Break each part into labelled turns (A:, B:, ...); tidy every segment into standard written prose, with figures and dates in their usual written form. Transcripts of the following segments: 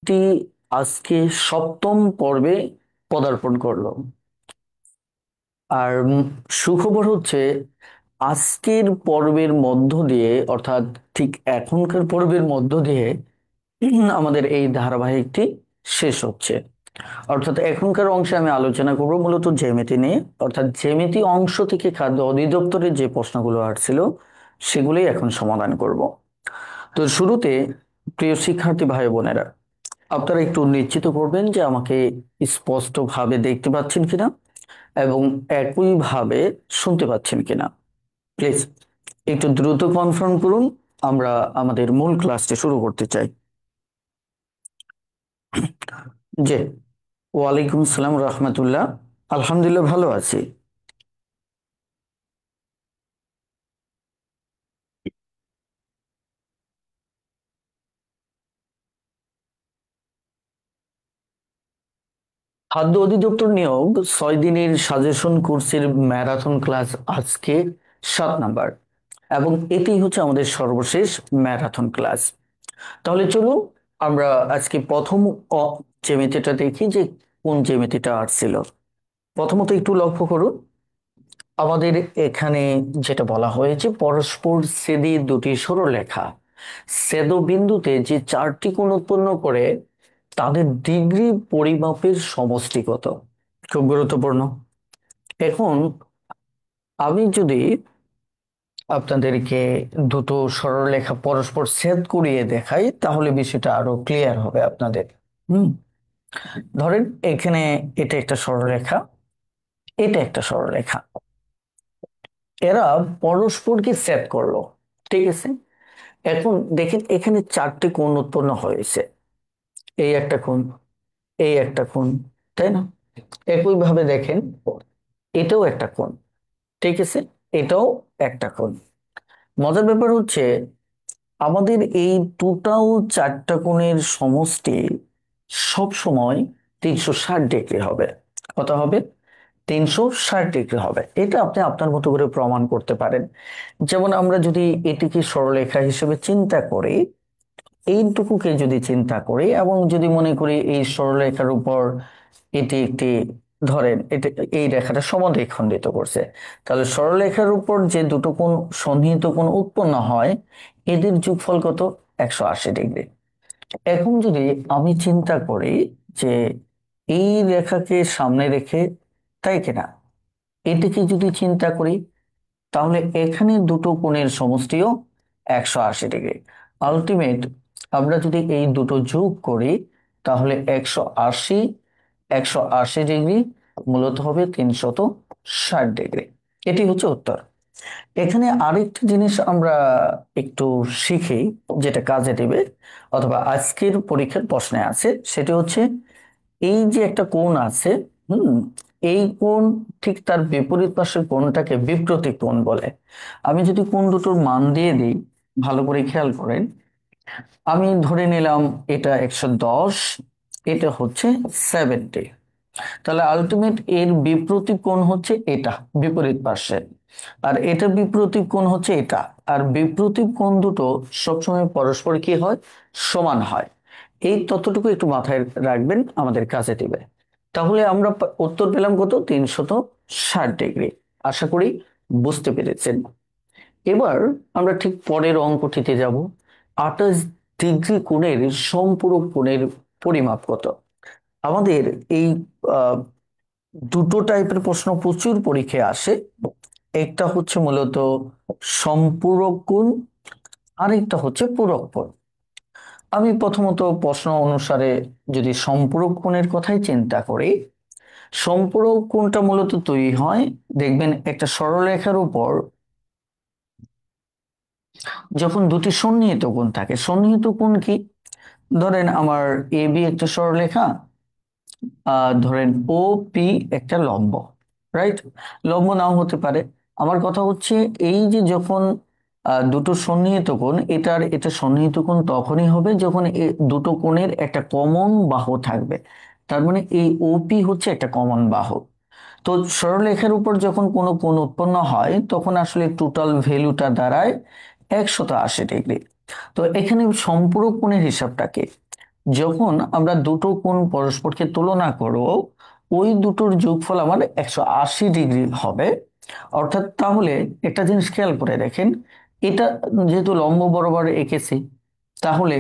A: টি আজকে সপ্তম পর্বে পদার্পণ করলো। আর সুখবর হচ্ছে আজকের পর্বের মধ্য দিয়ে, অর্থাৎ ঠিক এখনকার পর্বের মধ্য দিয়ে আমাদের এই ধারাবাহিকটি শেষ হচ্ছে। অর্থাৎ এখনকার অংশে আমি আলোচনা করব মূলত জ্যামিতি নিয়ে, অর্থাৎ জ্যামিতি অংশ থেকে খাদ্য অধিদপ্তরের যে প্রশ্নগুলো আসছিল সেগুলোই এখন সমাধান করব। তো শুরুতে, প্রিয় শিক্ষার্থী ভাই বোনেরা, আপনারা একটু নিশ্চিত করবেন যে আমাকে স্পষ্টভাবে দেখতে পাচ্ছেন কিনা এবং একইভাবে শুনতে পাচ্ছেন কিনা। প্লিজ একটু দ্রুত কনফার্ম করুন। আমরা আমাদের মূল ক্লাসটি শুরু করতে চাই। জি, ওয়ালাইকুম আসসালাম রহমতুল্লাহ। আলহামদুলিল্লাহ, ভালো আছি। খাদ্য অধিদপ্তর নিয়োগ 6 দিনের সাজেশন কোর্সের ম্যারাথন ক্লাস আজকে 7 নাম্বার, এবং এটি হচ্ছে আমাদের সর্বশেষ ম্যারাথন ক্লাস। তাহলে চলুন আমরা আজকে প্রথম জ্যামিতিটা দেখি যে কোন জ্যামিতিটা আসছিল। প্রথমত একটু লক্ষ্য করুন, আমাদের এখানে যেটা বলা হয়েছে পরস্পর ছেদি দুটি সরলরেখা ছেদ বিন্দুতে যে 4টি কোণ উৎপন্ন করে তাদের ডিগ্রি পরিমাপের সমষ্টি কত। খুব গুরুত্বপূর্ণ। এখন আমি যদি আপনাদেরকে দুটো সরলরেখা পরস্পর ছেদ করিয়ে দেখাই তাহলে বিষয়টা আরো ক্লিয়ার হবে আপনাদের। হুম ধরেন এখানে এটা একটা সরলরেখা, এটা একটা সরলরেখা, এরা পরস্পরকে ছেদ করলো। ঠিক আছে, এখন দেখেন এখানে 4টি কোণ উৎপন্ন হয়েছে, এই একটা কোণ, এই একটা কোণ, তাই না? একইভাবে দেখেন এটাও একটা কোণ। ঠিক আছে, এটাও একটা কোণ। মজার ব্যাপার হচ্ছে আমাদের এই টোটাল 4টা কোণের সমষ্টি সব সময় 360 ডিগ্রি হবে। কত হবে? 360 ডিগ্রি হবে। এটা আপনি আপনার মতো করে প্রমাণ করতে পারেন। যেমন আমরা যদি এটিকে সরলরেখা হিসেবে চিন্তা করি, এইটুকুকে যদি চিন্তা করি এবং যদি মনে করি এই সরলরেখার উপর এটি একটি, ধরেন এটা, এই রেখাটা সমদ্বিখণ্ডিত করছে, তাহলে সরলরেখার উপর যে দুটো কোণ সন্নিহিত কোণ উৎপন্ন হয় এদের যোগফল কত? 180 ডিগ্রি। এখন যদি আমি চিন্তা করি যে এই রেখাকে সামনে রেখে, তাই কিনা, এটিকে যদি চিন্তা করি তাহলে এখানে দুটো কোণের সমষ্টিও 180 ডিগ্রি। আলটিমেট আমরা যদি এই দুটো যোগ করি তাহলে 180, 180 ডিগ্রি মূলত হবে 360 ডিগ্রি। এটি হচ্ছে উত্তর। এখানে আরেকটি জিনিস আমরা একটু শিখি, যেটা কাজে দেবে অথবা আজকের পরীক্ষার প্রশ্নে আছে, সেটি হচ্ছে এই যে একটা কোণ আছে, হুম এই কোণ ঠিক তার বিপরীত পাশের কোণটাকে বিপ্রতীক কোণ বলে। আমি যদি কোণ দুটোর মান দিয়ে দিই, ভালো করে খেয়াল করেন, আমি ধরে নিলাম এটা 110, এটা হচ্ছে 70, তাহলে আলটিমেট এর বিপ্রতীক কোণ হচ্ছে এটা বিপরীত পাশে, আর এটা বিপ্রতীক কোণ হচ্ছে এটা। আর বিপ্রতীক কোণ দুটো সবসময় পরস্পর কি হয়? সমান হয়। এই তথ্যটুকু একটু মাথায় রাখবেন, আমাদের কাজে দিবে। তাহলে আমরা উত্তর পেলাম কত? 360 ডিগ্রি। আশা করি বুঝতে পেরেছেন। এবার আমরা ঠিক পরের অঙ্কটিতে যাব। 28 ডিগ্রি কোণের সম্পূরক কোণের পরিমাপ কত? আমাদের এই আহ, দুটো টাইপের প্রশ্ন প্রচুর পরীক্ষায় আসে। একটা হচ্ছে মূলত সম্পূরক কোণ, আরেকটা হচ্ছে পূরক কোণ। আমি প্রথমত প্রশ্ন অনুসারে যদি সম্পূরক কোণের কথাই চিন্তা করি, সম্পূরক কোণটা মূলত তৈরি হয়, দেখবেন একটা সরলরেখার উপর যখন দুটি সন্নিহিত কোণ থাকে। সন্নিহিত কোণ কি? ধরেন আমার এ বি একটা সরলরেখা, ধরেন ও পি একটা লম্ব, রাইট? লম্ব নাও হতে পারে। আমার কথা হচ্ছে এই যে যখন দুটো সন্নিহিত কোণ, এটার এটা সন্নিহিত কোণ তখনই হবে যখন দুটো কোণের একটা কমন বাহু থাকবে। তার মানে এই ওপি হচ্ছে একটা কমন বাহু। তো সরলরেখার উপর যখন কোনো কোণ উৎপন্ন হয় তখন আসলে টোটাল ভ্যালুটা দাঁড়ায় 180 ডিগ্রি। তো এখানে সম্পূরক কোণের হিসাবটা কি? যখন আমরা দুটো কোণ পরস্পরকে তুলনা করব, ওই দুটোর যোগফল আমার 180 ডিগ্রি হবে। অর্থাৎ তাহলে একটা জিনিস খেয়াল করে দেখেন, এটা যেহেতু লম্ব বরাবর এঁকেছি, তাহলে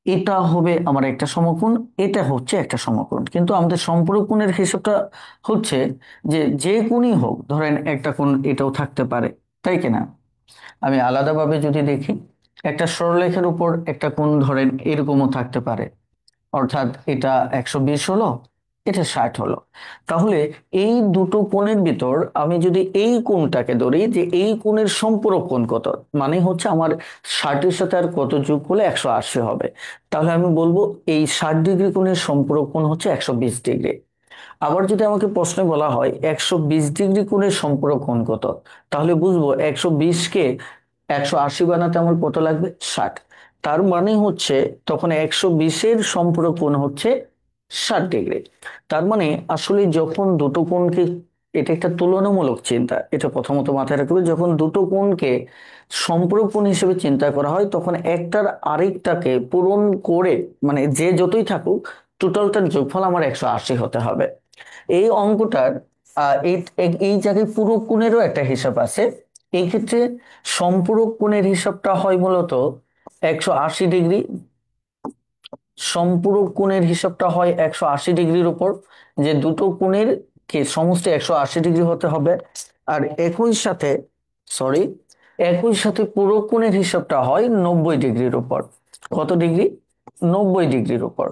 A: এটা হবে আমার একটা সমকোণ, এটা হচ্ছে একটা সমকোণ। কিন্তু আমাদের সম্পূরক কোণের হিসাবটা হচ্ছে যে যে কোণই হোক, ধরেন একটা কোণ এটাও থাকতে পারে, তাই কিনা? আমি আলাদাভাবে যদি দেখি, একটা সরলরেখার উপর একটা কোণ ধরেন এরকমও থাকতে পারে, অর্থাৎ এটা 120 হলো, এটা 60 হলো। তাহলে এই দুটো কোণের ভিতর আমি যদি এই কোণটাকে ধরি, যে এই কোণের সম্পূরক কোণ কত, মানে হচ্ছে আমার 60-এর সাথে আর কত যোগ করলে 180 হবে, তাহলে আমি বলবো এই 60 ডিগ্রি কোণের সম্পূরক কোণ হচ্ছে 120 ডিগ্রি। আবার যদি আমাকে প্রশ্নে বলা হয় 120 ডিগ্রি কোণের সম্পূরক কোণ কত, তাহলে বুঝবো 120কে 180 বানাতে আমার কত লাগবে, 60। তার মানে হচ্ছে তখন 120-এর সম্পূরক কোণ হচ্ছে 60 ডিগ্রি। তার মানে আসলে যখন দুটো কোণকে, এটা একটা তুলনামূলক চিন্তা, এটা প্রথমত মাথায় রাখবে, যখন দুটো কোণকে সম্পূরক কোণ হিসেবে চিন্তা করা হয় তখন একটার আরেকটাকে পূরণ করে, মানে যে যতই থাকুক টোটালটার যোগফল আমার 180 হতে হবে। এই অঙ্কটার এই এই জায়গায় পূরক কোণেরও একটা হিসাব আছে। এই ক্ষেত্রে সম্পূরক কোণের হিসাবটা হয় মূলত 180 ডিগ্রি। সম্পূরক কোণের হিসাবটা হয় 180 ডিগ্রির উপর, যে দুটো কোণের কে সমষ্টি 180 ডিগ্রি হতে হবে। আর একই সাথে, সরি, একই সাথে পূরক কোণের হিসাবটা হয় 90 ডিগ্রির উপর। কত ডিগ্রি, 90 ডিগ্রির উপর।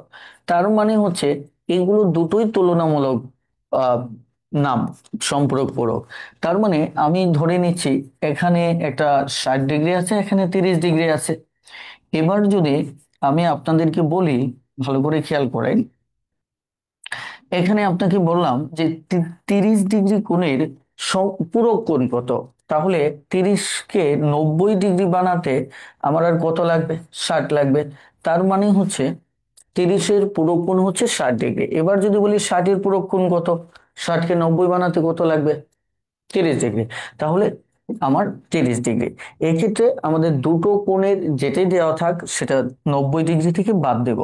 A: তার মানে হচ্ছে এগুলো দুটোই তুলনামূলক আহ নাম, সম্পূরক পূরক। তার মানে আমি ধরে নিচ্ছি এখানে একটা 60 ডিগ্রি আছে, এখানে 30 ডিগ্রি আছে। এবার যদি আমি আপনাদেরকে বলি, ভালো করে খেয়াল করেন, এখানে আপনাকে বললাম যে 30 ডিগ্রি কোণের পূরক কোণ কত, তাহলে 30কে 90 ডিগ্রি বানাতে আমার আর কত লাগবে, 60 লাগবে। তার মানে হচ্ছে 30-এর পূরক কোণ হচ্ছে 60 ডিগ্রি। এবার যদি বলি 60-এর পূরক কোণ কত, 60কে 90 বানাতে কত লাগবে, 30 ডিগ্রি। তাহলে আমার 30 ডিগ্রি। এক্ষেত্রে আমাদের দুটো কোণের যেটাই দেওয়া থাক সেটা 90 ডিগ্রি থেকে বাদ দেব।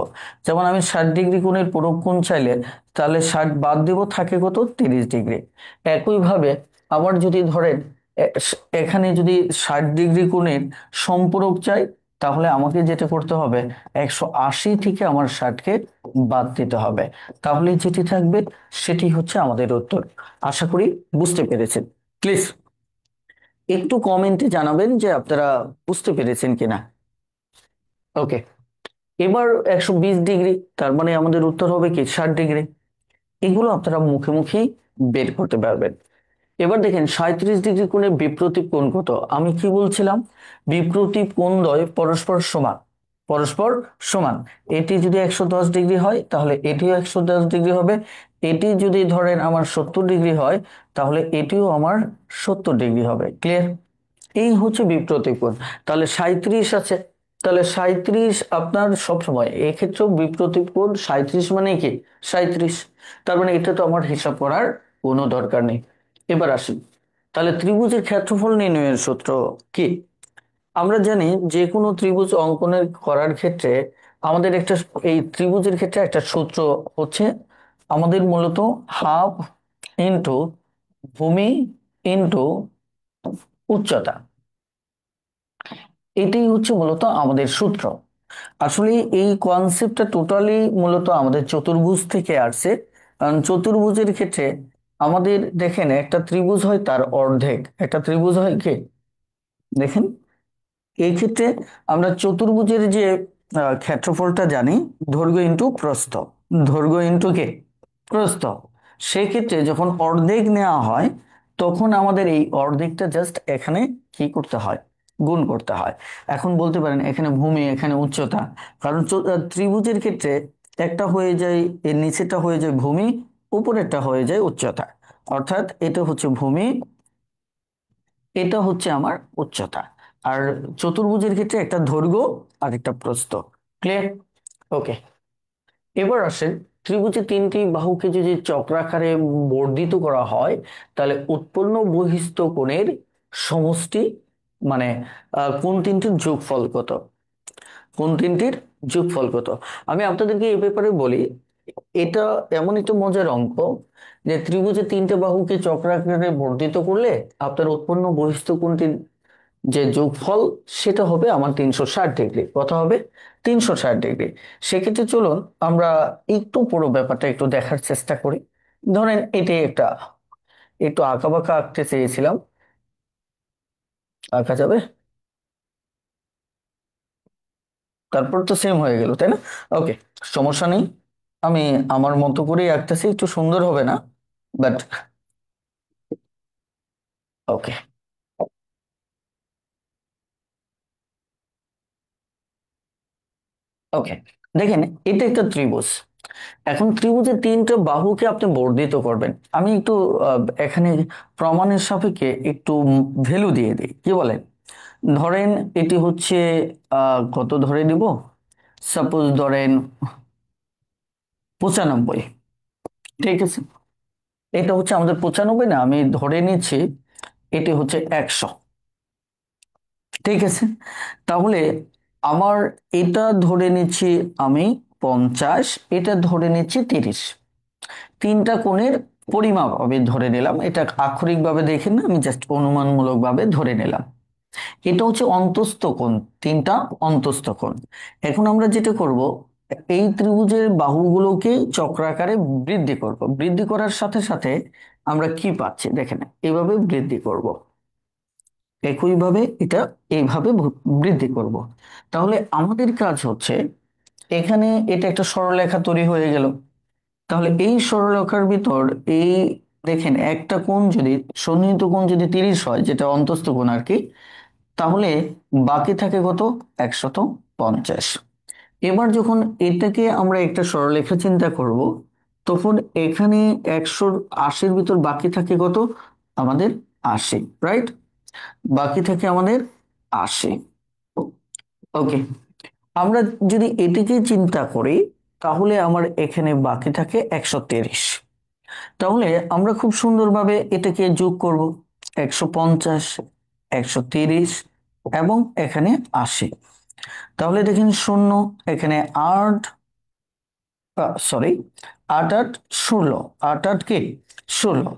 A: যেমন আমি 60 ডিগ্রি কোণের পূরক কোণ চাইলে, তাহলে 60 বাদ দেব, থাকে কত, 30 ডিগ্রি। একইভাবে আবার যদি ধরেন এখানে যদি 60 ডিগ্রি কোণের সম্পূরক চাই, তাহলে আমাকে যেটা করতে হবে, 180 থেকে আমার 60কে বাদ দিতে হবে। তাহলে যেটি থাকবে সেটি হচ্ছে আমাদের উত্তর। আশা করি বুঝতে পেরেছেন। প্লিজ একটু কমেন্টে জানাবেন যে আপনারা বুঝতে পেরেছেন কিনা। ওকে, এবার 120 ডিগ্রি, তার মানে আমাদের উত্তর হবে কি, 60 ডিগ্রি। এগুলো আপনারা মুখে মুখেই বের করতে পারবেন। এবার দেখেন 37 ডিগ্রি কোণের বিপ্রতীপ কোণ কত। আমি কি বলছিলাম, বিপ্রতীপ কোণ দ্বয় পরস্পর সমান, পরস্পর সমান। এটি যদি 110 ডিগ্রি হয় তাহলে এটিও 110 ডিগ্রি হবে। এটি যদি ধরেন আমার 70 ডিগ্রি হয়, তাহলে এটিও আমার 70 ডিগ্রি হবে। ক্লিয়ার? এই হচ্ছে বিপ্রতীপ কোণ। তাহলে 37 আছে, তাহলে 37 আপনার সবসময় এক্ষেত্রেও বিপ্রতীপ কোণ 37 মানে কি, 37। তার মানে এটা তো আমার হিসাব করার কোনো দরকার নেই। এবার আসি, তাহলে ত্রিভুজের ক্ষেত্রফল নির্ণয়ের সূত্র কি। আমরা জানি যে কোনো ত্রিভুজ অঙ্কনের করার ক্ষেত্রে আমাদের একটা, এই ত্রিভুজের ক্ষেত্রে একটা সূত্র হচ্ছে আমাদের মূলত হাফ ইন্টু ভূমি ইন্টু উচ্চতা। এটাই হচ্ছে মূলত আমাদের সূত্র। আসলে এই কনসেপ্টটা টোটালি মূলত আমাদের চতুর্ভুজ থেকে আসছে। কারণ চতুর্ভুজের ক্ষেত্রে আমাদের দেখেন একটা ত্রিভুজ হয় তার অর্ধেক, একটা ত্রিভুজ হয় কি, দেখেন এই ক্ষেত্রে আমরা চতুর্ভুজের যে ক্ষেত্রফলটা জানি, দৈর্ঘ্য ইন্টু প্রস্থ, দৈর্ঘ্য ইন্টু কে, প্রস্থ। সেক্ষেত্রে যখন অর্ধেক নেওয়া হয় তখন আমাদের এই অর্ধেকটা জাস্ট এখানে কি করতে হয়, গুণ করতে হয়। এখন বলতে পারেন এখানে ভূমি, এখানে উচ্চতা, কারণ ত্রিভুজের ক্ষেত্রে একটা হয়ে যায়, এর নিচেরটা হয়ে যায় ভূমি, উপরেরটা হয়ে যায় উচ্চতা। অর্থাৎ এটা হচ্ছে ভূমি, এটা হচ্ছে আমার উচ্চতা। আর চতুর্ভুজের ক্ষেত্রে একটা দৈর্ঘ্য আর একটা প্রস্থ। ক্লিয়ার? ওকে, এবার আসেন, ত্রিভুজে তিনটি বাহুকে যদি চক্রাকারে বর্ধিত করা হয়, তাহলে উৎপন্ন বহিস্থ কোণের সমষ্টি, মানে কোণ তিনটির যোগফল কত, কোণ তিনটির যোগফল কত? আমি আপনাদেরকে এই ব্যাপারে বলি, এটা এমন একটা মজার অঙ্ক যে ত্রিভুজের তিনটে বাহুকে চক্রাকারে বর্ধিত করলে আপনার উৎপন্ন বহিস্থ কোণটির যে যোগফল সেটা হবে আমার 360 ডিগ্রি। কত হবে? 360 ডিগ্রি। সেক্ষেত্রে চলুন আমরা একটু পুরো ব্যাপারটা একটু দেখার চেষ্টা করি। ধরেন এটি একটা, একটু আঁকা বাঁকা আঁকতে চেয়েছিলাম, আঁকা যাবে? তারপর তো সেম হয়ে গেল, তাই না? ওকে, সমস্যা নেই। আমি আমার মতো করেই আঁকতেছি, একটু সুন্দর হবে না, বাট ওকে। ওকে, দেখেন এটা একটা ত্রিভুজ। এখন ত্রিভুজের তিনটা বাহুকে আপনি বর্ধিত করবেন। আমি একটু এখানে প্রমাণের সাপেক্ষে একটু ভ্যালু দিয়ে দিই, কি বলেন? ধরেন এটি হচ্ছে কত ধরে নিব, সাপোজ ধরেন 95। ঠিক আছে, এটা হচ্ছে আমাদের 95, না আমি ধরে নিচ্ছি এটি হচ্ছে 100। ঠিক আছে, তাহলে আমার এটা ধরে নিচ্ছি আমি 50, এটা ধরে নিচ্ছি 30। তিনটা কোণের পরিমাপ আমি ধরে নিলাম, এটা আক্ষরিক ভাবে দেখেন না, আমি জাস্ট অনুমানমূলক ভাবে ধরে নিলাম। এটা হচ্ছে অন্তস্থ কোণ, তিনটা অন্তস্থ কোণ। এখন আমরা যেটা করব, এই ত্রিভুজের বাহুগুলোকে চক্রাকারে বৃদ্ধি করব। বৃদ্ধি করার সাথে সাথে আমরা কি পাচ্ছি দেখেন, এইভাবে বৃদ্ধি করব, একইভাবে এটা এইভাবে বৃদ্ধি করব। তাহলে আমাদের কাজ হচ্ছে, এখানে এটা একটা সরলরেখা তৈরি হয়ে গেল। তাহলে এই সরলরেখার ভিতর এই, দেখেন একটা কোণ যদি, সন্নিহিত কোণ যদি 30 হয়, যেটা অন্তস্থ কোণ আর কি, তাহলে বাকি থাকে কত? 150। এবার যখন এটাকে আমরা একটা সরলরেখা চিন্তা করব, তখন এখানে 180-র ভিতর বাকি থাকে কত? আমাদের 80, রাইট? বাকি থাকে আমাদের 80। ওকে, আমরা যদি এটিকে চিন্তা করি, তাহলে আমার এখানে বাকি থাকে 130। তাহলে আমরা খুব সুন্দরভাবে এটাকে যোগ করব, 150, 130 এবং এখানে 80। তাহলে দেখেন শূন্য, এখানে 8, সরি, 8 8 16, 8 8 কি 16,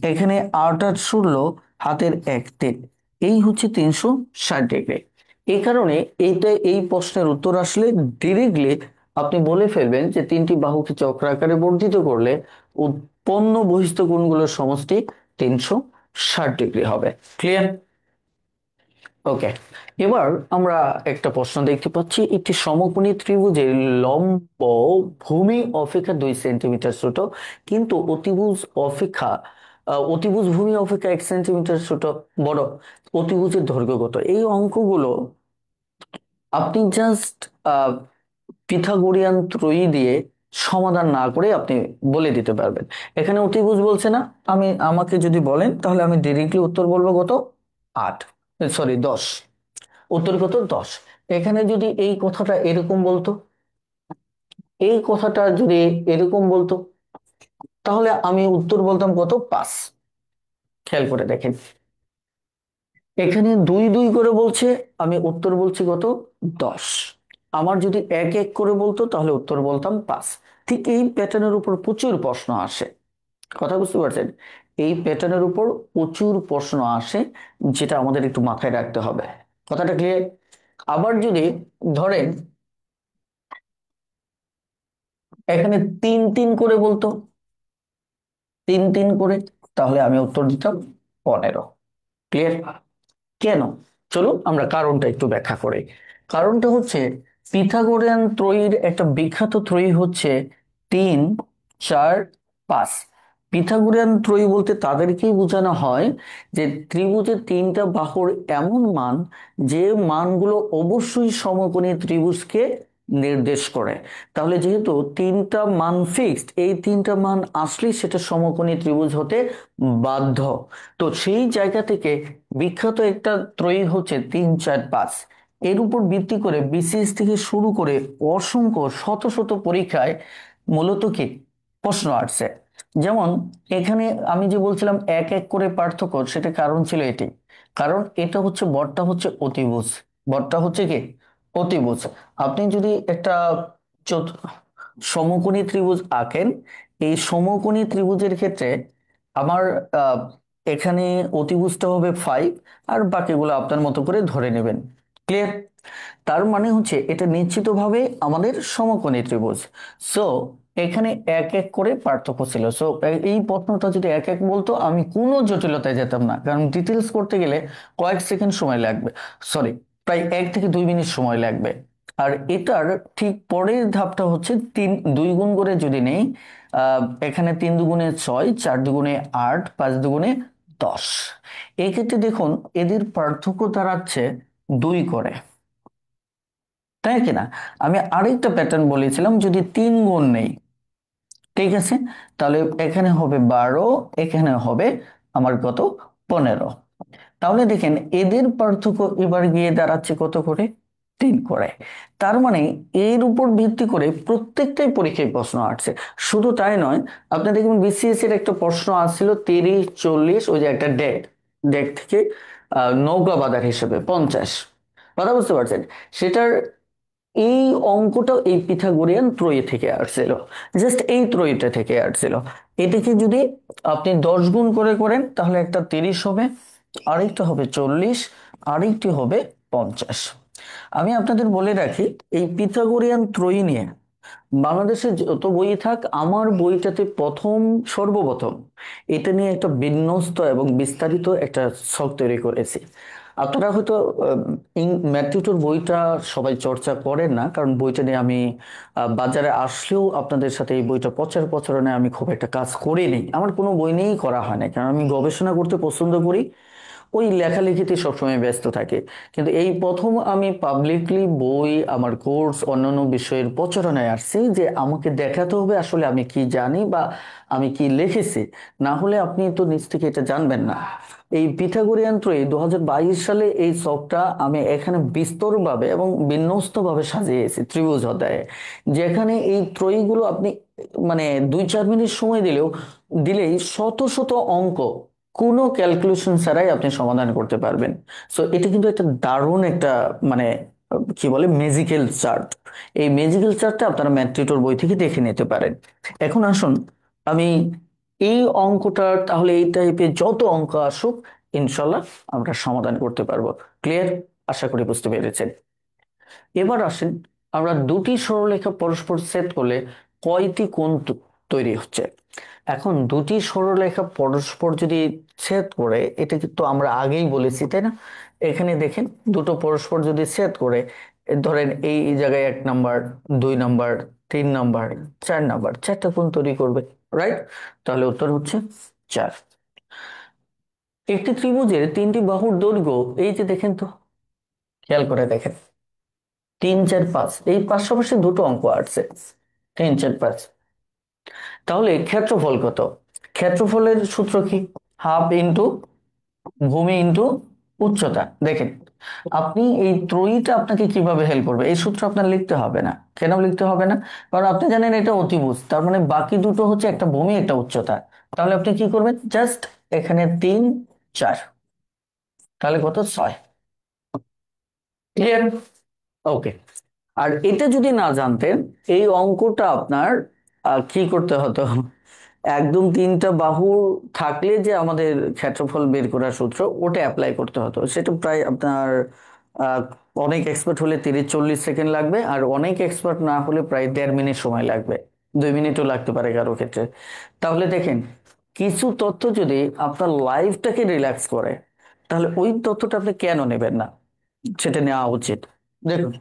A: এখানে 8 8 16, হাতের 1 3, এই হচ্ছে 360 ডিগ্রি। এই কারণে এইটা, এই প্রশ্নের উত্তর আসলে ডিরেক্টলি আপনি বলে ফেলবেন যে তিনটি বাহুকে চক্রাকারে বর্ধিত করলে উৎপন্ন বহিস্থ কোণগুলোর সমষ্টি 360 ডিগ্রি হবে। ক্লিয়ার? ওকে, এবার আমরা একটা প্রশ্ন দেখতে পাচ্ছি, একটি সমকোণী ত্রিভুজের লম্ব ভূমি অপেক্ষা 2 সেন্টিমিটার ছোট, কিন্তু অতিভুজ ভূমি অপেক্ষা 1 সেন্টিমিটার ছোট, বড়। অতিভুজের দৈর্ঘ্য কত? এই অঙ্কগুলো আপনি জাস্ট পিথাগোরিয়ান ত্রয়ী দিয়ে সমাধান না করে আপনি বলে দিতে পারবেন। এখানে অতিভুজ বলছে না, আমি আমাকে যদি বলেন তাহলে আমি ডিরেক্টলি উত্তর বলবো কত? 8, সরি 10। উত্তর কত? 10। এখানে যদি এই কথাটা এরকম বলতো, এই কথাটা যদি এরকম বলতো, তাহলে আমি উত্তর বলতাম কত? 5। খেয়াল করে দেখেন, এখানে 2 2 করে বলছে, আমি উত্তর বলছি কত? 10। আমার যদি 1 1 করে বলতো তাহলে উত্তর বলতাম 5। ঠিক এই প্যাটার্নের উপর প্রচুর প্রশ্ন আসে, কথা বুঝতে পারছেন? এই প্যাটার্নের উপর প্রচুর প্রশ্ন আসে, যেটা আমাদের একটু মাথায় রাখতে হবে। কথাটা ক্লিয়ার? আবার যদি ধরেন এখানে 3 3 করে বলতো, 3 3 করে, তাহলে আমি উত্তর দিতাম 15। ক্লিয়ার? কেন? চলুন আমরা কারণটা একটু ব্যাখ্যা করি। কারণটা হচ্ছে, পিথাগোরিয়ান ত্রয়ীর একটা বিখ্যাত ত্রয়ী হচ্ছে 3 4 5। পিথাগোরিয়ান ত্রয়ী বলতে তাদেরকেই বোঝানো হয় যে ত্রিভুজের তিনটা বাহুর এমন মান, যে মানগুলো অবশ্যই সমকোণী ত্রিভুজকে নির্দেশ করে। তাহলে যেহেতু তিনটা মান ফিক্সড, এই তিনটা মান আসলেই সেটা সমকোণী ত্রিভুজ হতে বাধ্য। তো সেই জায়গা থেকে বিখ্যাত একটা ত্রয়ী হচ্ছে 3 4 5। এর উপর ভিত্তি করে বিসিএস থেকে শুরু করে অসংখ্য শত শত পরীক্ষায় মূলত কি প্রশ্ন আসছে। যেমন এখানে আমি যে বলছিলাম 1 1 করে পার্থক্য, সেটা কারণ ছিল এটি। কারণ এটা হচ্ছে, বড়টা হচ্ছে অতিভুজ, বড়টা হচ্ছে কি অতিভুজ। আপনি যদি একটা চত- সমকোণী ত্রিভুজ আঁকেন, এই সমকোণী ত্রিভুজের ক্ষেত্রে আমার আহ, এখানে অতিভুজটা হবে 5, আর বাকিগুলো আপনার মতো করে ধরে নেবেন। ক্লিয়ার? তার মানে হচ্ছে এটা নিশ্চিতভাবে আমাদের সমকোণী ত্রিভুজ। সো এখানে এক এক করে পার্থক্য ছিল। সো এই প্রশ্নটা যদি এক এক বলতো আমি কোনো জটিলতায় যেতাম না, কারণ ডিটেলস করতে গেলে কয়েক সেকেন্ড সময় লাগবে, সরি প্রায় 1 থেকে 2 মিনিট সময় লাগবে। আর এটার ঠিক পরের ধাপটা হচ্ছে তিন, দুই গুণ করে যদি নেই, এখানে 3 দুগুণে 6, 4 দুগুণে 8, 5 দুগুণে 10। এই ক্ষেত্রে দেখুন এদের পার্থক্য দাঁড়াচ্ছে 2 করে, তাই কি না? আমি আরেকটা প্যাটার্ন বলেছিলাম, যদি 3 গুণ নেই, ঠিক আছে, তাহলে এখানে হবে 12, এখানে হবে আমার কত, 15। তাহলে দেখেন এদের পার্থক্য এবার গিয়ে দাঁড়াচ্ছে কত করে, 3 করে। তার মানে এর উপর ভিত্তি করে প্রত্যেকটাই পরীক্ষায় প্রশ্ন আসছে। শুধু তাই নয়, আপনি দেখবেন বিসিএস এর একটা প্রশ্ন আসছিল 30, 40, ওই যে একটা ডেক, ডেক থেকে নৌকা বাঁধার হিসেবে 50, কথা বুঝতে পারছেন? সেটার এই অঙ্কটা এই পিথাগোরিয়ান ত্রয়ী থেকে আসছিল, জাস্ট এই ত্রয়ীটা থেকে আসছিল। এটিকে যদি আপনি 10 গুণ করে করেন তাহলে একটা 30 হবে, আরেকটা হবে 40, আরেকটি হবে 50। আমি আপনাদের বলে রাখি, এই পিথাগোরিয়ান ত্রয়ী নিয়ে বাংলাদেশে যত বই থাক, আমার বইটাতে সর্বপ্রথম এটা নিয়ে একটা বিন্যস্ত এবং বিস্তারিত একটা ছক তৈরি করেছি। আপনারা হয়তো ম্যাথটিউটর বইটা সবাই চর্চা করেন না, কারণ বইটা নিয়ে আমি বাজারে আসলেও আপনাদের সাথে এই বইটা প্রচার প্রচারণে আমি খুব একটা কাজ করিনি, আমার কোনো বই নিয়েই করা হয় না, কারণ আমি গবেষণা করতে পছন্দ করি, ওই লেখালেখিতে সবসময় ব্যস্ত থাকে। কিন্তু এই প্রথম আমি পাবলিকলি বই, আমার কোর্স, অন্যান্য বিষয়ের প্রচারণায় আসছি, যে আমাকে দেখাতে হবে আসলে আমি কি জানি বা আমি কি লিখেছি, না হলে আপনি তো নিজ থেকে এটা জানবেন না। এই পিথাগোরিয়ান ত্রয়ী 2022 সালে এই ছকটা আমি এখানে বিস্তরভাবে এবং বিন্যস্তভাবে সাজিয়েছি ত্রিভুজ অধ্যায়ে, যেখানে এই ত্রয়ীগুলো আপনি মানে 2-4 মিনিট সময় দিলেই শত শত অঙ্ক কোনো ক্যালকুলেশন ছাড়াই আপনি সমাধান করতে পারবেন। সো এটা কিন্তু একটা দারুণ একটা মানে কি বলে ম্যাজিক্যাল চার্ট। এই ম্যাজিক্যাল চার্টটা আপনারা ম্যাথ টিউটর বই থেকে দেখে নিতে পারেন। এখন আসুন, আমি এই অঙ্কটা তাহলে এই টাইপের যত অঙ্ক আসুক ইনশাল্লাহ আমরা সমাধান করতে পারবো। ক্লিয়ার? আশা করি বুঝতে পেরেছেন। এবার আসেন, আমরা দুটি সরলরেখা পরস্পর ছেদ করলে কয়টি কোণ তৈরি হচ্ছে। এখন দুটি সরলরেখা পরস্পর যদি ছেদ করে, এটা কিন্তু আমরা আগেই বলেছি তাই না? এখানে দেখেন দুটো পরস্পর যদি ছেদ করে, ধরেন এই জায়গায় 1 নাম্বার, 2 নাম্বার, 3 নাম্বার, 4 নাম্বার, 4টা কোণ তৈরি করবে, রাইট? তাহলে উত্তর হচ্ছে 4। একটি ত্রিভুজের 3টি বাহুর দৈর্ঘ্য, এই যে দেখেন তো, খেয়াল করে দেখেন, 3, 4, 5, এই পাশাপাশি দুটো অঙ্ক আসছে, 3, 4, 5। তাহলে ক্ষেত্রফল কত? ক্ষেত্রফলের সূত্র কি? হাফ ইন্টু ভূমি ইন্টু উচ্চতা। দেখেন, আপনি এই ত্রয়ীটা আপনাকে কিভাবে হেল্প করবে, এই সূত্র আপনার লিখতে হবে না। কেন লিখতে হবে না? কারণ আপনি জানেন এটা অতিভুজ, তার মানে বাকি দুটো হচ্ছে একটা ভূমি একটা উচ্চতা। তাহলে আপনি কি করবেন, জাস্ট এখানে 3, 4, তাহলে কত, 6। ক্লিয়ার? ওকে। আর এটা যদি না জানতেন, এই অঙ্কটা আপনার কি করতে হতো, একদম 3টা বাহু থাকলে যে আমাদের ক্ষেত্রফল বের করার সূত্র, ওটা অ্যাপ্লাই করতে হতো। সেটা প্রায় আপনার আহ, অনেক এক্সপার্ট হলে 30-40 সেকেন্ড লাগবে, আর অনেক এক্সপার্ট না হলে প্রায় 1.5 মিনিট সময় লাগবে, 2 মিনিটও লাগতে পারে কারো ক্ষেত্রে। তাহলে দেখেন, কিছু তথ্য যদি আপনার লাইফটাকে রিল্যাক্স করে, তাহলে ওই তথ্যটা আপনি কেন নেবেন না, সেটা নেওয়া উচিত। দেখুন,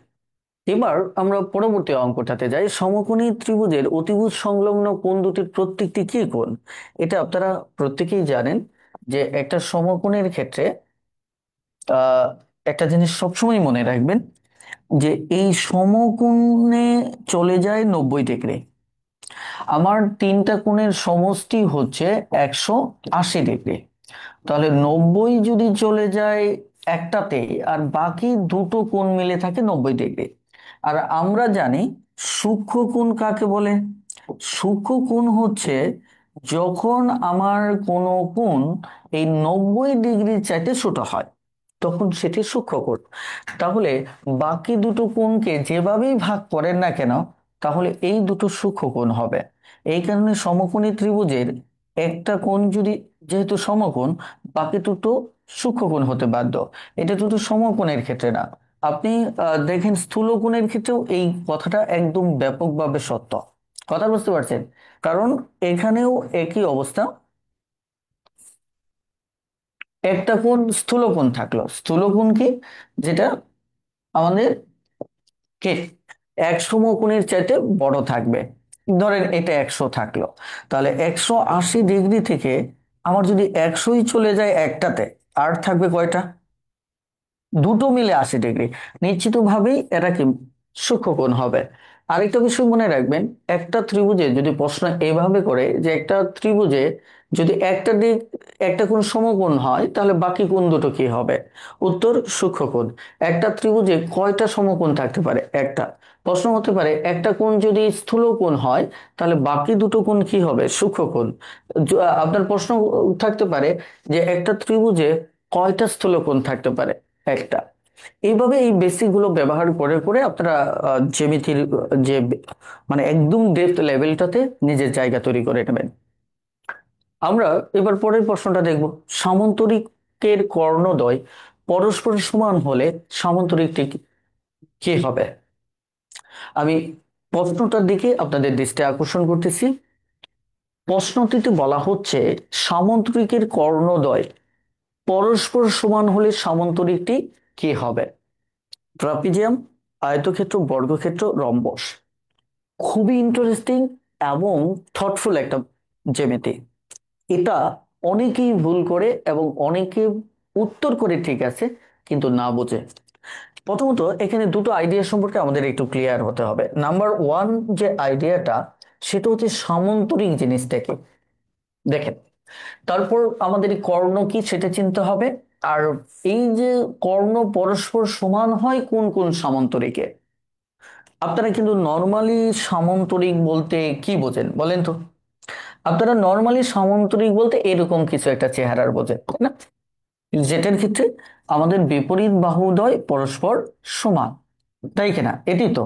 A: এবার আমরা পরবর্তী অঙ্কটাতে যাই। সমকোণী ত্রিভুজের অতিভুজ সংলগ্ন কোণ দুটির প্রত্যেকটি কি কোণ? এটা আপনারা প্রত্যেকেই জানেন, যে একটা সমকোণের ক্ষেত্রে আহ একটা জিনিস সবসময় মনে রাখবেন, যে এই সমকোণে চলে যায় 90 ডিগ্রি। আমার 3টা কোণের সমষ্টি হচ্ছে 180 ডিগ্রি। তাহলে 90 যদি চলে যায় একটাতে, আর বাকি দুটো কোণ মিলে থাকে 90 ডিগ্রি। আর আমরা জানি সূক্ষ্ম কোণ কাকে বলে। সূক্ষ্ম কোণ হচ্ছে যখন আমার কোনো কোণ এই 90 ডিগ্রির চাইতে ছোট হয়। তখন সেটি সূক্ষ্মকোণ। তাহলে বাকি দুটো কোণকে যেভাবেই ভাগ করেন না কেন, তাহলে এই দুটো সূক্ষ্মকোণ হবে। এই কারণে সমকোণী ত্রিভুজের একটা কোণ যদি, যেহেতু সমকোণ, বাকি দুটো সূক্ষ্মকোণ হতে বাধ্য। এটা দুটো সমকোণের ক্ষেত্রে না। আপনি দেখেন স্থূলকোণের ক্ষেত্রেও এই কথাটা একদম ব্যাপকভাবে সত্য। কথা বুঝতে পারছেন? কারণ এখানেও একই অবস্থা। একটা কোণ স্থূলকোণ থাকলো, স্থূলকোণ কি, যেটা আমাদের কে 100 কোণের চাইতে বড় থাকবে। ধরেন এটা 100 থাকলো, তাহলে 180 ডিগ্রি থেকে আমার যদি 100ই চলে যায় একটাতে, আর থাকবে কয়টা? দুটো মিলে 80 ডিগ্রি। নিশ্চিতভাবেই এটা কি সূক্ষ্মকোণ হবে। আরেকটা বিষয় মনে রাখবেন, একটা ত্রিভুজে যদি প্রশ্ন এভাবে করে যে একটা ত্রিভুজে যদি একটা দিক, একটা কোণ সমকোণ হয়, তাহলে বাকি কোণ দুটো কি হবে? উত্তর সূক্ষ্মকোণ। একটা ত্রিভুজে কয়টা সমকোণ থাকতে পারে? একটা। প্রশ্ন হতে পারে একটা কোণ যদি স্থূলকোণ হয়, তাহলে বাকি দুটো কোণ কি হবে? সূক্ষ্মকোণ। আপনার প্রশ্ন থাকতে পারে যে একটা ত্রিভুজে কয়টা স্থূলকোণ থাকতে পারে? একটা। এইভাবে এই বেসিক গুলো ব্যবহার করে করে আপনারা জ্যামিতির যে মানে একদম ডেপথ লেভেলটাতে নিজের জায়গা তৈরি করে নেবেন। আমরা এবার পরের প্রশ্নটা দেখব। সামান্তরিকের কর্ণদ্বয় পরস্পর সমান হলে সামান্তরিকটি কি হবে? আমি প্রশ্নটার দিকে আপনাদের দৃষ্টি আকর্ষণ করতেছি। প্রশ্নটিতে বলা হচ্ছে সামান্তরিকের কর্ণদ্বয় পরস্পর সমান হলে সামান্তরিকটি কি হবে? ট্রাপিজিয়াম, আয়তক্ষেত্র, বর্গক্ষেত্র, রম্বস। খুবই ইন্টারেস্টিং এবং থটফুল একটা জ্যামিতি। এটা অনেকেই ভুল করে এবং অনেকে উত্তর করে ঠিক আছে, কিন্তু না বোঝে। প্রথমত এখানে দুটো আইডিয়া সম্পর্কে আমাদের একটু ক্লিয়ার হতে হবে। নাম্বার ওয়ান, যে আইডিয়াটা, সেটা হচ্ছে সামান্তরিক জিনিসটা কি। দেখেন, তারপর আমাদের কর্ণ কি সেটা চিনতে হবে। আর এই যে কর্ণ পরস্পর সমান হয় কোন কোন সামান্তরিকে, আপনারা কিন্তু নর্মালি সামান্তরিক বলতে কি বোঝেন বলেন তো? আপনারা নর্মালি সামান্তরিক বলতে এরকম কিছু একটা চেহারার বোঝেন, তাই না? যেটার ক্ষেত্রে আমাদের বিপরীত বাহুদ্বয় পরস্পর সমান, তাই কিনা? এটি তো।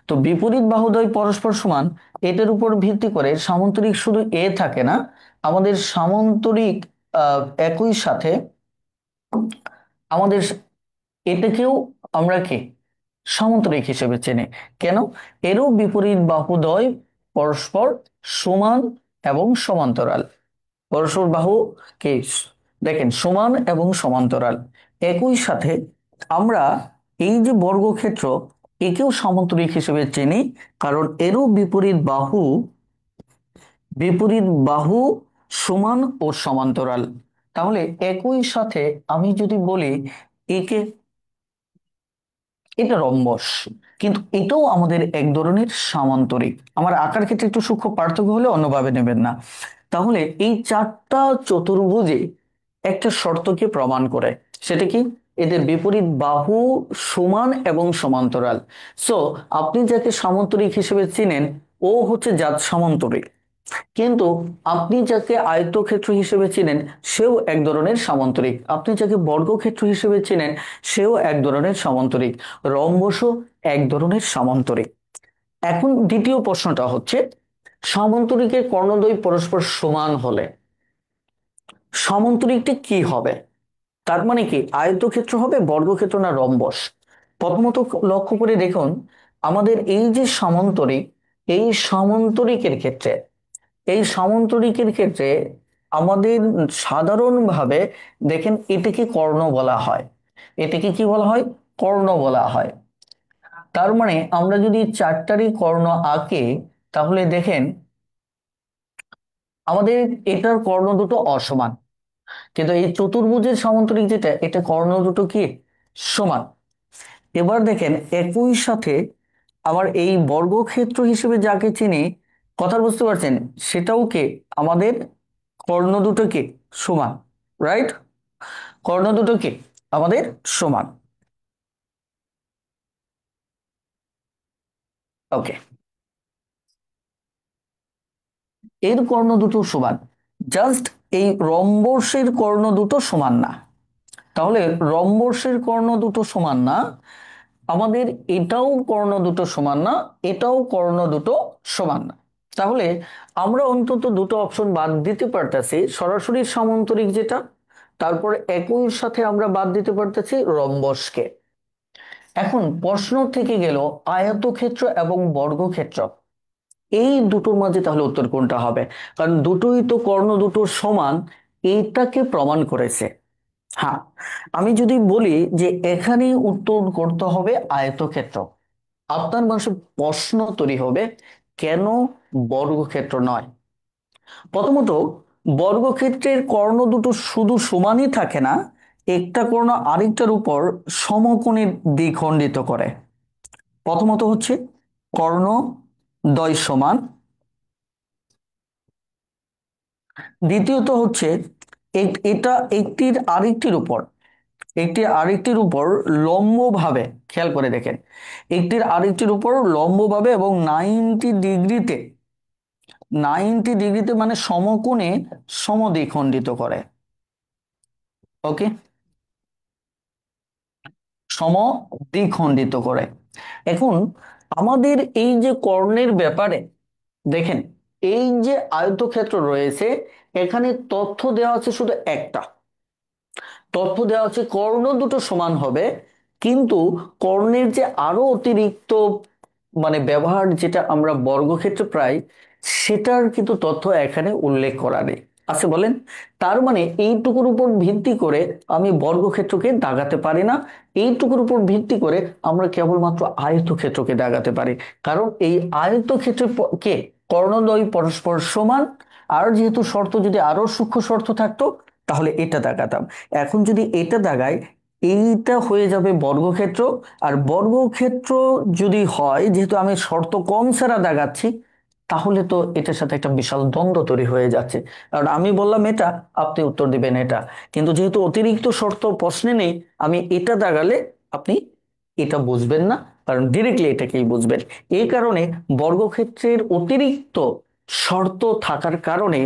A: তো বিপরীত বাহুদ্বয় পরস্পর সমান, এটার উপর ভিত্তি করে সামান্তরিক শুধু এ থাকে না, আমাদের সামান্তরিক একই সাথে আমাদের এটাকেও আমরা কি সামান্তরিক হিসেবে চিনি। কেন? এরও বিপরীত বাহুদ্বয় পরস্পর সমান এবং সমান্তরাল। পরস্পর বাহু কে দেখেন সমান এবং সমান্তরাল। একই সাথে আমরা এই যে বর্গক্ষেত্র, একেও সামান্তরিক হিসেবে চিনি, কারণ এরও বিপরীত বাহু সমান ও সমান্তরাল। তাহলে একই সাথে আমি যদি বলি একে, এটা রম্বস, কিন্তু এটাও আমাদের এক ধরনের সামান্তরিক। আমার আঁকার ক্ষেত্রে একটু সূক্ষ্ম পার্থক্য হলে অন্যভাবে নেবেন না। তাহলে এই চারটা চতুর্ভুজে একটা শর্তকে প্রমাণ করে, সেটা কি? এদের বিপরীত বাহু সমান এবং সমান্তরাল। সো আপনি যাকে সামান্তরিক হিসেবে চিনেন, ও হচ্ছে জাত সামান্তরিক। কিন্তু আপনি যাকে আয়তক্ষেত্র হিসেবে চিনেন, সেও এক ধরনের সামান্তরিক। আপনি যাকে বর্গক্ষেত্র হিসেবে চিনেন, সেও এক ধরনের সামান্তরিক। রম্বসও এক ধরনের সামান্তরিক। এখন দ্বিতীয় প্রশ্নটা হচ্ছে, সামান্তরিকের কর্ণদ্বয় পরস্পর সমান হলে সামান্তরিকটি কি হবে? তার মানে কি আয়তক্ষেত্র হবে, বর্গক্ষেত্র, না রম্বস? প্রথমত লক্ষ্য করে দেখুন, আমাদের এই যে সামান্তরিক, এই সামান্তরিকের ক্ষেত্রে এই সামান্তরিকের ক্ষেত্রে আমাদের সাধারণভাবে দেখেন এটাকে কর্ণ বলা হয়। এটাকে কি বলা হয়? কর্ণ বলা হয়। তার মানে আমরা যদি চারটারই কর্ণ আঁকি, তাহলে দেখেন আমাদের এটার কর্ণ দুটো অসমান, কিন্তু এই চতুর্ভুজের সামান্তরিক যেটা, এটা কর্ণ দুটো কি সমান। এবার দেখেন একই সাথে আবার এই বর্গক্ষেত্র হিসেবে যাকে চিনি, কথা বুঝতে পারছেন, সেটাও কে আমাদের কর্ণ দুটো কি সমান, রাইট? কর্ণ দুটো কি আমাদের সমান। ওকে, এর কর্ণ দুটো সমান। জাস্ট এই রম্বসের কর্ণ দুটো সমান না। তাহলে রম্বসের কর্ণ দুটো সমান না, আমাদের এটাও কর্ণ দুটো সমান না, এটাও কর্ণ দুটো সমান না। তাহলে আমরা অন্তত দুটো অপশন বাদ দিতে পারতেছি, সরাসরি সামান্তরিক যেটা, তারপর একই সাথে আমরা বাদ দিতে পারতেছি রম্বসকে। এখন প্রশ্ন থেকে গেল আয়তক্ষেত্র এবং বর্গক্ষেত্র, এই দুটোর মাঝে তাহলে উত্তর কোনটা হবে? কারণ দুটোই তো কর্ণ দুটো সমান, এইটাকে প্রমাণ করেছে। হ্যাঁ, আমি যদি বলি যে এখানে উত্তর করতে হবে আয়তক্ষেত্র, আপনার মানসে প্রশ্ন তৈরি হবে কেন বর্গক্ষেত্র নয়। প্রথমত, বর্গক্ষেত্রের কর্ণ দুটো শুধু সমানই থাকে না, একটা কর্ণ আরেকটার উপর সমকোণে দ্বিখণ্ডিত করে। প্রথমত হচ্ছে কর্ণ দ্বয় সমান, দ্বিতীয়ত হচ্ছে এটা একটি আরেকটির উপর লম্বভাবে, খেয়াল করে দেখেন, একটির আরেকটির উপর লম্বভাবে এবং 90 ডিগ্রিতে, 90 ডিগ্রিতে মানে সমকোণে সমদ্বিখণ্ডিত করে। ওকে, সমদ্বিখণ্ডিত করে। এখন আমাদের এই যে কর্ণের ব্যাপারে দেখেন, এই যে আয়তক্ষেত্র রয়েছে, এখানে তথ্য দেওয়া আছে শুধু একটা, তথ্য দেওয়া আছে কর্ণ দুটো সমান হবে, কিন্তু কর্ণের যে আরো অতিরিক্ত মানে ব্যবহার যেটা আমরা বর্গক্ষেত্রে প্রায়, সেটার কিন্তু তথ্য এখানে উল্লেখ করা নেই। আছে বলেন, তার মানে এইটুকুর উপর ভিত্তি করে আমি বর্গক্ষেত্রকে দাগাতে পারি না, এইটুকুর উপর ভিত্তি করে আমরা কেবলমাত্র আয়তক্ষেত্রকে দাগাতে পারি। কারণ এই আয়তক্ষেত্রের কে কর্ণদ্বয় পরস্পর সমান, আর যেহেতু শর্ত যদি আরো সূক্ষ্ম শর্ত থাকতো তাহলে এটা দাগাতাম। এখন যদি এটা দাগাই, এইটা হয়ে যাবে বর্গক্ষেত্র। আর বর্গক্ষেত্র যদি হয়, যেহেতু আমি শর্ত কম ছাড়া দাগাচ্ছি, তাহলে তো এটার সাথে একটা বিশাল দ্বন্দ্ব তৈরি হয়ে যাচ্ছে। কারণ আমি বললাম এটা, আপনি উত্তর দিবেন এটা, কিন্তু যেহেতু অতিরিক্ত শর্ত প্রশ্নে নেই, আমি এটা দাগালে আপনি এটা বুঝবেন না, কারণ ডিরেক্টলি এটাকেই বুঝবেন। এই কারণে বর্গক্ষেত্রের অতিরিক্ত শর্ত থাকার কারণে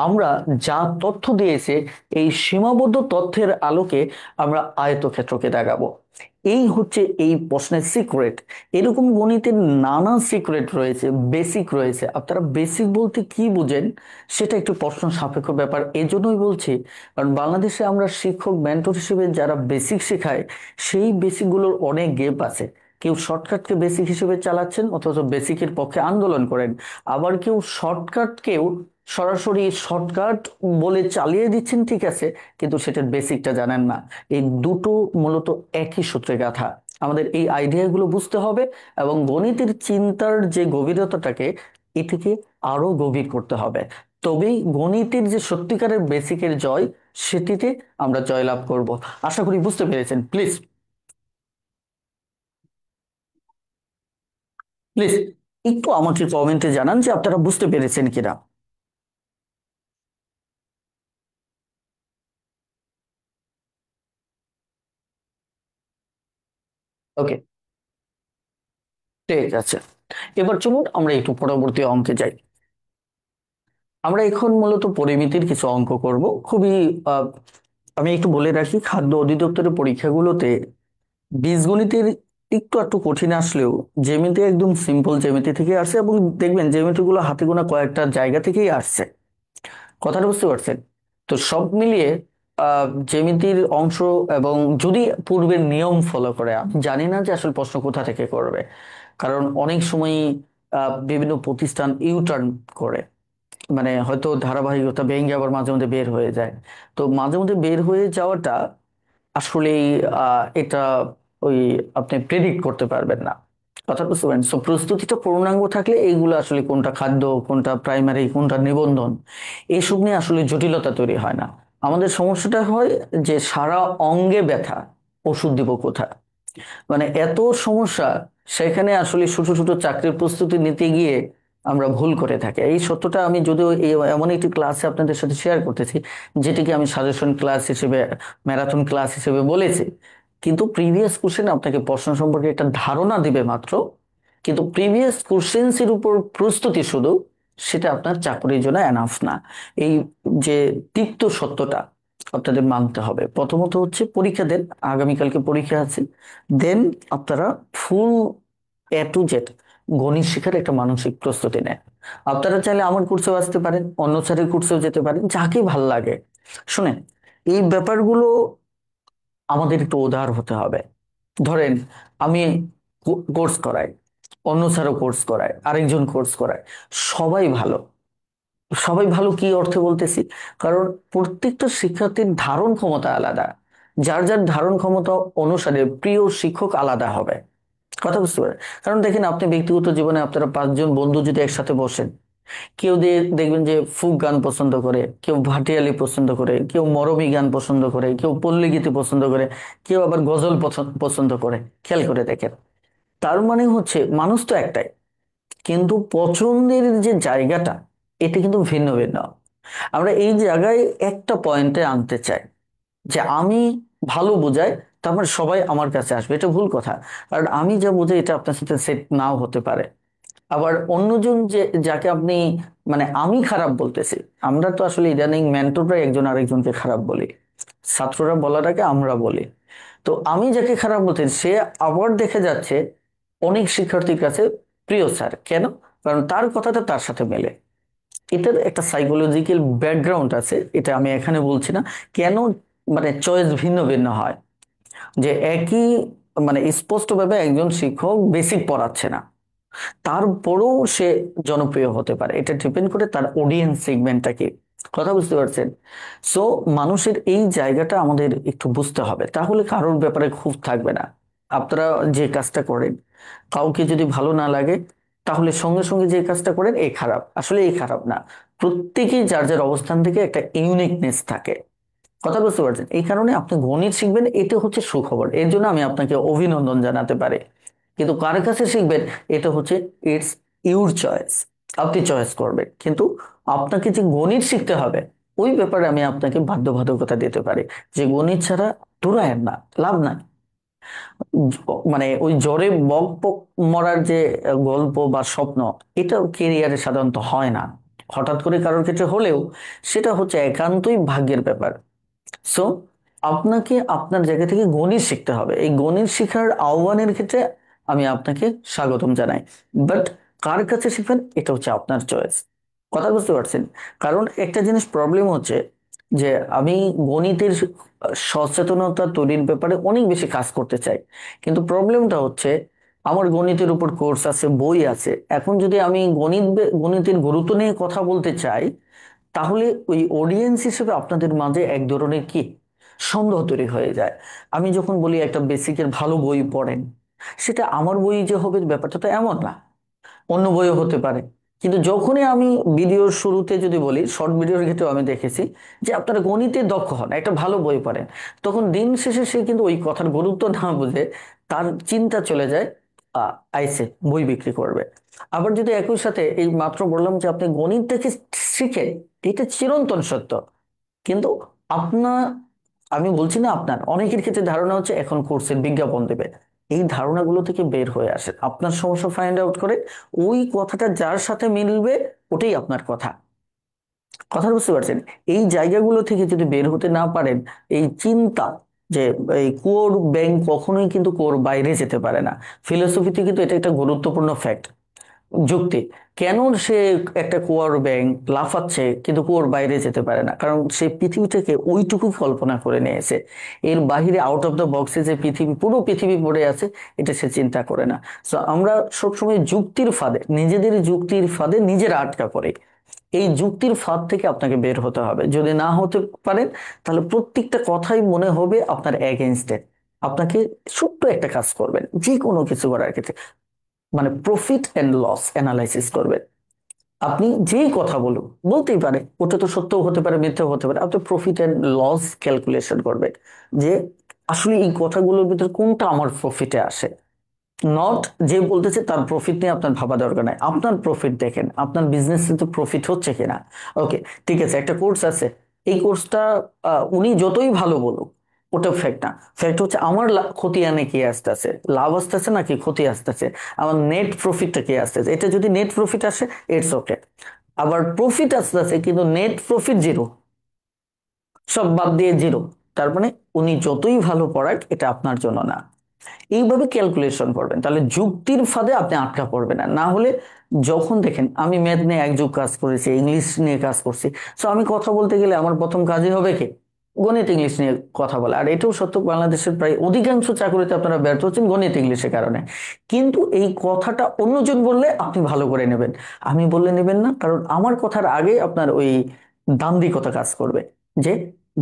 A: আমরা যা তথ্য দিয়েছে, এই সীমাবদ্ধ তথ্যের আলোকে আমরা আয়তক্ষেত্রকে দাগাবো। এই হচ্ছে এই প্রশ্নের সিক্রেট। এরকম গণিতের নানা সিক্রেট রয়েছে, বেসিক রয়েছে। আপনারা বেসিক বলতে কি বুঝেন সেটা একটু প্রশ্ন সাপেক্ষ ব্যাপার। এজন্যই বলছি, কারণ বাংলাদেশে আমরা শিক্ষক মেন্টর হিসেবে যারা বেসিক শেখায়, সেই বেসিকগুলোর অনেক গেপ আছে। কেউ শর্টকাটকে বেসিক হিসেবে চালাচ্ছেন অথচ বেসিকের পক্ষে আন্দোলন করেন, আবার কেউ শর্টকাটকেও সরাসরি শর্টকাট বলে চালিয়ে দিচ্ছেন, ঠিক আছে, কিন্তু সেটার বেসিকটা জানেন না। এই দুটো মূলত একই সূত্রে গাঁথা। আমাদের এই আইডিয়াগুলো বুঝতে হবে এবং গণিতের চিন্তার যে গভীরতাটাকে এটিকে আরো গভীর করতে হবে। তবেই গণিতের যে সত্যিকারের বেসিকের জয়, সেটিতে আমরা জয়লাভ করব। আশা করি বুঝতে পেরেছেন। প্লিজ, প্লিজ একটু আমাকে কমেন্টে জানান যে আপনারা বুঝতে পেরেছেন কিনা। ওকে, ঠিক আছে। এবার চলুন আমরা একটু পরবর্তী অঙ্কে যাই। আমরা এখন মূলত পরিমিতির কিছু অঙ্ক করব। খুবই আহ, আমি একটু বলে রাখি, খাদ্য অধিদপ্তরের পরীক্ষাগুলোতে বীজগণিতের একটু একটু কঠিন আসলেও জ্যামিতি একদম সিম্পল জ্যামিতি থেকে আসছে, এবং দেখবেন জ্যামিতি গুলো হাতে গোনা কয়েকটা জায়গা থেকেই আসছে। কথাটা বুঝতে পারছেন? তো সব মিলিয়ে জ্যামিতির অংশ, এবং যদি পূর্বের নিয়ম ফলো করে, আমি জানি না যে আসলে প্রশ্ন কোথা থেকে করবে, কারণ অনেক সময় বিভিন্ন প্রতিষ্ঠান ইউটার্ন করে, মানে হয়তো ধারাবাহিকতা ভেঙে আবার মাঝে মধ্যে বের হয়ে যায়। তো মাঝে মধ্যে বের হয়ে যাওয়াটা আসলে এটা ওই আপনি প্রেডিক্ট করতে পারবেন না। কথা বুঝতে পারেন? সো প্রস্তুতিটা পূর্ণাঙ্গ থাকলে এইগুলো আসলে কোনটা খাদ্য, কোনটা প্রাইমারি, কোনটা নিবন্ধন, এইসব নিয়ে আসলে জটিলতা তৈরি হয় না। আমাদের সমস্যাটা হয় যে সারা অঙ্গে ব্যথা, ওষুধ দিব কোথায়, মানে এত সমস্যা। সেখানে আসলে ছোট ছোট চাকরির প্রস্তুতি নিতে গিয়ে আমরা ভুল করে থাকি। এই সত্যটা আমি যদিও এমন একটি ক্লাসে আপনাদের সাথে শেয়ার করতেছি, যেটিকে আমি সাজেশন ক্লাস হিসেবে, ম্যারাথন ক্লাস হিসেবে বলেছি, কিন্তু প্রিভিয়াস কোশ্চেন আপনাকে প্রশ্ন সম্পর্কে একটা ধারণা দিবে মাত্র, কিন্তু প্রিভিয়াস কোশ্চেন্স এর উপর প্রস্তুতি শুধু, সেটা আপনার চাকরির জন্য এনাফ না। এই যে তিক্ত সত্যটা, আপনাদের মানতে হবে। প্রথমত হচ্ছে পরীক্ষা দেন, আগামীকালকে পরীক্ষা আছে। দেন আপনারা ফুল A to Z গণিত শেখার একটা মানসিক প্রস্তুতি নেন। আপনারা চাইলে আমার কোর্সেও আসতে পারেন, অন্য স্যারের কোর্সেও যেতে পারেন, যাকে ভাল লাগে। শুনেন, এই ব্যাপারগুলো আমাদের একটু উদার হতে হবে। ধরেন আমি কোর্স করাই, অন্য স্যারও কোর্স করায়, আরেকজন কোর্স করায়, সবাই ভালো। সবাই ভালো কি অর্থে বলতেছি? কারণ প্রত্যেকটা শিক্ষার্থীর ধারণ ক্ষমতা আলাদা। যার যার ধারণ ক্ষমতা অনুসারে প্রিয় শিক্ষক আলাদা হবে। কথা বুঝতে পারেন? কারণ দেখেন, আপনি ব্যক্তিগত জীবনে আপনারা পাঁচজন বন্ধু যদি একসাথে বসেন, কেউ দেখবেন যে ফোক গান পছন্দ করে, কেউ ভাটিয়ালি পছন্দ করে, কেউ মরমী গান পছন্দ করে, কেউ পল্লী গীতি পছন্দ করে, কেউ আবার গজল পছন্দ করে। খেয়াল করে দেখেন, তার মানে হচ্ছে মানুষ তো একটাই, কিন্তু পছন্দের যে জায়গাটা, এটা কিন্তু ভিন্ন ভিন্ন। আমরা এই জায়গায় একটা পয়েন্টে আনতে চাই যে আমি ভালো বোঝাই, তার মানে সবাই আমার কাছে আসবে, এটা ভুল কথা। কারণ আমি যা বোঝাই এটা আপনার সাথে সেট নাও হতে পারে। আবার অন্যজন যে, যাকে আপনি, মানে আমি খারাপ বলতেছি, আমরা তো আসলে ইদানিং মেন্টররা একজন আরেকজনকে খারাপ বলি, ছাত্ররা বলার আগে আমরা বলি। তো আমি যাকে খারাপ বলতেছি সে আবার দেখে যাচ্ছে অনেক শিক্ষার্থীর কাছে প্রিয় স্যার। কেন? কারণ তার কথাটা তার সাথে মেলে। এটার একটা সাইকোলজিক্যাল ব্যাকগ্রাউন্ড আছে, এটা আমি এখানে বলছি না। কেন মানে চয়েস ভিন্ন ভিন্ন হয়, যে একই, মানে স্পষ্টভাবে একজন শিক্ষক বেসিক পড়াচ্ছে না, তারপরেও সে জনপ্রিয় হতে পারে। এটা ডিপেন্ড করে তার অডিয়েন্স সেগমেন্টটা কি। কথা বুঝতে পারছেন? সো মানুষের এই জায়গাটা আমাদের একটু বুঝতে হবে, তাহলে কারোর ব্যাপারে খুব থাকবে না। আপনারা যে কাজটা করেন, কাউকে যদি ভালো না লাগে, তাহলে সঙ্গে সঙ্গে যে কাজটা করেন এই খারাপ, আসলে এই খারাপ না। প্রত্যেকেই যার যার অবস্থান থেকে একটা ইউনিকনেস থাকে। কথা বুঝতে পারছেন? এই কারণে আপনি গণিত শিখবেন, এটা হচ্ছে সুখবর, এর জন্য আমি আপনাকে অভিনন্দন জানাতে পারি। কিন্তু কার কাছে শিখবেন, এটা হচ্ছে ইটস ইউর চয়েস। আপনি চয়েস করবেন, কিন্তু আপনাকে যে গণিত শিখতে হবে ওই ব্যাপারে আমি আপনাকে বাধ্যবাধকতা দিতে পারি যে গণিত ছাড়া দৌড়ায়েন না, লাভ নাই। মানে ওই জ্বরে বক বক মরার যে গল্প বা স্বপ্ন, এটা কেরিয়ারে সাধারণত হয় না। হঠাৎ করে কারোর ক্ষেত্রে হলেও সেটা হচ্ছে একান্তই ভাগ্যের ব্যাপার। সো আপনাকে আপনার জায়গা থেকে গণিত শিখতে হবে। এই গণিত শিখার আহ্বানের ক্ষেত্রে আমি আপনাকে স্বাগতম জানাই। বাট কার কাছে শিখবেন এটা হচ্ছে আপনার চয়েস। কথা বুঝতে পারছেন? কারণ একটা জিনিস প্রবলেম হচ্ছে যে আমি গণিতের সচেতনতা তৈরির ব্যাপারে অনেক বেশি কাজ করতে চাই, কিন্তু প্রবলেমটা হচ্ছে আমার গণিতের উপর কোর্স আছে, বই আছে। এখন যদি আমি গণিতের গুরুত্ব নিয়ে কথা বলতে চাই, তাহলে ওই অডিয়েন্স হিসেবে আপনাদের মাঝে এক ধরনের কি সন্দেহ তৈরি হয়ে যায়। আমি যখন বলি একটা বেসিকের ভালো বই পড়েন, সেটা আমার বই যে হবে ব্যাপারটা তো এমন না, অন্য বইও হতে পারে। কিন্তু যখনই আমি ভিডিওর শুরুতে যদি বলি, শর্ট ভিডিওর ক্ষেত্রেও আমি দেখেছি যে আপনারা গণিতে দক্ষ হন, একটা ভালো বই পড়েন, তখন দিন শেষে সে কিন্তু ওই কথার গুরুত্ব না বুঝে তার চিন্তা চলে যায় আইসে বই বিক্রি করবে। আবার যদি একই সাথে এই মাত্র বললাম যে আপনি গণিত থেকে শিখেন, এটা চিরন্তন সত্য। কিন্তু আপনার, আমি বলছি না, আপনার অনেকের ক্ষেত্রে ধারণা হচ্ছে এখন কোর্সের বিজ্ঞাপন দেবে। এই ধারণাগুলো থেকে বের হয়ে আসেন, আপনার সমস্যা ফাইন্ড আউট করে ওই কথাটা যার সাথে মিলবে ওটাই আপনার কথা। কথা বুঝতে পারছেন? এই জায়গাগুলো থেকে যদি বের হতে না পারেন, এই চিন্তা যে এই কুয়োর ব্যাঙ কখনোই কিন্তু কুয়োর বাইরে যেতে পারে না, ফিলোসফিতে কিন্তু এটা একটা গুরুত্বপূর্ণ ফ্যাক্ট, যুক্তি। কেন সে একটা কুয়ার ব্যাঙ লাফাচ্ছে কিন্তু কুয়োর বাইরে যেতে পারে না? কারণ সে পৃথিবীটাকে ওইটুকু কল্পনা করে নিয়েছে, এর বাহিরে আউট অফ দ্য বক্সে যে পৃথিবী, পুরো পৃথিবী পড়ে আছে, এটা সে চিন্তা করে না। তো আমরা সবসময় যুক্তির ফাঁদে, নিজেদের যুক্তির ফাঁদে নিজেরা আটকা পড়ে। এই যুক্তির ফাঁদ থেকে আপনাকে বের হতে হবে। যদি না হতে পারেন, তাহলে প্রত্যেকটা কথাই মনে হবে আপনার এগেনস্টে। আপনাকে ছোট্ট একটা কাজ করবেন যে কোনো কিছু করার ক্ষেত্রে, মানে প্রফিট এন্ড লস অ্যানালাইসিস করবেন। আপনি যেই কথা বলুন, বলতেই পারে ওটা তো সত্যও হতে পারে, মিথ্যাও হতে পারে, আপনি প্রফিট এন্ড লস ক্যালকুলেশন করবেন যে আসলে এই কথাগুলোর ভিতরে কোনটা আমার প্রফিটে আসে। নট যে বলতেছে তার প্রফিট নিয়ে আপনার ভাবা দরকার নাই, আপনার প্রফিট দেখেন, আপনার বিজনেসে তো প্রফিট হচ্ছে কিনা। ওকে, ঠিক আছে, একটা কোর্স আছে, এই কোর্সটা উনি যতই ভালো বলুক ওটা ফ্যাক্ট না। ফ্যাক্ট হচ্ছে আমার ক্ষতি আনে কি আসতেছে, লাভ আসতেছে নাকি ক্ষতি আসতেছে, আমার নেট প্রফিটটা কি আসতেছে। এটা যদি নেট প্রফিট আসে, ইটস ওকে। আবার প্রফিট আসতেছে কিন্তু নেট প্রফিট জিরো, সব বাদ দিয়ে জিরো। তার মানে উনি যতই ভালো পড়াক এটা আপনার জন্য না। এইভাবে ক্যালকুলেশন করবেন, তাহলে যুক্তির ফাঁদে আপনি আটকা পড়বেন না। না হলে যখন দেখেন আমি ম্যাথ নিয়ে এক যুগ কাজ করেছি, ইংলিশ নিয়ে কাজ করছি, তো আমি কথা বলতে গেলে আমার প্রথম কাজই হবে কি, গণিত ইংলিশ নিয়ে কথা বলা। আর এটাও সত্য, বাংলাদেশের প্রায় অধিকাংশ চাকরিতে আপনারা ব্যর্থ হচ্ছেন গণিত ইংলিশের কারণে। কিন্তু এই কথাটা অন্যজন বললে আপনি ভালো করে নেবেন, আমি বললে নেবেন না, কারণ আমার কথার আগে আপনার ওই দাম্ভিকতা কাজ করবে যে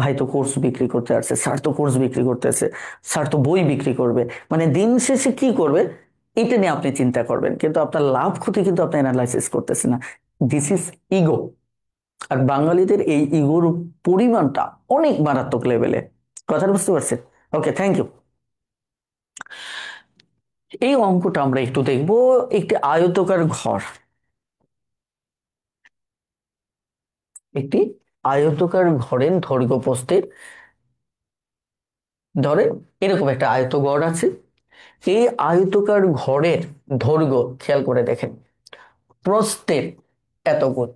A: ভাই তো কোর্স বিক্রি করতে আসছে, স্যার তো কোর্স বিক্রি করতেছে, স্যার তো বই বিক্রি করবে, মানে দিন শেষে কি করবে এটা নিয়ে আপনি চিন্তা করবেন, কিন্তু আপনার লাভ ক্ষতি কিন্তু আপনি অ্যানালাইসিস করতেছেন না। This is ego. আর বাঙালিদের এই ইগোর পরিমাণটা অনেক মারাত্মক লেভেলে। কথা বুঝতে পারছেন? ওকে, থ্যাংক ইউ। এই অঙ্কটা আমরা একটু দেখব। একটি আয়তকার ঘর, একটি আয়তকার ঘরের দৈর্ঘ্য প্রস্থের, ধরে এরকম একটা আয়তঘর আছে। এই আয়তকার ঘরের দৈর্ঘ্য খেয়াল করে দেখেন, প্রস্থের এত গুণ,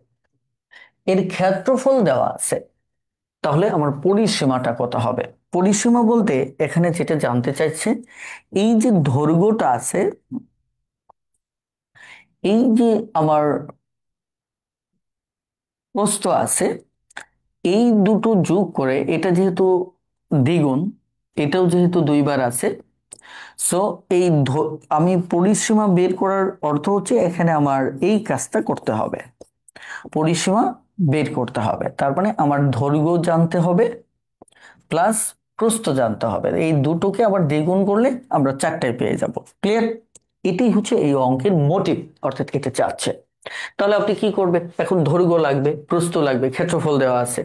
A: এর ক্ষেত্রফল দেওয়া আছে, তাহলে আমার পরিসীমাটা কত হবে? পরিসীমা বলতে এখানে যেটা জানতে চাইছে, এই যে দৈর্ঘ্যটা আছে, এই যে আমার প্রস্থ আছে, এই দুটো যোগ করে এটা যেহেতু দ্বিগুণ, এটাও যেহেতু দুইবার আছে, সো আমি পরিসীমা বের করার অর্থ হচ্ছে এখানে আমার এই কাজটা করতে হবে, পরিসীমা বের করতে হবে। তার মানে আমার দৈর্ঘ্য জানতে হবে প্লাস প্রস্থ জানতে হবে, এই দুটোকে আবার দ্বিগুণ করলে আমরা চারটায় পেয়ে যাব। ক্লিয়ার? এটাই হচ্ছে এই অঙ্কের মোটিভ, অর্থাৎ এটা চাচ্ছে। তাহলে আপনি কি করবেন, এখন দৈর্ঘ্য লাগবে, প্রস্থ লাগবে, ক্ষেত্রফল দেওয়া আছে।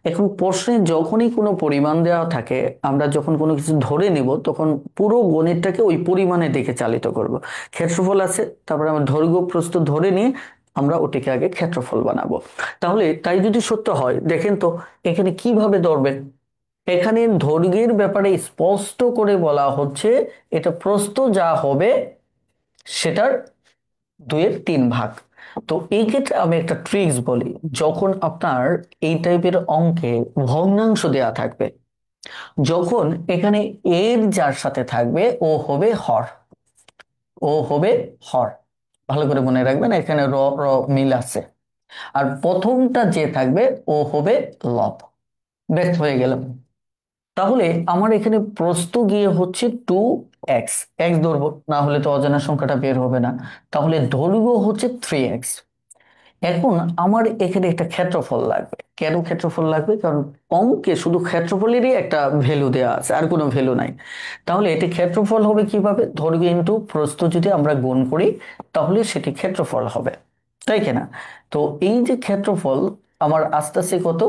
A: এখন প্রশ্নে যখনই কোনো পরিমাণ দেওয়া থাকে, আমরা যখন কোনো কিছু ধরে নিব তখন পুরো গণিতটাকে ওই পরিমাণে দেখে চালিত করব। ক্ষেত্রফল আছে, তারপরে আমরা দৈর্ঘ্য প্রস্থ ধরে নিয়ে আমরা ওটিকে আগে ক্ষেত্রফল বানাবো। তাহলে তাই যদি সত্য হয়, দেখেন তো এখানে কিভাবে ধরবেন। এখানে দৈর্ঘ্যের ব্যাপারে স্পষ্ট করে বলা হচ্ছে এটা প্রস্থ যা হবে সেটার 2/3 ভাগ। তো এই ক্ষেত্রে আমি একটা ট্রিক্স বলি, যখন আপনার এই টাইপের অঙ্কে ভগ্নাংশ দেয়া থাকবে, যখন এখানে এর যার সাথে থাকবে ও হবে হর, ও হবে হর, ভালো করে মনে রাখবেন এখানে র র মিল আছে। আর প্রথমটা যে থাকবে ও হবে লব। ব্যস্ত হয়ে গেলাম। তাহলে আমার এখানে প্রস্থ গিয়ে হচ্ছে 2x, এক্স ধরবো, না হলে তো অজানা সংখ্যাটা বের হবে না। তাহলে দৈর্ঘ্য হচ্ছে 3x। এখন আমার এখানে একটা ক্ষেত্রফল লাগবে। কেন ক্ষেত্রফল লাগবে? কারণ অঙ্কে শুধু ক্ষেত্রফলেরই একটা ভ্যালু দেওয়া আছে, আর কোনো ভ্যালু নাই। তাহলে এটি ক্ষেত্রফল হবে কিভাবে? দৈর্ঘ্য ইনটু প্রস্থ যদি আমরা গুণ করি তাহলে সেটি ক্ষেত্রফল হবে, তাই কিনা? তো এই যে ক্ষেত্রফল আমার আস্তে আস্তে কত,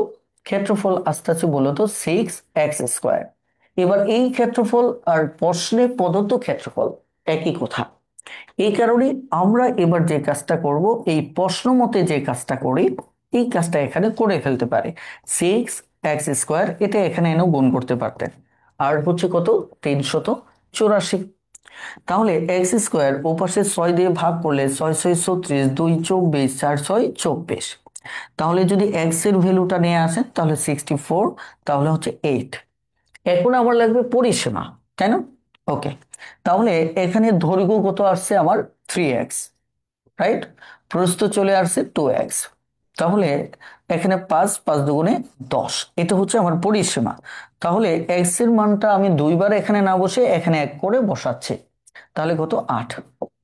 A: ক্ষেত্রফল আস্তে আস্তে বলতো 6x²। এবার এই ক্ষেত্রফল আর প্রশ্নে প্রদত্ত ক্ষেত্রফল একই কথা। এই কারণে আমরা এবার যে কাজটা করব, এই প্রশ্ন মতে যে কাজটা করি এই কাজটা এখানে করে ফেলতে পারি। 6x², এটা এখানে এনেও গুণ করতে পারতেন। আর হচ্ছে কত, 384। তাহলে x², ও পাশে 6 দিয়ে ভাগ করলে 6×6 = 36, 2×4 = 24, 4×6 = 24। তাহলে যদি x এর ভ্যালুটা নিয়ে আসেন তাহলে 64, তাহলে হচ্ছে 8। এখন আমার লাগবে পরিসীমা, তাই না? ওকে, তাহলে এখানে দৈর্ঘ্য কত আসছে আমার, 3x, রাইট? প্রস্থ চলে আসছে 2x। তাহলে এখানে 5, 5 দুগুণে 10, এটা হচ্ছে আমার পরিসীমা। তাহলে x এর মানটা আমি দুইবার এখানে না বসে এখানে এক করে বসাচ্ছি, তাহলে কত, 8।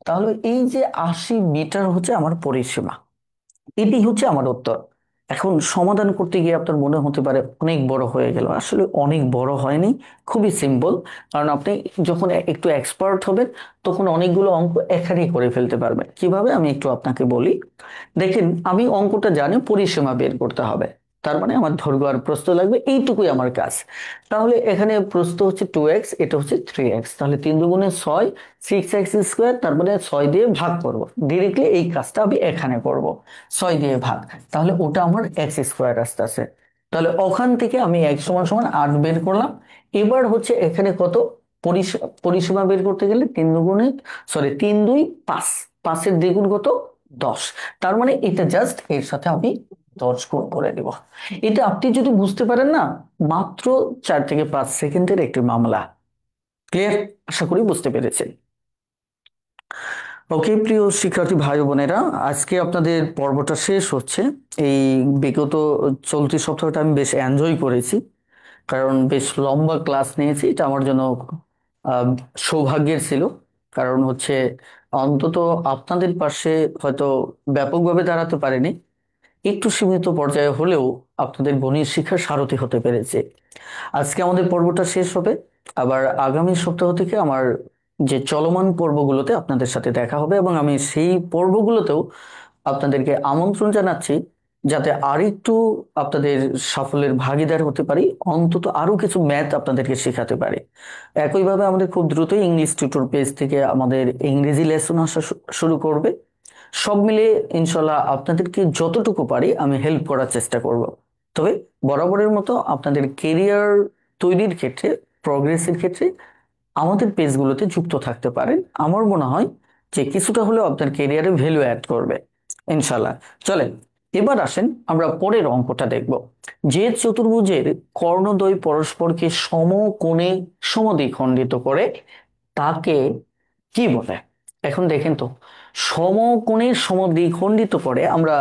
A: তাহলে এই যে 80 মিটার হচ্ছে আমার পরিসীমা, এটি হচ্ছে আমার উত্তর। এখন সমাধান করতে গিয়ে আপনার মনে হতে পারে অনেক বড় হয়ে গেল, আসলে অনেক বড় হয়নি, খুবই সিম্পল। কারণ আপনি যখন একটু এক্সপার্ট হবেন তখন অনেকগুলো অঙ্ক এখানেই করে ফেলতে পারবেন। কিভাবে আমি একটু আপনাকে বলি। দেখেন আমি অঙ্কটা জানি পরিসীমা বের করতে হবে, তার মানে আমার দৈর্ঘ্য আর প্রস্থ লাগবে, এইটুকুই আমার কাজ। তাহলে এখানে প্রস্থ হচ্ছে 2x, এটা হচ্ছে 3x, তাহলে 3×2 = 6, 6x², তারপরে 6 দিয়ে ভাগ করব, ডিরেক্টলি এই কাজটা আমি এখানে করব, 6 দিয়ে ভাগ, তাহলে ওটা আমার x² আসতে আছে। তাহলে ওখান থেকে আমি x = 8 বের করলাম। এবার হচ্ছে এখানে কত, পরিসীমা বের করতে গেলে 3×2 = 5, 5 এর দ্বিগুণ কত, 10। তার মানে এটা জাস্ট এর সাথে আমি 10 গুণ করে দিব। এটা আপনি যদি বুঝতে পারেন না, মাত্র 4 থেকে 5 সেকেন্ডের একটি মামলা। ক্লিয়ার? আশা করি বুঝতে পেরেছেন। ওকে প্রিয় শিক্ষার্থী ভাই ও বোনেরা, আজকে আপনাদের পর্বটা শেষ হচ্ছে। এই বিগত চলতি সপ্তাহটা আমি বেশ এনজয় করেছি, কারণ বেশ লম্বা ক্লাস নিয়েছি। এটা আমার জন্য আহ, সৌভাগ্যের ছিল। কারণ হচ্ছে অন্তত আপনাদের পাশে হয়তো ব্যাপকভাবে দাঁড়াতে পারেনি, একটু সীমিত পর্যায়ে হলেও আপনাদের গণিত শিক্ষার সারথি হতে পেরেছে। আজকে আমাদের পর্বটা শেষ হবে। আবার আগামী সপ্তাহ থেকে আমার যে চলমান পর্বগুলোতে আপনাদের সাথে দেখা হবে, এবং আমি সেই পর্বগুলোতেও আপনাদেরকে আমন্ত্রণ জানাচ্ছি, যাতে আরেকটু আপনাদের সাফল্যের ভাগিদার হতে পারি, অন্তত আরো কিছু ম্যাথ আপনাদেরকে শেখাতে পারি। একইভাবে আমাদের খুব দ্রুতই ইংলিশ টিউটর পেজ থেকে আমাদের ইংরেজি লেসন আসা শুরু করবে। সব মিলিয়ে ইনশাল্লাহ আপনাদেরকে যতটুকু পারি আমি হেল্প করার চেষ্টা করব। তবে বরাবরের মতো আপনাদের কেরিয়ার তৈরির ক্ষেত্রে, প্রগ্রেসের ক্ষেত্রে আমাদের পেজগুলোতে যুক্ত থাকতে পারেন। আমার মনে হয় যে কিছুটা হলেও আপনার কেরিয়ারে ভ্যালু অ্যাড করবে ইনশাল্লাহ। চলেন এবার আসেন আমরা পরের অঙ্কটা দেখব। যে চতুর্ভুজের কর্ণদ্বয় পরস্পরকে সমকোণে সমদ্বিখণ্ডিত করে তাকে কি বলে? এখন দেখেন তো, সমকোণের সমদ্বিখণ্ডিত করে আমরা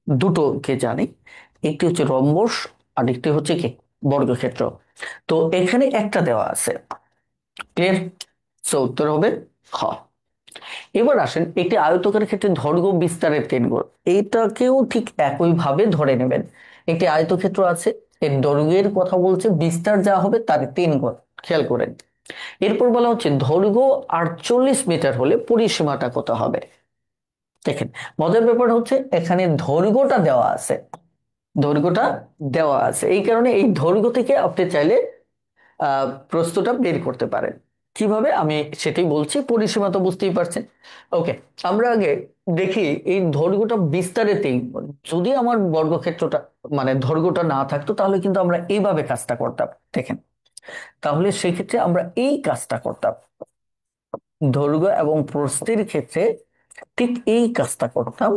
A: দুটোকে জানি। একটি হচ্ছে রম্বস, আর একটি হচ্ছে কি বর্গক্ষেত্র। তো এখানে একটা দেওয়া আছে। ক্লিয়ার? সো উত্তর হবে খ। এবার আসেন একটি আয়তকার ক্ষেত্রে দৈর্ঘ্য বিস্তারের 3 গুণ। এইটাকেও ঠিক একইভাবে ধরে নেবেন। একটি আয়তক্ষেত্র আছে, এর দৈর্ঘ্যের কথা বলছে, বিস্তার যা হবে তার 3 গুণ। খেয়াল করেন। এরপর বলা হচ্ছে দৈর্ঘ্য 48 মিটার হলে পরিসীমাটা কত হবে? দেখেন, মজার ব্যাপার হচ্ছে এখানে দৈর্ঘ্যটা দেওয়া আছে। দৈর্ঘ্যটা দেওয়া আছে, এই কারণে এই দৈর্ঘ্য থেকে আপনি চাইলে প্রস্থটা বের করতে পারেন। কিভাবে আমি সেটাই বলছি, পরিসীমা তো বুঝতেই পারছেন। ওকে, আমরা আগে দেখি এই দৈর্ঘ্যটা বিস্তারে 3 গুণ। যদি আমার বর্গক্ষেত্রটা মানে দৈর্ঘ্যটা না থাকতো তাহলে কিন্তু আমরা এইভাবে কাজটা করতাম। দেখেন, তাহলে সেক্ষেত্রে আমরা এই কাজটা করতাম। দৈর্ঘ্য এবং প্রস্থের ক্ষেত্রে ঠিক এই কাজটা করতাম,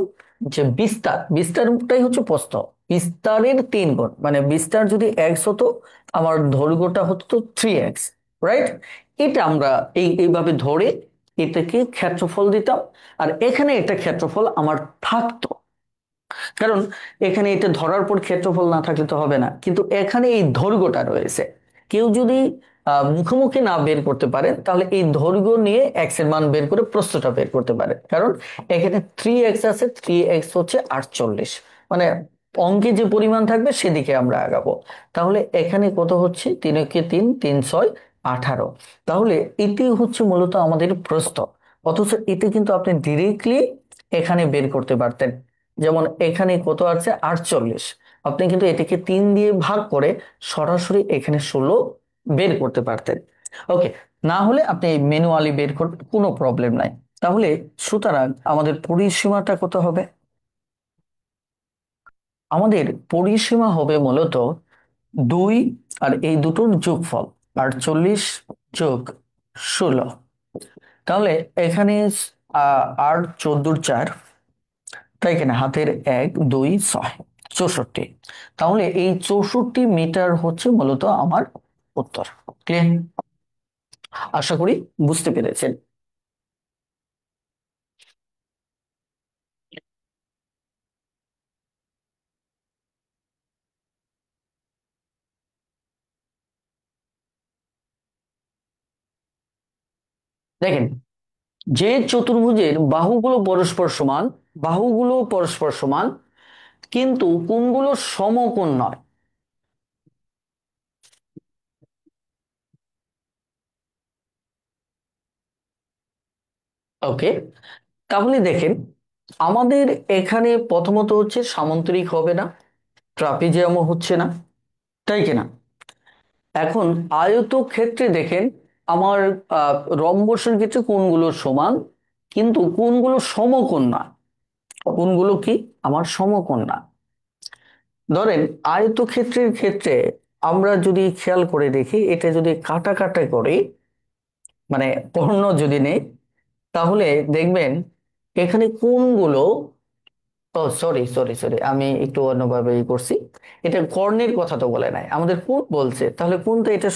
A: যে বিস্তার, বিস্তারটাই হচ্ছে প্রস্থ, বিস্তারের 3 গুণ। মানে বিস্তার যদি এক্স হতো, আমার দৈর্ঘ্যটা হতো 3x, রাইট? এটা আমরা এইভাবে ধরে এটাকে ক্ষেত্রফল দিতাম। আর এখানে একটা ক্ষেত্রফল আমার থাকতো, কারণ এখানে এটা ধরার পর ক্ষেত্রফল না থাকলে তো হবে না। কিন্তু এখানে এই দৈর্ঘ্যটা রয়েছে। কেউ যদি মুখোমুখি না বের করতে পারেন, তাহলে এই দৈর্ঘ্য নিয়ে এক্স এর মান বের করে প্রস্থটা বের করতে পারে। কারণ এখানে 3x আছে, 3x হচ্ছে 48। মানে অঙ্কে যে পরিমাণ থাকবে সেদিকে আমরা আগাবো। তাহলে এখানে কত হচ্ছে? 3 × 3 = 3 × 6 = 18। তাহলে এটি হচ্ছে মূলত আমাদের প্রস্থ। অথচ এটি কিন্তু আপনি ডিরেক্টলি এখানে বের করতে পারতেন। যেমন এখানে কত আছে? 48। আপনি কিন্তু এটাকে 3 দিয়ে ভাগ করে সরাসরি এখানে 16 বের করতে পারতেন। ওকে, না হলে আপনি ম্যানুয়ালি বের করবেন, কোনো প্রবলেম নাই। তাহলে সুতরাং আমাদের পরিসীমাটা কত হবে? আমাদের পরিসীমা হবে মূলত 2 আর এই দুটোর যোগফল, 48 + 16। তাহলে এখানে 8 × 14 = 4, তাই কিনা? হাতের 1 2 6 64। তাহলে এই 64 মিটার হচ্ছে মূলত আমার উত্তর। ক্লিয়ার? আশা করি বুঝতে পেরেছেন। দেখেন, যে চতুর্ভুজের বাহুগুলো পরস্পর সমান, বাহুগুলো পরস্পর সমান কিন্তু কোণগুলো সমকোণ নয়। ওকে, তাহলে দেখেন, আমাদের এখানে প্রথমত হচ্ছে সামান্তরিক হবে না, ট্রাপিজিয়ামও হচ্ছে না, তাই কিনা? এখন আয়তক্ষেত্রে দেখেন, আমার রম্বসের ক্ষেত্রে কোণগুলো সমান, কিন্তু কোণগুলো সমকোণ না। কোণগুলো কি আমার সমকোণ না। ধরেন আয়তক্ষেত্রের ক্ষেত্রে আমরা যদি খেয়াল করে দেখি, এটা যদি কাটা কাটা করি, মানে পণ্য যদি নেই, তাহলে দেখবেন এখানে কোণগুলো ও সরি সরি সরি, আমি একটু অন্যভাবে করছি। এটা কর্ণের কথা তো বলে নাই, আমাদের কোণ বলছে, তাহলে কোণ তো এটা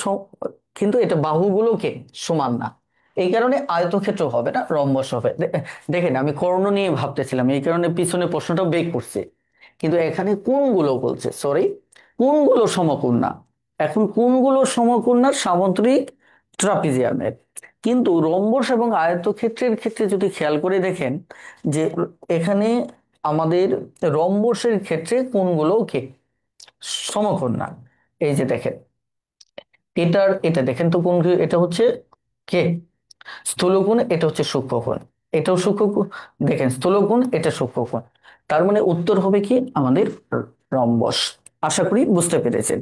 A: কিন্তু এটা বাহুগুলোকে সমান না, এই কারণে আয়তক্ষেত্র হবে না, রম্বস হবে। দেখেন আমি কর্ণ নিয়ে ভাবতেছিলাম, এই কারণে পিছনে প্রশ্নটা বেক করছে, কিন্তু এখানে কোণগুলো বলছে, সরি, কোণগুলো সমকোণ না। এখন কোণগুলো সমকোণ না সামুদ্রিক ট্রাপিজিয়ামের, কিন্তু রম্বস এবং আয়তক্ষেত্রের ক্ষেত্রে যদি খেয়াল করে দেখেন যে এখানে আমাদের রম্বসের ক্ষেত্রে কোণগুলো কি সমকোণ না। এই যে দেখেন, এটা দেখেন তো কোণ, এটা হচ্ছে কে স্থূলকোণ, এটা হচ্ছে সূক্ষ্মকোণ, এটাও সূক্ষ্মকোণ। দেখেন স্থূলকোণ, এটা সূক্ষ্মকোণ, তার মানে উত্তর হবে কি আমাদের রম্বস। আশা করি বুঝতে পেরেছেন।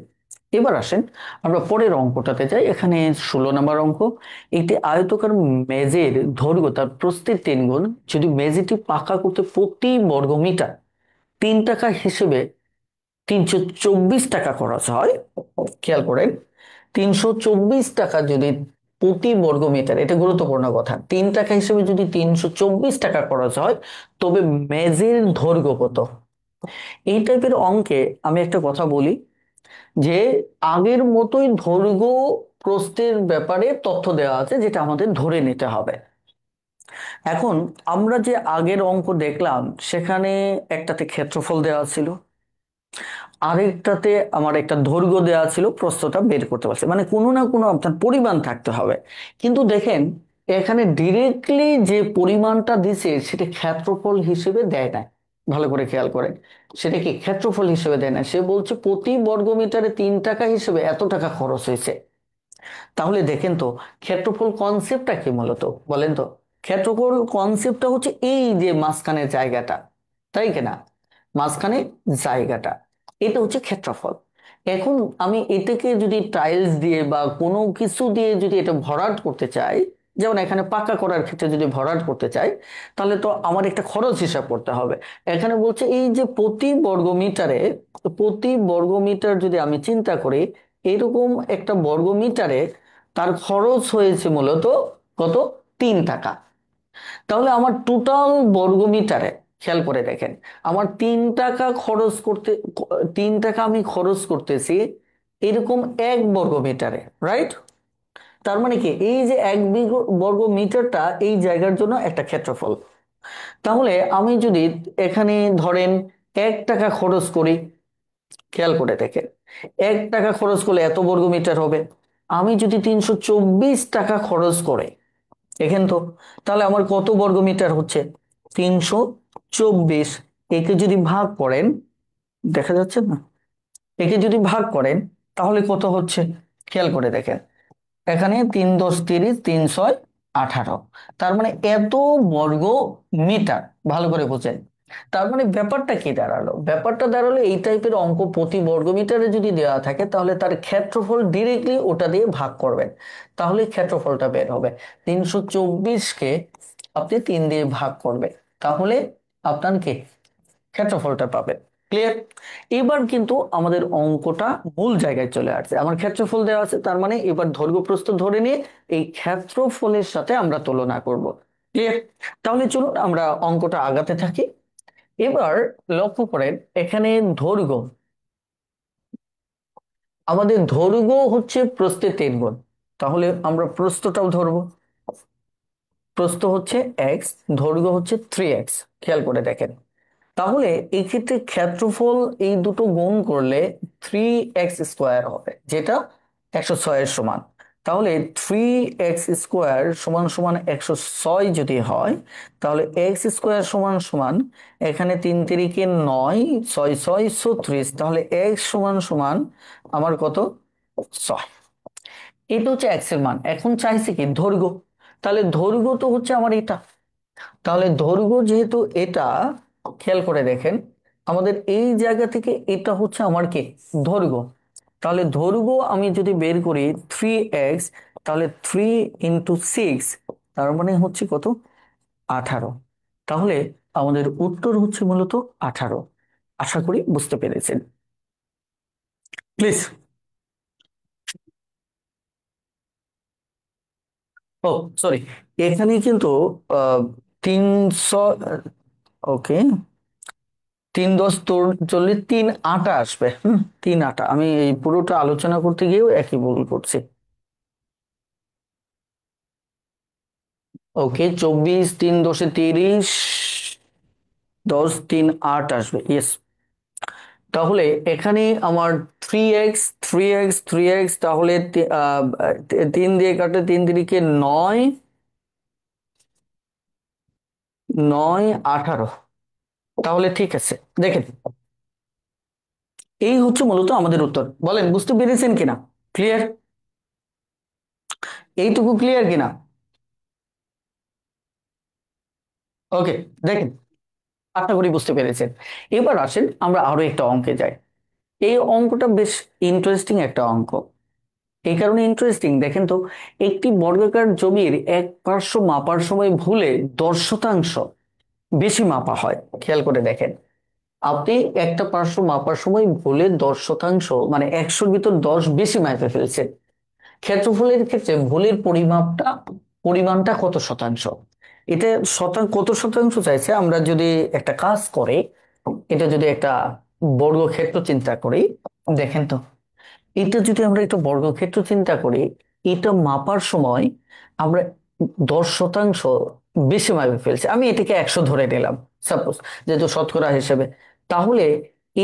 A: এবার আসেন আমরা পরের অঙ্কটাতে যাই। এখানে 16 নম্বর অঙ্ক। একটি আয়তকার মেজের দৈর্ঘ্য তার প্রস্থের 3 গুণ, যদি মেঝেটি পাকা করতে প্রতি বর্গমিটার 3 টাকা হিসেবে 324 টাকা খরচ হয়। খেয়াল করেন, 324 টাকা যদি প্রতি বর্গমিটার, এটা গুরুত্বপূর্ণ কথা, 3 টাকা হিসেবে যদি 324 টাকা খরচ হয়, তবে মেঝের দৈর্ঘ্য কত? এই টাইপের অঙ্কে আমি একটা কথা বলি যে আগের মতোই দৈর্ঘ্য প্রস্থের ব্যাপারে তথ্য দেওয়া আছে, যেটা আমাদের ধরে নিতে হবে। এখন আমরা যে আগের অঙ্ক দেখলাম, সেখানে একটাতে ক্ষেত্রফল দেওয়া ছিল, আরেকটাতে আমার একটা দৈর্ঘ্য দেওয়া ছিল, প্রস্থটা বের করতে পারছে, মানে কোনো না কোনো আপনার পরিমাণ থাকতে হবে। কিন্তু দেখেন এখানে ডিরেক্টলি যে পরিমাণটা দিছে সেটা ক্ষেত্রফল হিসেবে দেয় না। ভালো করে খেয়াল করেন, সেটা কি ক্ষেত্রফল হিসেবে দেয় না, সে বলছে প্রতি বর্গমিটারে 3 টাকা হিসেবে এত টাকা খরচ হয়েছে। তাহলে দেখেন তো ক্ষেত্রফল কনসেপ্টটা কি মূলত, বলেন তো। ক্ষেত্রফল কনসেপ্টটা হচ্ছে এই যে মাঝখানের জায়গাটা, তাই কিনা, মাঝখানে জায়গাটা, এটা হচ্ছে ক্ষেত্রফল। এখন আমি এটাকে যদি টাইলস দিয়ে বা কোনো কিছু দিয়ে যদি এটা ভরাট করতে চাই, যেমন এখানে পাকা করার ক্ষেত্রে যদি ভরাট করতে চাই, তাহলে তো আমার একটা খরচ হিসাব করতে হবে। এখানে বলছে এই যে প্রতি বর্গমিটার যদি আমি চিন্তা করি, এরকম একটা বর্গমিটারে তার খরচ হয়েছে মূলত কত, 3 টাকা। তাহলে আমার টোটাল বর্গমিটারে, খেয়াল করে দেখেন, আমার 3 টাকা খরচ করতে, 3 টাকা আমি খরচ করতেছি এরকম 1 বর্গমিটারে, রাইট? তার মানে কি এই যে 1 বর্গমিটারটা এই জায়গার জন্য একটা ক্ষেত্রফল। তাহলে আমি যদি এখানে ধরেন 1 টাকা খরচ করি, খেয়াল করে দেখেন, 1 টাকা খরচ করলে এত বর্গমিটার হবে। আমি যদি 324 টাকা খরচ করে, দেখেন তো, তাহলে আমার কত বর্গমিটার হচ্ছে, 324। একে যদি ভাগ করেন, দেখা যাচ্ছে না, একে যদি ভাগ করেন তাহলে কত হচ্ছে, খেয়াল করে দেখেন, এখানে 3×10=30, 3×6=18, তার মানে এত বর্গ মিটার। ভালো করে বোঝেন, তার মানে ব্যাপারটা কি দাঁড়ালো, ব্যাপারটা দাঁড়ালো এই টাইপের অঙ্ক প্রতি বর্গ মিটারে যদি দেওয়া থাকে, তাহলে তার ক্ষেত্রফল ডিরেক্টলি ওটা দিয়ে ভাগ করবেন, তাহলে ক্ষেত্রফলটা বের হবে। 324কে আপনি 3 দিয়ে ভাগ করবে, তাহলে আপনার কি ক্ষেত্রফলটা পাবেন। ক্লিয়ার? এবার কিন্তু আমাদের অঙ্কটা মূল জায়গায় চলে আসছে, আমার ক্ষেত্রফল দেওয়া আছে, তার মানে এবার দৈর্ঘ্য প্রস্থ ধরে নিয়ে এই ক্ষেত্রফলের সাথে আমরা তুলনা করব। ক্লিয়ার? তাহলে চলুন আমরা অঙ্কটা আগাতে থাকি। এবার লক্ষ্য করেন, এখানে দৈর্ঘ্য, আমাদের দৈর্ঘ্য হচ্ছে প্রস্থের 3 গুণ, তাহলে আমরা প্রস্থটাও ধরবো। প্রস্থ হচ্ছে এক্স, দৈর্ঘ্য হচ্ছে 3x। খেয়াল করে দেখেন, তাহলে এই ক্ষেত্রে ক্ষেত্রফল এই দুটো গুণ করলে 3x² হবে, যেটা 106-এর সমান। তাহলে 3x² সমান সমান 106 যদি হয়, তাহলে x² সমান সমান, এখানে 3×3=9, 6×6=36, তাহলে x সমান সমান আমার কত, 6। এটা হচ্ছে x এর মান। এখন চাইছে কি দৈর্ঘ্য, তাহলে দৈর্ঘ্য তো হচ্ছে আমার এটা, তাহলে দৈর্ঘ্য যেহেতু এটা, খেয়াল করে দেখেন, আমাদের এই জায়গা থেকে এটা হচ্ছে আমার কি দৈর্ঘ্য। তাহলে দৈর্ঘ্য আমি যদি বের করি 3x, তাহলে 3×6, তার মানে হচ্ছে কত, 18। তাহলে আমাদের উত্তর হচ্ছে মূলত 18। আশা করি বুঝতে পেরেছেন। প্লিজ। ও সরি, এখানে কিন্তু 300, ওকে, 3×10 = 40, 3×8 আসবে। 3×8, আমি এই পুরোটা আলোচনা করতে গিয়েও একই ভুল করছি। ওকে, 24, 3×10 = 30, 10, 3, 8 আসবে, ইয়েস। তাহলে এখানে আমার 3x, 3x, 3x, তাহলে 3 দিয়ে কাটলে 3×3 = 9, 9, 18। তাহলে ঠিক আছে, দেখেন, এই হচ্ছে মূলত আমাদের উত্তর। বলেন বুঝতে পেরেছেন কিনা? ক্লিয়ার? এইটুকু ক্লিয়ার কিনা? ওকে, দেখেন, আশা করি বুঝতে পেরেছেন। এবার আসেন আমরা আরো একটা অঙ্কে যাই। এই অঙ্কটা বেশ ইন্টারেস্টিং একটা অঙ্ক। এই কারণে ইন্টারেস্টিং, দেখেন তো, একটি বর্গাকার জমির এক পার্শ্ব মাপার সময় ভুলে 10% বেশি মাপা হয়। খেয়াল করে দেখেন, আপনি একটা পার্শ্ব মাপার সময় ভুলে 10%, মানে 100-র ভিতর 10 বেশি মাপে ফেলছেন। ক্ষেত্রফলের ক্ষেত্রে ভুলের পরিমাণটা কত শতাংশ? এটা কত শতাংশ চাইছে। আমরা যদি একটা কাজ করে, এটা যদি একটা বর্গক্ষেত্র চিন্তা করি, দেখেন তো, এটা যদি আমরা একটা বর্গক্ষেত্র চিন্তা করি, এটা মাপার সময় আমরা 10% বেশি মাপে ফেলছি। আমি এটাকে 100 ধরে নিলাম, সাপোজ, যেহেতু শতকরা হিসেবে। তাহলে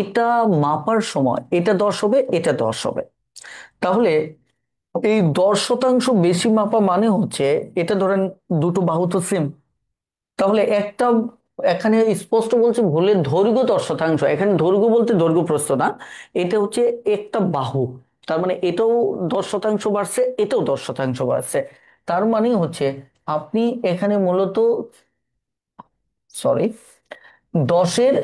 A: এটা মাপার সময় এটা 10 হবে, এটা 10 হবে। তাহলে এই 10% বেশি মাপা মানে হচ্ছে, এটা ধরেন দুটো বাহু তো সেম। তাহলে এখানে স্পষ্ট বলছে ভুলের দৈর্ঘ্য 10%। এখানে দৈর্ঘ্য বলতে দৈর্ঘ্য প্রস্থ না, এটা হচ্ছে একটা বাহু। তার মানে এটাও 10% বাড়ছে, এটাও 10% বাড়ছে। তার মানে হচ্ছে আপনি এখানে মূলত, সরি, 10-এর,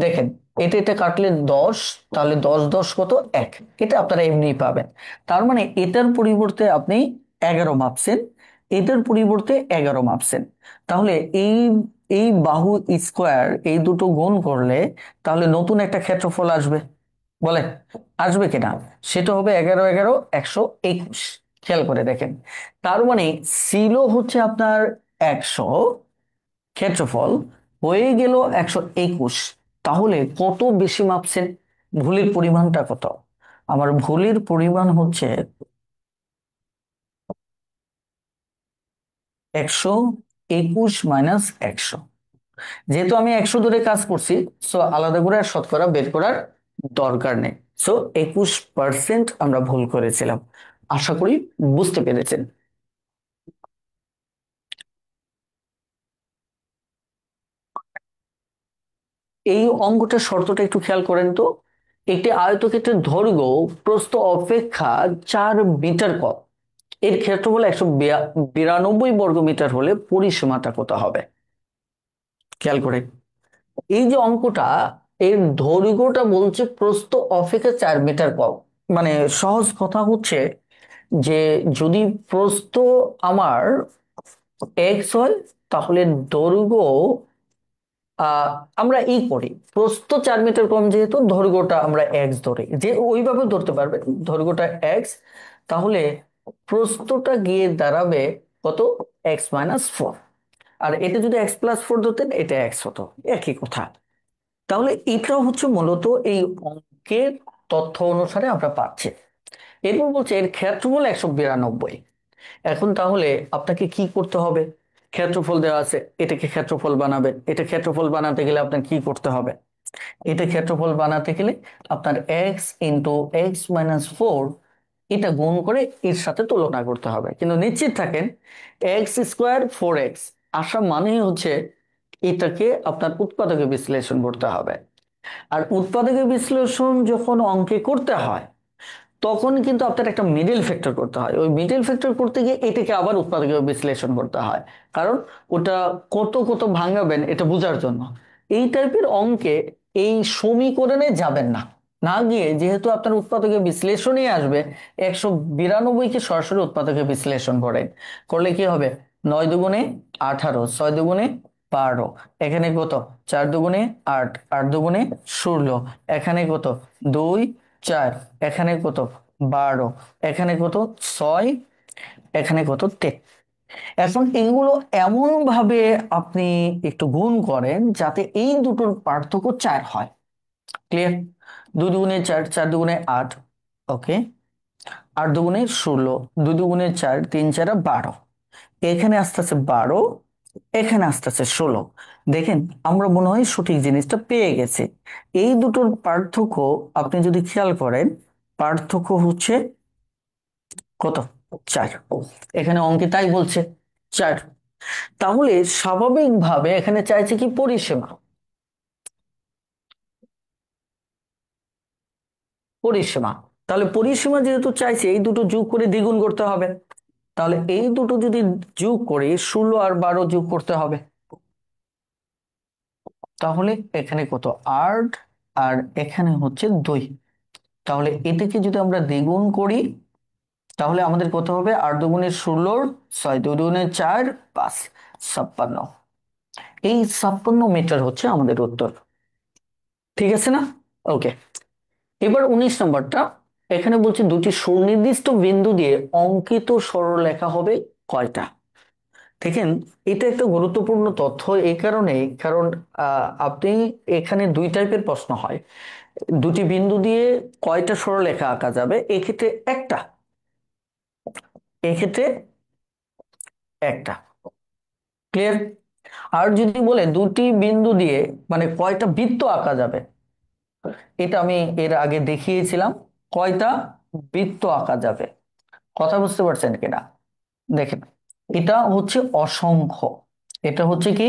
A: দেখেন, এটা কাটলে 10, তাহলে 10, 10 কত? 1। এটা আপনারা এমনি পাবেন। তার মানে এটার পরিবর্তে আপনি 11 মাপছেন, এটার পরিবর্তে 11 মাপছেন। তাহলে এই এই বাহু স্কোয়ার, এই দুটো গুণ করলে তাহলে নতুন একটা ক্ষেত্রফল আসবে। বলে আসবে কিনা? সেটা হবে 11, 11, 121। খেয়াল করে দেখেন, তার মানে ছিল হচ্ছে আপনার 100, ক্ষেত্রফল হয়ে গেল 121। তাহলে কত বেশি মাপছেন? ভুলের পরিমাণটা কত? আমার ভুলের পরিমাণ হচ্ছে 121 - 100। যেহেতু আমি 100 ধরে কাজ করছি, সো আলাদা করে আর শতকরা বের করার দরকার নেই। সো 21% আমরা ভুল করেছিলাম। আশা করি বুঝতে পেরেছেন। এই অঙ্কটার শর্তটা একটু খেয়াল করেন তো। একটি আয়তক্ষেত্রের দৈর্ঘ্য প্রস্থ অপেক্ষা 4 মিটার কম, এর ক্ষেত্রফল 192 বর্গমিটার হলে পরিসীমাটা কত হবে? খেয়াল করে, এই যে অঙ্কটা, এর দৈর্ঘ্যটা বলছে প্রস্থ অপেক্ষা 4 মিটার কম। মানে সহজ কথা হচ্ছে যে, যদি প্রস্থ আমার এক্স হয়, তাহলে দৈর্ঘ্য, আহ আমরা করি, প্রস্থ 4 মিটার কম, যেহেতু দৈর্ঘ্যটা আমরা এক্স ধরি, যে ওইভাবে ধরতে পারবে, দৈর্ঘ্যটা এক্স। তাহলে প্রস্থটা গিয়ে দাঁড়াবে কত? x - 4। আর এটা যদি x+4 ধরতেন, এটা এক্স হতো, একই কথা। তাহলে এটা হচ্ছে মূলত এই অঙ্কের তথ্য অনুসারে আমরা পাচ্ছি। এরপর বলছে এর ক্ষেত্রফল 192। এখন তাহলে আপনাকে কি করতে হবে? ক্ষেত্রফল দেওয়া আছে, এটাকে ক্ষেত্রফল বানাবেন। এটা ক্ষেত্রফল বানাতে গেলে আপনার কি করতে হবে? এটা ক্ষেত্রফল বানাতে গেলে আপনার x × x - 4, এটা গুণ করে এর সাথে তুলনা করতে হবে। কিন্তু নিশ্চিত থাকেন, x², 4x আসা মানেই হচ্ছে এটাকে আপনার উৎপাদকে বিশ্লেষণ করতে হবে। আর উৎপাদকে বিশ্লেষণ যখন অঙ্কে করতে হয়, তখন কিন্তু আপনার একটা মিডল ফ্যাক্টর করতে হয়। ওই মিডল ফ্যাক্টর করতে গিয়ে এটাকে আবার উৎপাদকে বিশ্লেষণ করতে হয়, কারণ ওটা কত কত ভাঙাবেন এটা বোঝার জন্য। এই টাইপের অঙ্কে এই সমীকরণে যাবেন না। না গিয়ে, যেহেতু আপনার উৎপাদকে বিশ্লেষণই আসবে, 192-কে সরাসরি উৎপাদকে বিশ্লেষণ করেন। করলে কি হবে? 9 × 2 = 18, 6 × 2 = 12, এখানে কত? 4 × 2 = 8, 8 × 2 = 16, এখানে কত? 2, 4, এখানে কত? 12, এখানে কত? 6, এখানে কত? 13। এখন এগুলো এমন ভাবে আপনি একটু গুণ করেন যাতে এই দুটোর পার্থক্য 4 হয়। ক্লিয়ার? 2 দুগুণে 4, 4 দুগুণে 8, ওকে। 8 দুগুণে 16, 2 দুগুণে 4, 3 4 12, এখানে আসতেছে 12, এখানে আসতেছে 16। দেখেন, আমরা মনে হয় সঠিক জিনিসটা পেয়ে গেছি। এই দুটোর পার্থক্য আপনি যদি খেয়াল করেন, পার্থক্য হচ্ছে কত? 4। এখানে অঙ্কে তাই বলছে 4। তাহলে স্বাভাবিকভাবে এখানে চাইছে কি? পরিসীমা। পরিসীমা। তাহলে পরিসীমা যেহেতু চাইছে, এই দুটো যোগ করে দ্বিগুণ করতে হবে। তাহলে এই দুটো যদি যোগ করে 16 আর 12 যোগ করতে হবে, তাহলে এখানে কত? 8, আর এখানে হচ্ছে 2। তাহলে এটাকে যদি আমরা দ্বিগুণ করি, তাহলে আমাদের কত হবে? 8 দুগুণে 16, 6 2 দুগুণে 4, 5, 56। এই 56 মিটার হচ্ছে আমাদের উত্তর। ঠিক আছে না? ওকে। এবার 19 নম্বরটা। এখানে বলছে দুটি সুনির্দিষ্ট বিন্দু দিয়ে অঙ্কিত সরলরেখা হবে কয়টা? দেখেন, এটা একটা গুরুত্বপূর্ণ তথ্য এই কারণে, কারণ আপনি এখানে 2 টাইপের প্রশ্ন হয়। দুটি বিন্দু দিয়ে কয়টা সরলরেখা আঁকা যাবে? এক্ষেত্রে একটা, এক্ষেত্রে একটা। ক্লিয়ার? আর যদি বলে দুটি বিন্দু দিয়ে মানে কয়টা বৃত্ত আঁকা যাবে, এটা আমি এর আগে দেখিয়েছিলাম। কয়টা বৃত্ত আঁকা যাবে, কথা বুঝতে পারছেন কিনা? দেখেন, এটা হচ্ছে অসংখ্য। এটা হচ্ছে কি?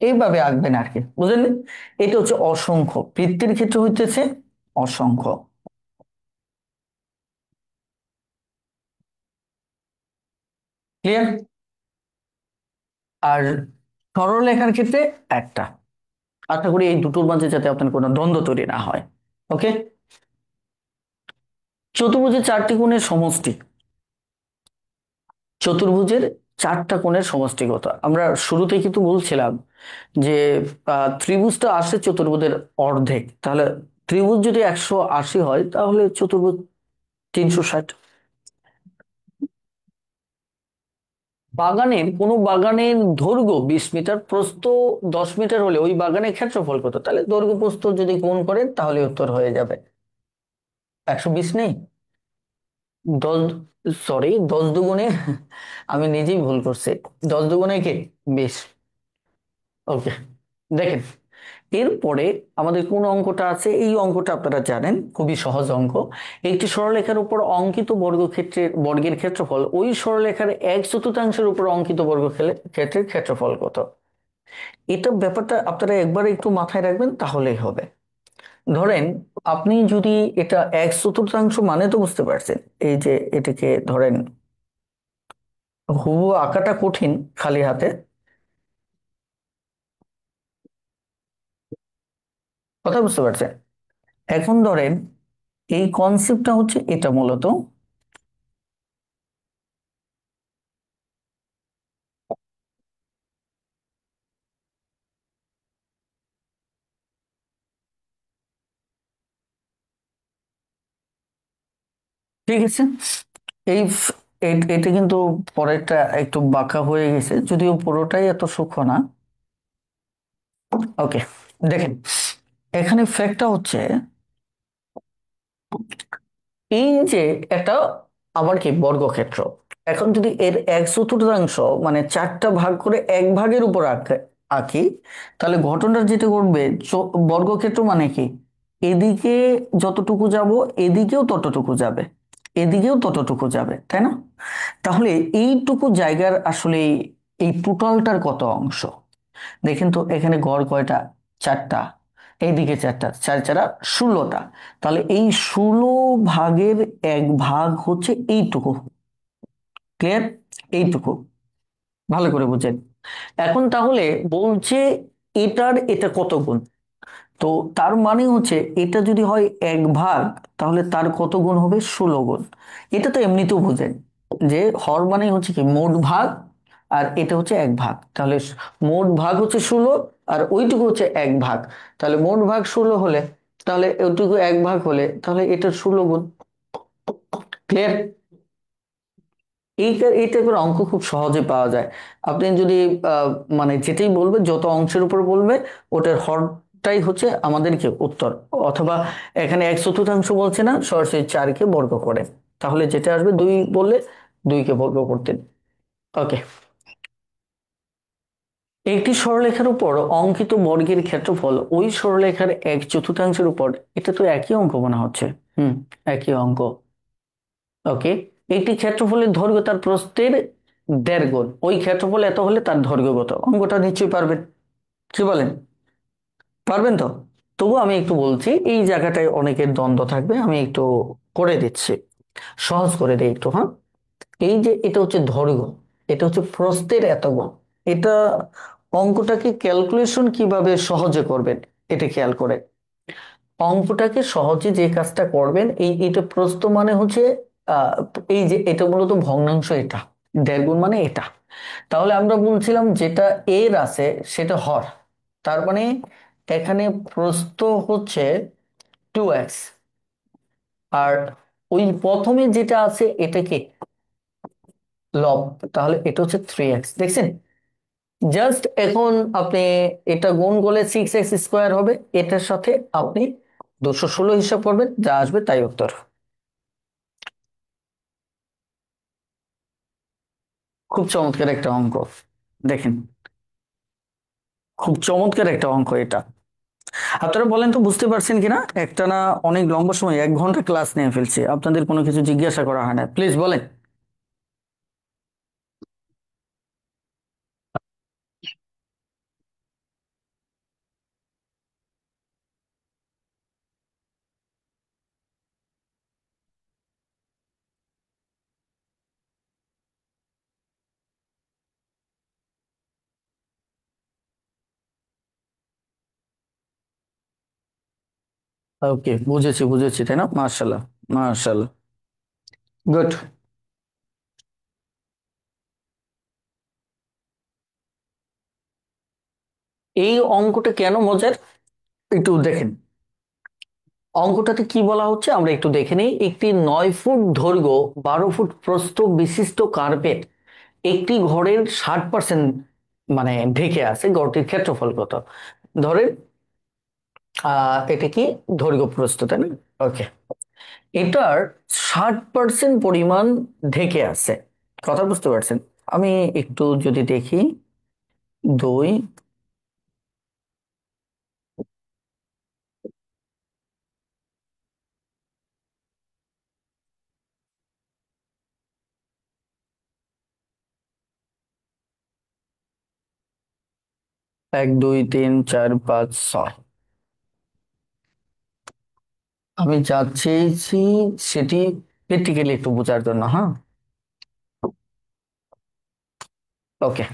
A: এইভাবে আঁকবেন আর কি, বুঝলেন? এটা হচ্ছে অসংখ্য, বৃত্তের ক্ষেত্রে হইতেছে অসংখ্য। ক্লিয়ার? আর সরলরেখার ক্ষেত্রে একটা। আশা করি এই দুটোর মাঝে যাতে আপনার কোনো দ্বন্দ্ব তৈরি না হয়। ওকে। চতুর্ভুজের 4টি কোণের সমষ্টি। চতুর্ভুজের 4টা কোণের সমষ্টি কত? আমরা শুরুতেই কিন্তু বলছিলাম যে ত্রিভুজটা আসে চতুর্ভুজের অর্ধেক। তাহলে ত্রিভুজ যদি 180 হয়, তাহলে চতুর্ভুজ 360। বাগানের দৈর্ঘ্য 20 মিটার, প্রস্থ 10 মিটার হলে ওই বাগানের ক্ষেত্রফল কত? তাহলে দৈর্ঘ্য প্রস্থ যদি গুণ করেন তাহলে উত্তর হয়ে যাবে। 120 নেই? 10, সরি, 10 দুগুণে আমি নিজেই ভুল করছি। 10 দুগুণে কি? 20। ওকে। দেখেন, এরপরে আমাদের কোন অঙ্কটা আছে? এই অঙ্কটা আপনারা জানেন, খুবই সহজ অঙ্ক। একটি সরলরেখার উপর অঙ্কিত বর্গের ক্ষেত্রফল ওই সরলরেখার 1/4 উপর অঙ্কিত ক্ষেত্রের ক্ষেত্রফল কত? এটা ব্যাপারটা আপনারা একবার একটু মাথায় রাখবেন, তাহলেই হবে। ধরেন, আপনি যদি এটা 1/4 মানে তো বুঝতে পারছেন, এই যে এটাকে ধরেন, হুবহু আঁকাটা কঠিন খালি হাতে, কথা বুঝতে পারছেন? এখন ধরেন, এই কনসেপ্টটা হচ্ছে এটা মূলত। ঠিক আছে। এই এটা কিন্তু পরেরটা একটু বাঁকা হয়ে গেছে, যদিও পুরোটাই এত সূক্ষ্ম না। ওকে। দেখেন, এখানে ফ্যাক্টটা হচ্ছে এই যে একটা আবার কি বর্গক্ষেত্র। এখন যদি এর 1/4 মানে 4টা ভাগ করে 1 ভাগের উপর আঁকি, তাহলে ঘটনাটা যেটা ঘটবে, বর্গক্ষেত্র মানে কি? এদিকে যতটুকু যাব, এদিকেও ততটুকু যাবে, এদিকেও ততটুকু যাবে, তাই না? তাহলে এইটুকু জায়গার আসলে এই টোটালটার কত অংশ? দেখেন তো, এখানে গড় কয়টা? 4টা। এইদিকে 4টা, 4 4 16টা। তাহলে এই 16 ভাগের 1 ভাগ হচ্ছে এইটুকু। ক্লিয়ার? এইটুকু ভালো করে বুঝেন। এখন তাহলে বলছে এটা কত গুণ? তো তার মানে হচ্ছে এটা যদি হয় 1 ভাগ, তাহলে তার কত গুণ হবে? 16 গুণ। এটা তো এমনিতেও বোঝেন যে হর মানে হচ্ছে কি? মোট ভাগ। আর এটা হচ্ছে 1 ভাগ, তাহলে মোট ভাগ হচ্ছে 16, আর ওইটুকু হচ্ছে 1 ভাগ। তাহলে মোট ভাগ 16 হলে, তাহলে ওইটুকু 1 ভাগ হলে, তাহলে এটা 16 গুণ। ক্লিয়ার? এই টাইপের অঙ্ক খুব সহজে পাওয়া যায়। আপনি যদি মানে যেটাই বলবে, যত অংশের উপর বলবে ওটার হরটাই হচ্ছে আমাদেরকে উত্তর। অথবা এখানে 1/4 বলছে না, সরাসরি 4-কে বর্গ করে, তাহলে যেটা আসবে 2 বললে 2-কে বর্গ করতেন। ওকে। একটি সরলরেখার উপর অঙ্কিত বর্গের ক্ষেত্রফল ওই সরলরেখার 1/4 উপর। এটা তো একই অঙ্ক মনে হচ্ছে। হুম, একই অঙ্ক। ওকে। একটি ক্ষেত্রফলের দৈর্ঘ্য তার প্রস্থের 1.5 গুণ, ওই ক্ষেত্রফল এত হলে তার দৈর্ঘ্য কত? অঙ্কটা নিশ্চয়ই পারবেন, কি বলেন? পারবেন তো? তবু আমি একটু বলছি, এই জায়গাটায় অনেকের দ্বন্দ্ব থাকবে, আমি একটু করে দিচ্ছি, সহজ করে দিই একটু। হ্যাঁ, এই যে এটা হচ্ছে দৈর্ঘ্য, এটা হচ্ছে প্রস্থের এত গুণ। এটা অঙ্কটাকে ক্যালকুলেশন কিভাবে সহজে করবেন, এটা খেয়াল করে অঙ্কটাকে সহজে যে কাজটা করবেন, এটা প্রস্থ মানে হচ্ছে আহ এই যে এটা মূলত ভগ্নাংশ, এটা 1.5 গুণ মানে এটা। তাহলে আমরা বলছিলাম যেটা এর আছে সেটা হর, তার মানে এখানে প্রস্থ হচ্ছে 2x, আর ওই প্রথমে যেটা আছে এটা কি লব, তাহলে এটা হচ্ছে 3x। দেখছেন? জাস্ট এখন আপনি এটা গুণ করলে 6x² হবে, এটার সাথে আপনি 216 হিসাব করবেন, যা আসবে তাই উত্তর। খুব চমৎকার একটা অঙ্ক, দেখেন, খুব চমৎকার একটা অঙ্ক এটা। আপনারা বলেন তো বুঝতে পারছেন কিনা? একটা না অনেক লম্বা সময় 1 ঘন্টা ক্লাস নিয়ে ফেলছি, আপনাদের কোনো কিছু জিজ্ঞাসা করা হয় না, প্লিজ বলেন। ওকে, বুঝেছি বুঝেছি, তাই না? মার্শাল্লাহ, মার্শাল্লাহ, গুড। এই অঙ্কটা কেন মজার একটু দেখেন। অঙ্কটাতে কি বলা হচ্ছে আমরা একটু দেখে নিই। একটি 9 ফুট দৈর্ঘ্য 12 ফুট প্রস্থ বিশিষ্ট কার্পেট একটি ঘরের 60% মানে ঢেকে আছে, ঘরটির ক্ষেত্রফল কত? ধরেন এটা কি দৈর্ঘ্য প্রস্থ, তাই না? ওকে। এটার 60% পরিমাণ ঢেকে আছে, কথা বুঝতে পারছেন? আমি একটু যদি দেখি, 2, 1, 2, 3, 4, 5, 6, আমি যা চেয়েছি সেটি প্র্যাকটিক্যালি একটু বোঝার জন্য। হ্যাঁ, ওকে।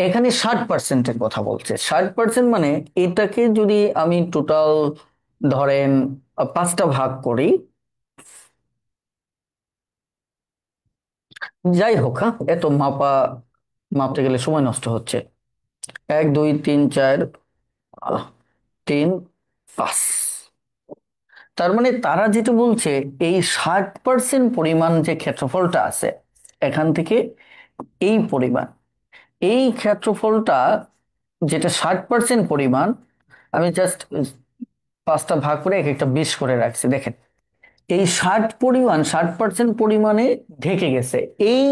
A: এখানে 60%-এর কথা বলছে, 60% মানে এটাকে যদি আমি টোটাল ধরেন 5টা ভাগ করি, যাই হোক, হ্যাঁ, এত মাপতে গেলে সময় নষ্ট হচ্ছে। 1, 2, 3, 4, 3, 5, তার মানে তারা যেটা বলছে, এই 60% পরিমাণ যে ক্ষেত্রফলটা আছে এখান থেকে, এই পরিমাণ, এই ক্ষেত্রফলটা যেটা 60% পরিমাণ, আমি জাস্ট 5টা ভাগ করে এক একটা 20 করে রাখছি, দেখেন এই 60% পরিমাণে ঢেকে গেছে এই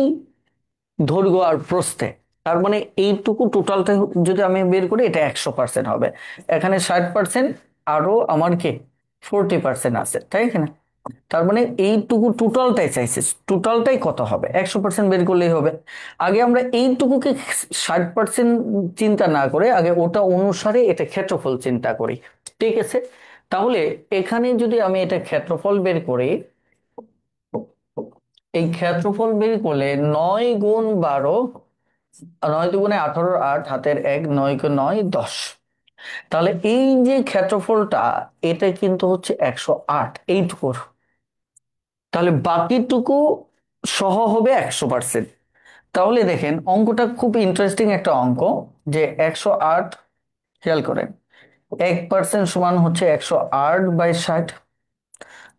A: দৈর্ঘ্য আর প্রস্থে। তার মানে এইটুকু টোটালটা যদি আমি বের করি, এটা 100% হবে। এখানে 60%, আরো আমার কি 40% আছে, তাই কিনা? তার মানে এইটুকু টোটালটাই চাইছে, টোটালটাই কত হবে? 100% বের করলেই হবে। আগে আমরা এইটুকুকে 60% চিন্তা না করে আগে ওটা অনুসারে এটা ক্ষেত্রফল চিন্তা করি, ঠিক আছে? তাহলে এখানে যদি আমি এটা ক্ষেত্রফল বের করি, এই ক্ষেত্রফল বের করলে 9 গুণ 12, 9 দুগুণে 18, 8 হাতের 1, 9 কে 9, 10। তাহলে এই যে ক্ষেত্রফলটা, এটা কিন্তু হচ্ছে 108 এইটুকুর। তাহলে বাকিটুকু সহ হবে 100%। তাহলে দেখেন অঙ্কটা খুব ইন্টারেস্টিং একটা অঙ্ক, যে 108, খেয়াল করেন, 1% সমান হচ্ছে 108/60,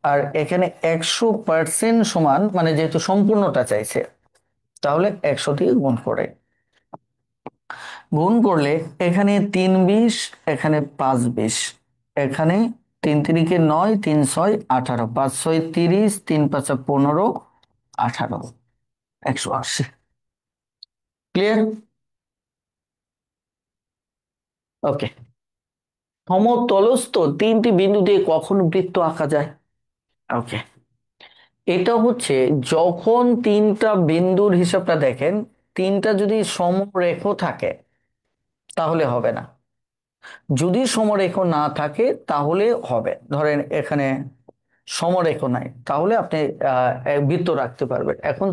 A: আর এখানে 100% সমান মানে যেহেতু সম্পূর্ণটা চাইছে, তাহলে 100 দিয়ে গুণ করে, গুণ করলে এখানে 3 20, এখানে 5 20, এখানে 3 3 9, 3 6 18, 5 6 30, 3 5 15, 18, 180। ক্লিয়ার? ওকে। সমতলস্থ তিনটি বিন্দু দিয়ে কখন বৃত্ত আঁকা যায়? ওকে, এটা হচ্ছে যখন তিনটা বিন্দুর হিসাবটা দেখেন, তিনটা যদি সমরেখ থাকে তাহলে হবে না, যদি সমরেখ না থাকে তাহলে হবে। ধরেন এখানে সমরেখ নাই, তাহলে আপনি এক বৃত্ত রাখতে পারবেন। এখন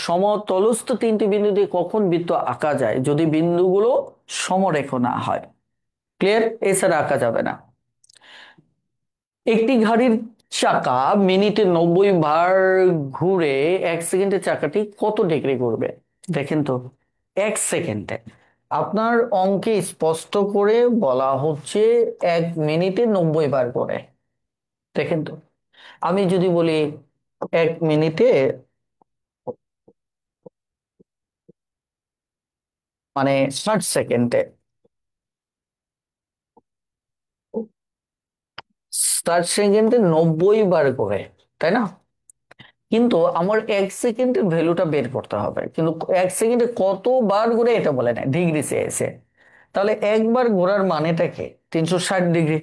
A: সমতলস্থ তিনটি বিন্দু দিয়ে কখন বৃত্ত আঁকা যায়? যদি বিন্দুগুলো সমরেখ না হয়। ক্লিয়ার? এছাড়া আঁকা যাবে না। একটি গাড়ির চাকা মিনিটে 90 বার ঘুরে 1 সেকেন্ডে চাকাটি কত ডিগ্রি ঘুরবে? দেখেন তো, 1 সেকেন্ডে। আপনার অঙ্কে স্পষ্ট করে বলা হচ্ছে 1 মিনিটে 90 বার করে। দেখেন তো, আমি যদি বলি 1 মিনিটে, মানে 60 সেকেন্ডে, 60 সেকেন্ডে 90 বার করে, তাই না? কিন্তু আমার 1 সেকেন্ডের ভ্যালুটা বের করতে হবে, কিন্তু 1 সেকেন্ডে কতবার ঘুরে এটা বলে না, ডিগ্রি চেয়েছে। তাহলে একবার ঘোরার মানেটা কে? 360 ডিগ্রি।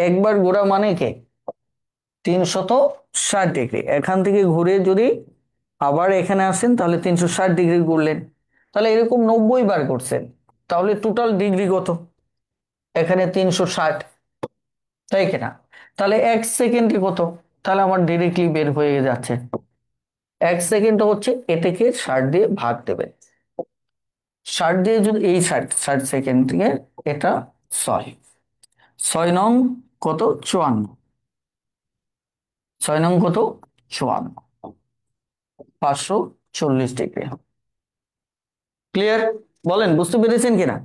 A: একবার ঘোরা মানে কে? 360 ডিগ্রি। এখান থেকে ঘুরে যদি আবার এখানে আসেন তাহলে 360 ডিগ্রি ঘুরলেন। তাহলে এরকম 90 বার করছেন, তাহলে টোটাল ডিগ্রি কত? এখানে 360, তাই কিনা? তাহলে 1 সেকেন্ডে কত? তাহলে আমার ডিরেক্টলি বের হয়ে যাচ্ছে। 1 সেকেন্ড হচ্ছে, এটাকে 60 দিয়ে ভাগ দেবে। 60 দিয়ে যদি এই 60 60 সেকেন্ড থেকে, এটা 6, 6 নং কত? 54। 6 নং কত? 54, 540 ডিগ্রি। ক্লিয়ার? বলেন বুঝতে পেরেছেন কিনা?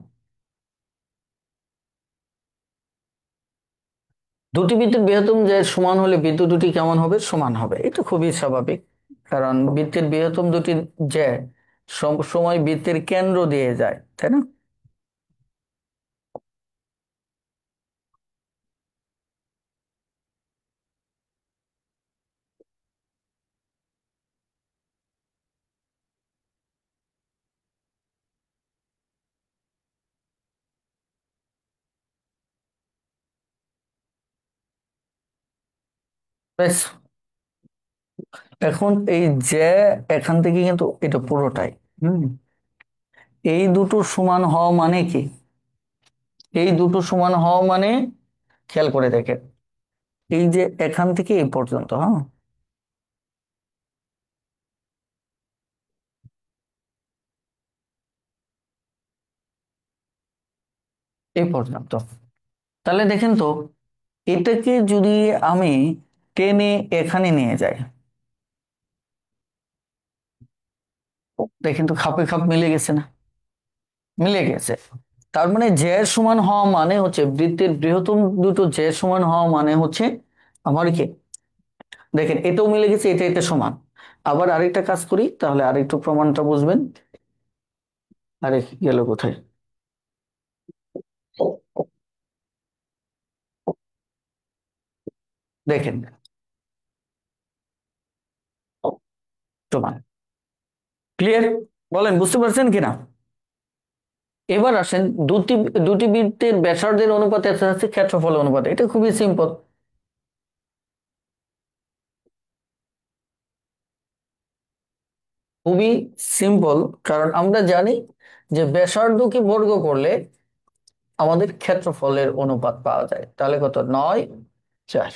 A: দুটি বৃত্তের বৃহত্তম যে সমান হলে বৃত্ত দুটি কেমন হবে? সমান হবে। এটা খুবই স্বাভাবিক, কারণ বৃত্তের বৃহত্তম দুটি যে সব সময় বৃত্তের কেন্দ্র দিয়ে যায়, তাই না? বেশ, এখন এই যে এখান থেকে কিন্তু এটা পুরোটাই, হুম, এই দুটো সমান হওয়া মানে কি? এই দুটো সমান হওয়া মানে, খেয়াল করে দেখেন, এই যে এখান থেকে এই পর্যন্ত, হ্যাঁ, এই পর্যন্ত। তাহলে দেখেন তো, এটাকে যদি আমি টেনে এখানে নিয়ে যাই, দেখেন তো খাপে খাপ মিলে গেছে না? মিলে গেছে। তার মানে জ্যা সমান হওয়া মানে হচ্ছে, বৃত্তের বৃহত্তম দুটো জ্যা সমান হওয়া মানে হচ্ছে আমার কি, দেখেন এটাও মিলে গেছে, এটা এটা সমান। আবার আরেকটা কাজ করি, তাহলে আরেকটু প্রমাণটা বুঝবেন। আরে গেল কোথায়? দেখেন, সমান। ক্লিয়ার? বলেন বুঝতে পারছেন কিনা? এবার আসেন, দুটি দুটি বৃত্তের ব্যাসার্ধের অনুপাতে আছে ক্ষেত্রফল অনুপাতে। এটা খুবই সিম্পল, খুবই সিম্পল। কারণ আমরা জানি যে ব্যাসার্ধকে বর্গ করলে আমাদের ক্ষেত্রফলের অনুপাত পাওয়া যায়। তাহলে কত? 9 4।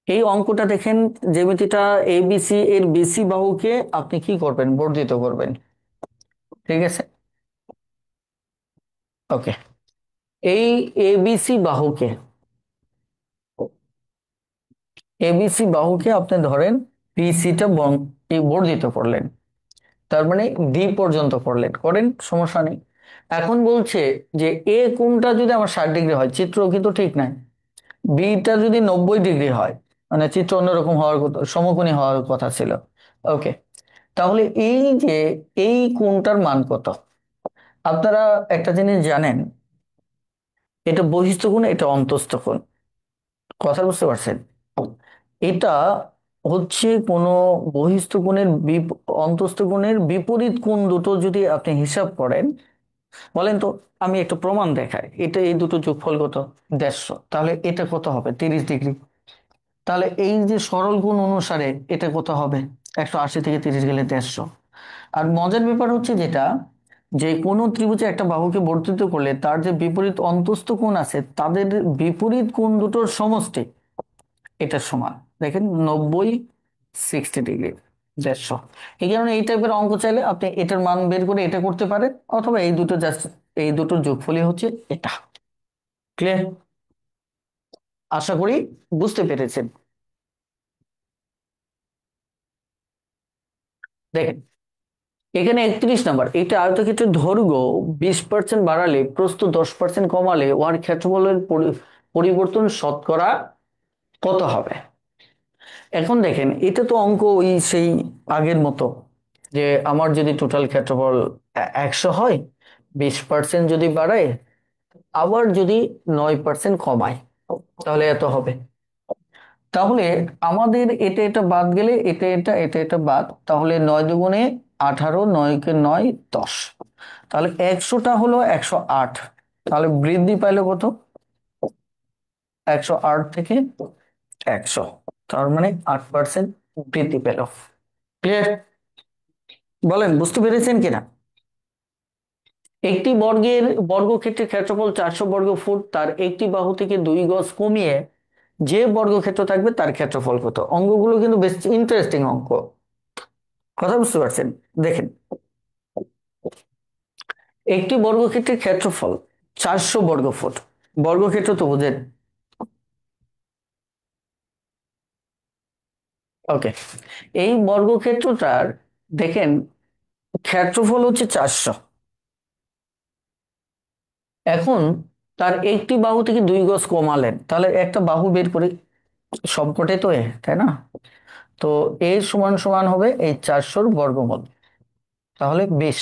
A: এই অঙ্কটা দেখেন, জ্যামিতিটা এবিসি এর বিসি বাহুকে আপনি কি করবেন? বর্ধিত করবেন। ঠিক আছে? ওকে। এই এবিসি বাহুকে, এবিসি বাহুকে আপনি ধরেন বিসিটা বর্ধিত করলেন, তার মানে ডি পর্যন্ত করলেন, করেন, সমস্যা নেই। এখন বলছে যে এ কোণটা যদি আমার 60 ডিগ্রি হয়, চিত্র কিন্তু ঠিক নাই, বিটা যদি 90 ডিগ্রি হয়, মানে চিত্র অন্যরকম হওয়ার কথা, সমকোণী হওয়ার কথা ছিল। ওকে, তাহলে এই যে এই কোণটার মান কত? আপনারা একটা জিনিস জানেন, এটা বহিস্থ কোণ, এটা অন্তস্থ কোণ। কথা বুঝতে পারছেন? এটা হচ্ছে কোনো বহিস্থ কোণের অন্তস্থ কোণের বিপরীত কোণ দুটো যদি আপনি হিসাব করেন, বলেন তো, আমি একটা প্রমাণ দেখাই, এটা এই দুটো যোগফল কত? 150। তাহলে এটা কত হবে? 30 ডিগ্রি। তাহলে এই যে সরল কোণ অনুসারে এটা কত হবে? 180 থেকে 30 গেলে 150। আর মজার ব্যাপার হচ্ছে যেটা, যে কোনো ত্রিভুজে একটা বাহুকে বর্ধিত করলে তার যে বিপরীত অন্তস্থ কোণ আছে, তাদের বিপরীত কোণ দুটোর সমষ্টি এটা সমান। দেখেন, 90, 60 ডিগ্রি, 150। এই কারণে এই টাইপের অঙ্ক চাইলে আপনি এটার মান বের করে এটা করতে পারেন, অথবা এই দুটো জাস্ট, এই দুটোর যোগফলই হচ্ছে এটা। ক্লিয়ার? আশা করি বুঝতে পেরেছেন। দেখেন, এখানে 31 নাম্বার, এটা আয়তক্ষেত্রের দৈর্ঘ্য 20% বাড়ালে প্রস্থ 10% কমালে উহার ক্ষেত্রফলের পরিবর্তন শতকরা কত হবে? এখন দেখেন, এটা তো অঙ্ক ওই সেই আগের মতো, যে আমার যদি টোটাল ক্ষেত্রফল 100 হয়, 20% যদি বাড়ায়, আবার যদি 9% কমায়, তাহলে এত হবে। তাহলে আমাদের এটা এটা বাদ গেলে এটা এটা এটা এটা বাদ, তাহলে 9 দুগুণে 18, 9 কে 9, 10। তাহলে 100টা হলো 108। তাহলে বৃদ্ধি পাইলো কত? 108 থেকে 100, তার মানে 8% বৃদ্ধি পেল। ক্লিয়ার? বলেন বুঝতে পেরেছেন কিনা? একটি বর্গক্ষেত্রের ক্ষেত্রফল 400 বর্গ ফুট, তার একটি বাহু থেকে 2 গজ কমিয়ে যে বর্গক্ষেত্র থাকবে তার ক্ষেত্রফল কত? অঙ্কগুলো কিন্তু বেশ ইন্টারেস্টিং অঙ্ক। কথা বুঝতে পারছেন? দেখেন, একটি বর্গক্ষেত্রের ক্ষেত্রফল 400 বর্গফুট, বর্গক্ষেত্র তো বোঝেন? ওকে, এই বর্গক্ষেত্রটার দেখেন ক্ষেত্রফল হচ্ছে 400। এখন তার একটি বাহু থেকে 2 গজ কমালেন, তাহলে একটা বাহু বের করে, সবকটাই তো তাই না? তো এ সমান সমান হবে এই 400-র বর্গমূল, তাহলে 20।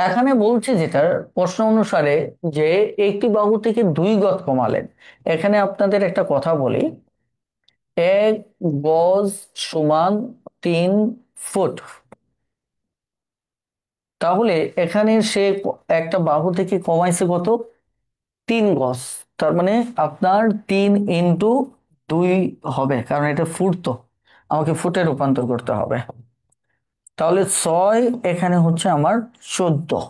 A: এখানে বলছে যেটা প্রশ্ন অনুসারে, যে একটি বাহু থেকে 2 গজ কমালেন। এখানে আপনাদের একটা কথা বলি, 1 গজ সমান 3 ফুট। তাহলে এখানে সে একটা বাহু থেকে কমাইছে কত? 3 গজ। তার মানে আপনার 3 × 2 হবে, কারণ এটা ফুট, তো আমাকে ফুটে রূপান্তর করতে হবে। তাহলে 6, এখানে হচ্ছে আমার 14।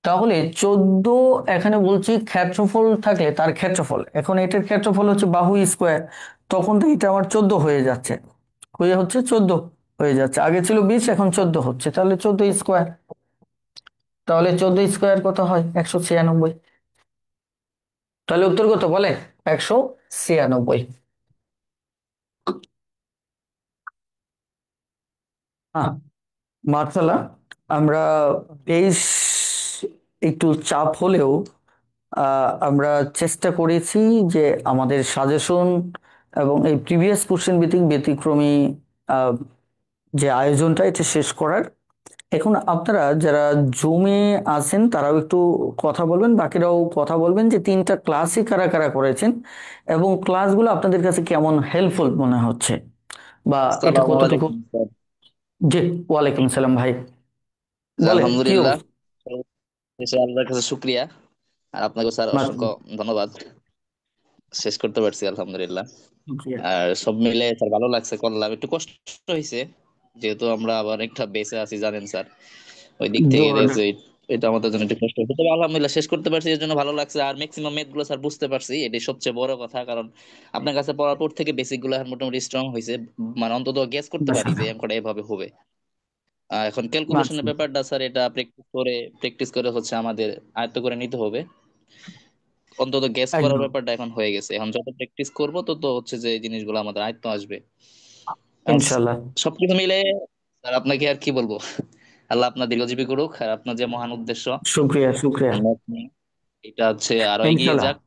A: তাহলে 14 এখানে বলছি ক্ষেত্রফল থাকলে তার ক্ষেত্রফল, এখন এটার ক্ষেত্রফল হচ্ছে বাহু স্কোয়ার, তখন তো এটা আমার 14 হয়ে যাচ্ছে, হয়ে হচ্ছে 14 হয়ে যাচ্ছে, আগে ছিল 20, এখন 14 হচ্ছে, তাহলে 14 স্কোয়ার। তাহলে 14 স্কোয়ার কত হয়? 196। তাহলে উত্তর কত বলে? 196। হ্যাঁ, মার্শাল্লাহ, আমরা বেশ একটু চাপ হলেও আমরা চেষ্টা করেছি যে আমাদের সাজেশন এবং এই প্রিভিয়াস কোশ্চেন ভিত্তিক ব্যতিক্রমী আহ, যে আয়োজনটা এটা শেষ করার। এখন আপনারা যারা জুমে আছেন তারাও একটু কথা বলবেন, বাকিরাও কথা বলবেন, যে 3টা ক্লাসই কারা কারা করেছেন এবং ক্লাসগুলো আপনাদের কাছে কেমন হেল্পফুল মনে হচ্ছে, বা এটা
B: আসসালামু
A: কতটুকু।
B: আলাইকুম স্যার।
A: জি, ওয়ালাইকুম সালাম ভাই, বলেন কি
B: আলহামদুলিল্লাহ,
A: অবস্থা?
B: সর্বশেষে আল্লাহর কাছে শুক্রিয়া। আর আপনাকে স্যার অসংখ্য
A: মাশাআল্লাহ,
B: ধন্যবাদ। শেষ করতে পারছি আলহামদুলিল্লাহ।
A: শুকরিয়া।
B: আর সব মিলে স্যার ভালো লাগছে, করলাম একটু কষ্ট হয়েছে, যেহেতু আমরা আবার একটা বেঁচে আছি জানেন স্যার, ওই দিক থেকে
A: জোয়ান।
B: দেখছি এটা আমাদের জন্য একটু কষ্ট হয়েছে, তবে আলহামদুলিল্লাহ শেষ করতে পারছি, এর জন্য ভালো লাগছে। আর ম্যাক্সিমাম ম্যাথ গুলো স্যার বুঝতে পারছি, এটাই সবচেয়ে বড় কথা। কারণ আপনার কাছে পড়ার পর থেকে বেসিক গুলো এখন মোটামুটি স্ট্রং হয়েছে, মানে অন্তত গেস করতে পারি যে
A: মাশাআল্লাহ,
B: অঙ্কটা এভাবে হবে। এখন ক্যালকুলেশনের
A: মাশাআল্লাহ।
B: ব্যাপারটা স্যার, এটা প্র্যাকটিস করে হচ্ছে আমাদের আয়ত্ত করে নিতে হবে। অন্তত গেস করার
A: একদম।
B: ব্যাপারটা এখন হয়ে গেছে, এখন যত প্র্যাকটিস করব তত হচ্ছে যে এই জিনিসগুলো আমাদের আয়ত্ত আসবে। আর
A: ইনশাআল্লাহ।
B: সবকিছু মিলে স্যার আপনাকে আর কি বলবো, আল্লাহ আপনার দীর্ঘজীবী করুক, আর আপনার যে মহান উদ্দেশ্য
A: শুক্রিয়া, শুক্রিয়া।
B: ম্যাথ নিয়ে, এটা হচ্ছে আরো এগিয়ে
A: ইনশাআল্লাহ।
B: যাক।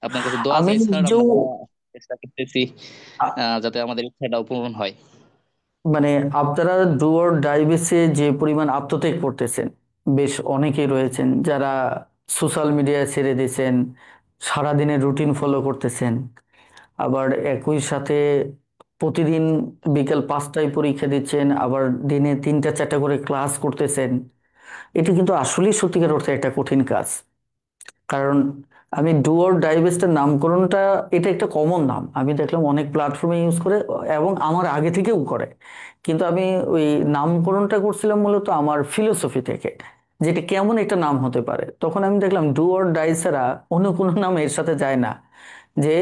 B: আপনার কাছে দোয়া
A: আমি
B: চাই স্যার,
A: নিজেও
B: আমরা চেষ্টা করতেছি যাতে আমাদের ইচ্ছাটাও পূরণ হয়।
A: মানে আপনারা ডু অর ডাই বেসে যে পরিমাণ আত্মত্যাগ করতেছেন, বেশ অনেকেই রয়েছেন যারা সোশ্যাল মিডিয়ায় ছেড়ে দিয়েছেন, সারাদিনের রুটিন ফলো করতেছেন, আবার একই সাথে প্রতিদিন বিকেল 5টায় পরীক্ষা দিচ্ছেন, আবার দিনে 3টা 4টা করে ক্লাস করতেছেন। এটি কিন্তু আসলেই সত্যিকার অর্থে একটা কঠিন কাজ। কারণ আমি ডু অর ডাইভেস্টের নামকরণটা, এটা একটা কমন নাম, আমি দেখলাম অনেক প্ল্যাটফর্মে ইউজ করে এবং আমার আগে থেকেও করে। কিন্তু আমি ওই নামকরণটা করছিলাম মূলত আমার ফিলোসফি থেকে, যেটা কেমন একটা নাম হতে পারে। তখন আমি দেখলাম ডু অর ডাই ছাড়া অন্য কোনো নাম এর সাথে যায় না। যে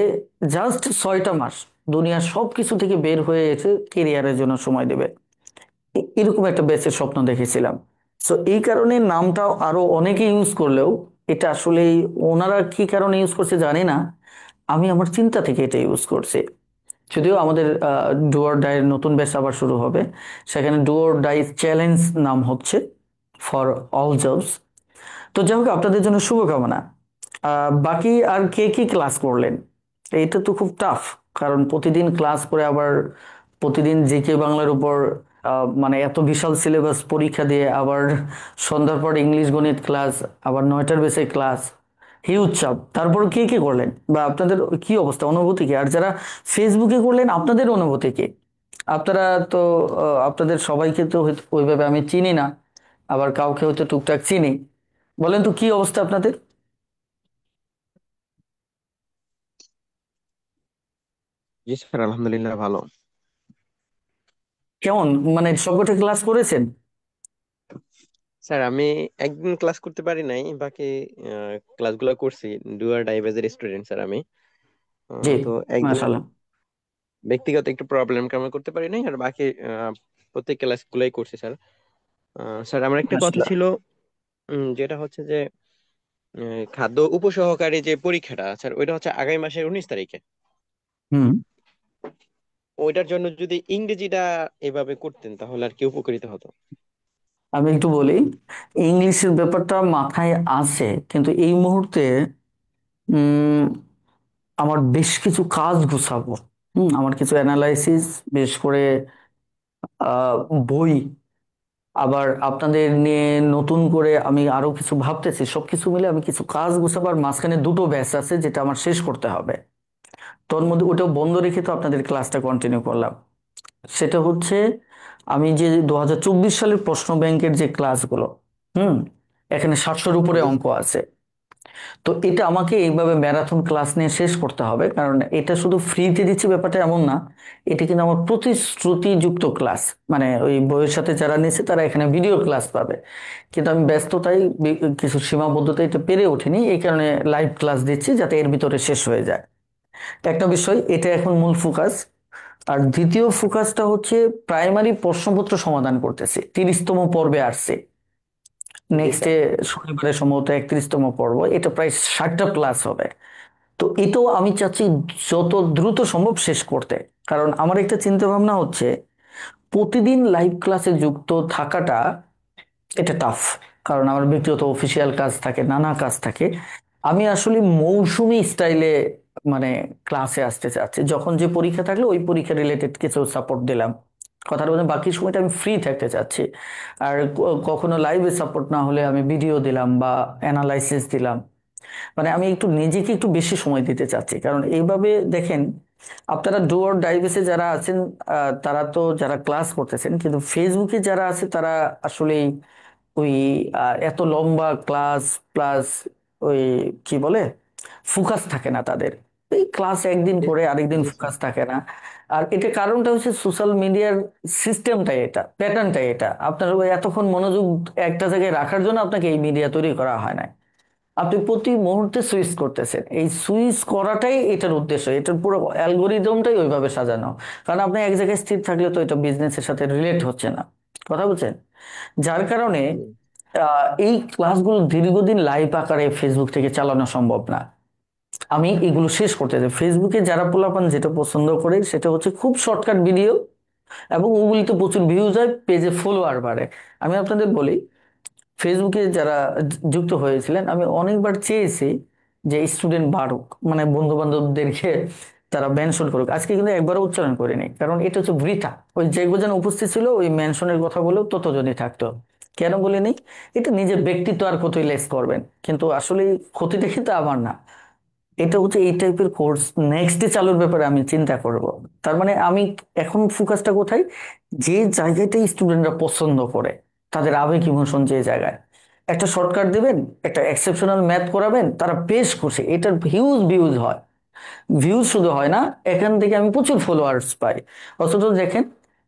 A: জাস্ট 6টা মাস দুনিয়ার সবকিছু থেকে বের হয়ে এসে কেরিয়ারের জন্য সময় দেবে, এরকম একটা বেসের স্বপ্ন দেখেছিলাম। সো এই কারণে নামটা আরো অনেকে ইউজ করলেও এটা আসলে ওনারা কি কারণে ইউজ করছে জানি না, আমি আমার চিন্তা থেকে এটা ইউজ করছি। যদিও আমাদের ডু অর ডাই নতুন ব্যাচ আবার শুরু হবে, সেখানে ডু অর ডাই চ্যালেঞ্জ নাম হচ্ছে, ফর অল জবস। তো যাই হোক, আপনাদের জন্য শুভকামনা। বাকি আর কে কি ক্লাস করলেন? এটা তো খুব টাফ, কারণ প্রতিদিন ক্লাস করে আবার প্রতিদিন জিকে বাংলার উপর মানে এত বিশাল সিলেবাস পরীক্ষা দিয়ে আবার সন্ধ্যার পর ইংলিশ গণিত ক্লাস, আবার 9টার বেসে ক্লাস, হিউজ চাপ। তারপর কে কে করলেন বা আপনাদের কি অবস্থা, অনুভূতি কি? আর যারা ফেসবুকে করলেন আপনাদের অনুভূতি কি? আপনারা তো আপনাদের সবাইকে তো ওইভাবে আমি চিনি না, আবার কাউকে হয়তো টুকটাক চিনি। বলেন তো কি অবস্থা আপনাদের?
C: জি স্যার, আলহামদুলিল্লাহ ভালো।
A: কেমন, মানে সবকটা ক্লাস করেছেন?
C: স্যার আমি একদিন ক্লাস করতে পারি নাই, বাকি ক্লাসগুলো করছি। ডুয়ার ডাইভেজের স্টুডেন্ট স্যার আমি।
A: জি,
C: তো একদিন
A: মাশাআল্লাহ।
C: ব্যক্তিগত একটু প্রবলেম কারণে করতে পারি নাই, আর বাকি প্রত্যেক ক্লাসগুলোই করছি স্যার। স্যার আমার একটা কথা
A: মাশাআল্লাহ।
C: ছিল, যেটা হচ্ছে যে খাদ্য উপসহকারী যে পরীক্ষাটা স্যার, ওইটা হচ্ছে আগামী মাসের 19 তারিখে।
A: হুম।
C: ওইটার জন্য যদি ইংরেজিটা এভাবে করতেন তাহলে আর কি উপকৃত হতো।
A: আমি একটু বলি, ইংলিশের ব্যাপারটা মাথায় আছে, কিন্তু এই মুহূর্তে উম, আমার বেশ কিছু কাজ গুছাবো। আমার কিছু অ্যানালাইসিস, বেশ করে আহ, বই, আবার আপনাদের নিয়ে নতুন করে আমি আরো কিছু ভাবতেছি, সবকিছু মিলে আমি কিছু কাজ গুছাবার মাঝখানে দুটো ব্যাচ আছে যেটা আমার শেষ করতে হবে। তোর মধ্যে ওটাও বন্ধ রেখে তো আপনাদের ক্লাসটা কন্টিনিউ করলাম। সেটা হচ্ছে, আমি যে 2024 সালের প্রশ্ন ব্যাংকের যে ক্লাসগুলো, হুম, এখানে 700-র উপরে
C: জি।
A: অঙ্ক আছে। তো এটা আমাকে এইভাবে ম্যারাথন ক্লাস নিয়ে শেষ করতে হবে, কারণ এটা শুধু ফ্রিতে দিচ্ছি ব্যাপারটা এমন না, এটি কিন্তু আমার প্রতিশ্রুতিযুক্ত ক্লাস। মানে ওই বইয়ের সাথে যারা নিয়েছে তারা এখানে ভিডিও ক্লাস পাবে, কিন্তু আমি ব্যস্ততায় কিছু সীমাবদ্ধতা এটা পেরে ওঠেনি, এই কারণে লাইভ ক্লাস দিচ্ছি যাতে এর ভিতরে শেষ হয়ে যায়। একটা বিষয়, এটা এখন মূল ফোকাস। আর দ্বিতীয় ফোকাসটা হচ্ছে প্রাইমারি প্রশ্নপত্র সমাধান করতেছি, 30তম পর্বে আসছে।
C: জি
A: নেক্সট
C: স্যার।
A: ডে শনিবারে সম্ভবত 31তম পর্ব, এটা প্রায় 60টা ক্লাস হবে। তো এটাও আমি চাচ্ছি যত দ্রুত সম্ভব শেষ করতে। কারণ আমার একটা চিন্তা ভাবনা হচ্ছে, প্রতিদিন লাইভ ক্লাসে যুক্ত থাকাটা এটা টাফ। কারণ আমার ব্যক্তিগত অফিসিয়াল কাজ থাকে, নানা কাজ থাকে। আমি আসলে মৌসুমী স্টাইলে মানে ক্লাসে আসতে চাচ্ছি, যখন যে পরীক্ষা থাকলে ওই পরীক্ষা রিলেটেড কিছু সাপোর্ট দিলাম, কথাটা বলতে বাকি সময়টা আমি ফ্রি থাকতে চাচ্ছি। আর কখনো লাইভে সাপোর্ট না হলে আমি ভিডিও দিলাম বা অ্যানালাইসিস দিলাম। মানে আমি একটু নিজেকে একটু বেশি সময় দিতে চাচ্ছি, কারণ এইভাবে দেখেন, আপনারা ডু অর ডাইভেসে যারা আছেন, তারা তো যারা ক্লাস করতেছেন, কিন্তু ফেসবুকে যারা আছে তারা আসলে ওই এত লম্বা ক্লাস প্লাস ওই কি বলে ফোকাস থাকে না তাদের। এই ক্লাস একদিন
C: জি
A: করে আরেকদিন
C: জি স্যার।
A: ফোকাস থাকে না। আর এটা কারণটা হচ্ছে সোশ্যাল মিডিয়ার সিস্টেমটাই এটা, প্যাটার্নটাই এটা। আপনার ওই এতক্ষণ মনোযোগ একটা জায়গায় রাখার জন্য আপনাকে এই মিডিয়া তৈরি করা হয় না। আপনি প্রতি মুহূর্তে সুইচ করতেছেন, এই সুইচ করাটাই এটার উদ্দেশ্য, এটার পুরো অ্যালগোরিদমটাই ওইভাবে সাজানো। কারণ আপনি এক জায়গায় স্থির থাকলে তো এটা বিজনেসের সাথে রিলেট হচ্ছে না, কথা বলছেন। যার কারণে
C: জি
A: এই ক্লাসগুলো দীর্ঘদিন লাইভ আকারে ফেসবুক থেকে চালানো সম্ভব না। আমি এগুলো শেষ করতে চাই। ফেসবুকে যারা পোলাপান যেটা পছন্দ করে সেটা হচ্ছে খুব শর্টকাট ভিডিও, এবং ওগুলিতে প্রচুর ভিউজ হয়, পেজে ফলোয়ার বাড়ে। আমি আপনাদের বলি, ফেসবুকে যারা যুক্ত হয়েছিলেন, আমি অনেকবার চেয়েছি যে স্টুডেন্ট বাড়ুক, মানে বন্ধু বান্ধবদেরকে তারা মেনশন করুক। আজকে কিন্তু একবারও উচ্চারণ করিনি, কারণ এটা হচ্ছে বৃথা। ওই যে কজন উপস্থিত ছিল ওই মেনশনের কথা বলেও ততজনই থাকতো। কেন বলিনি? এটা নিজের ব্যক্তিত্ব আর কতই লেস করবেন, কিন্তু আসলে ক্ষতিটা কিন্তু আমার না। এটা হচ্ছে এই টাইপের কোর্স নেক্সট ডে চালুর ব্যাপারে আমি চিন্তা করব। তার মানে আমি এখন ফোকাসটা কোথায়? যে জায়গাটাই স্টুডেন্টরা পছন্দ করে, তাদের আবেগ ইমোশন যে জায়গায়, একটা শর্টকাট দিবেন, একটা এক্সেপশনাল ম্যাথ করাবেন, তারা বেশ খুশি। এটার হিউজ ভিউজ হয়। ভিউজ শুধু হয় না, এখান থেকে আমি প্রচুর ফলোয়ার্স পাই। অথচ দেখেন,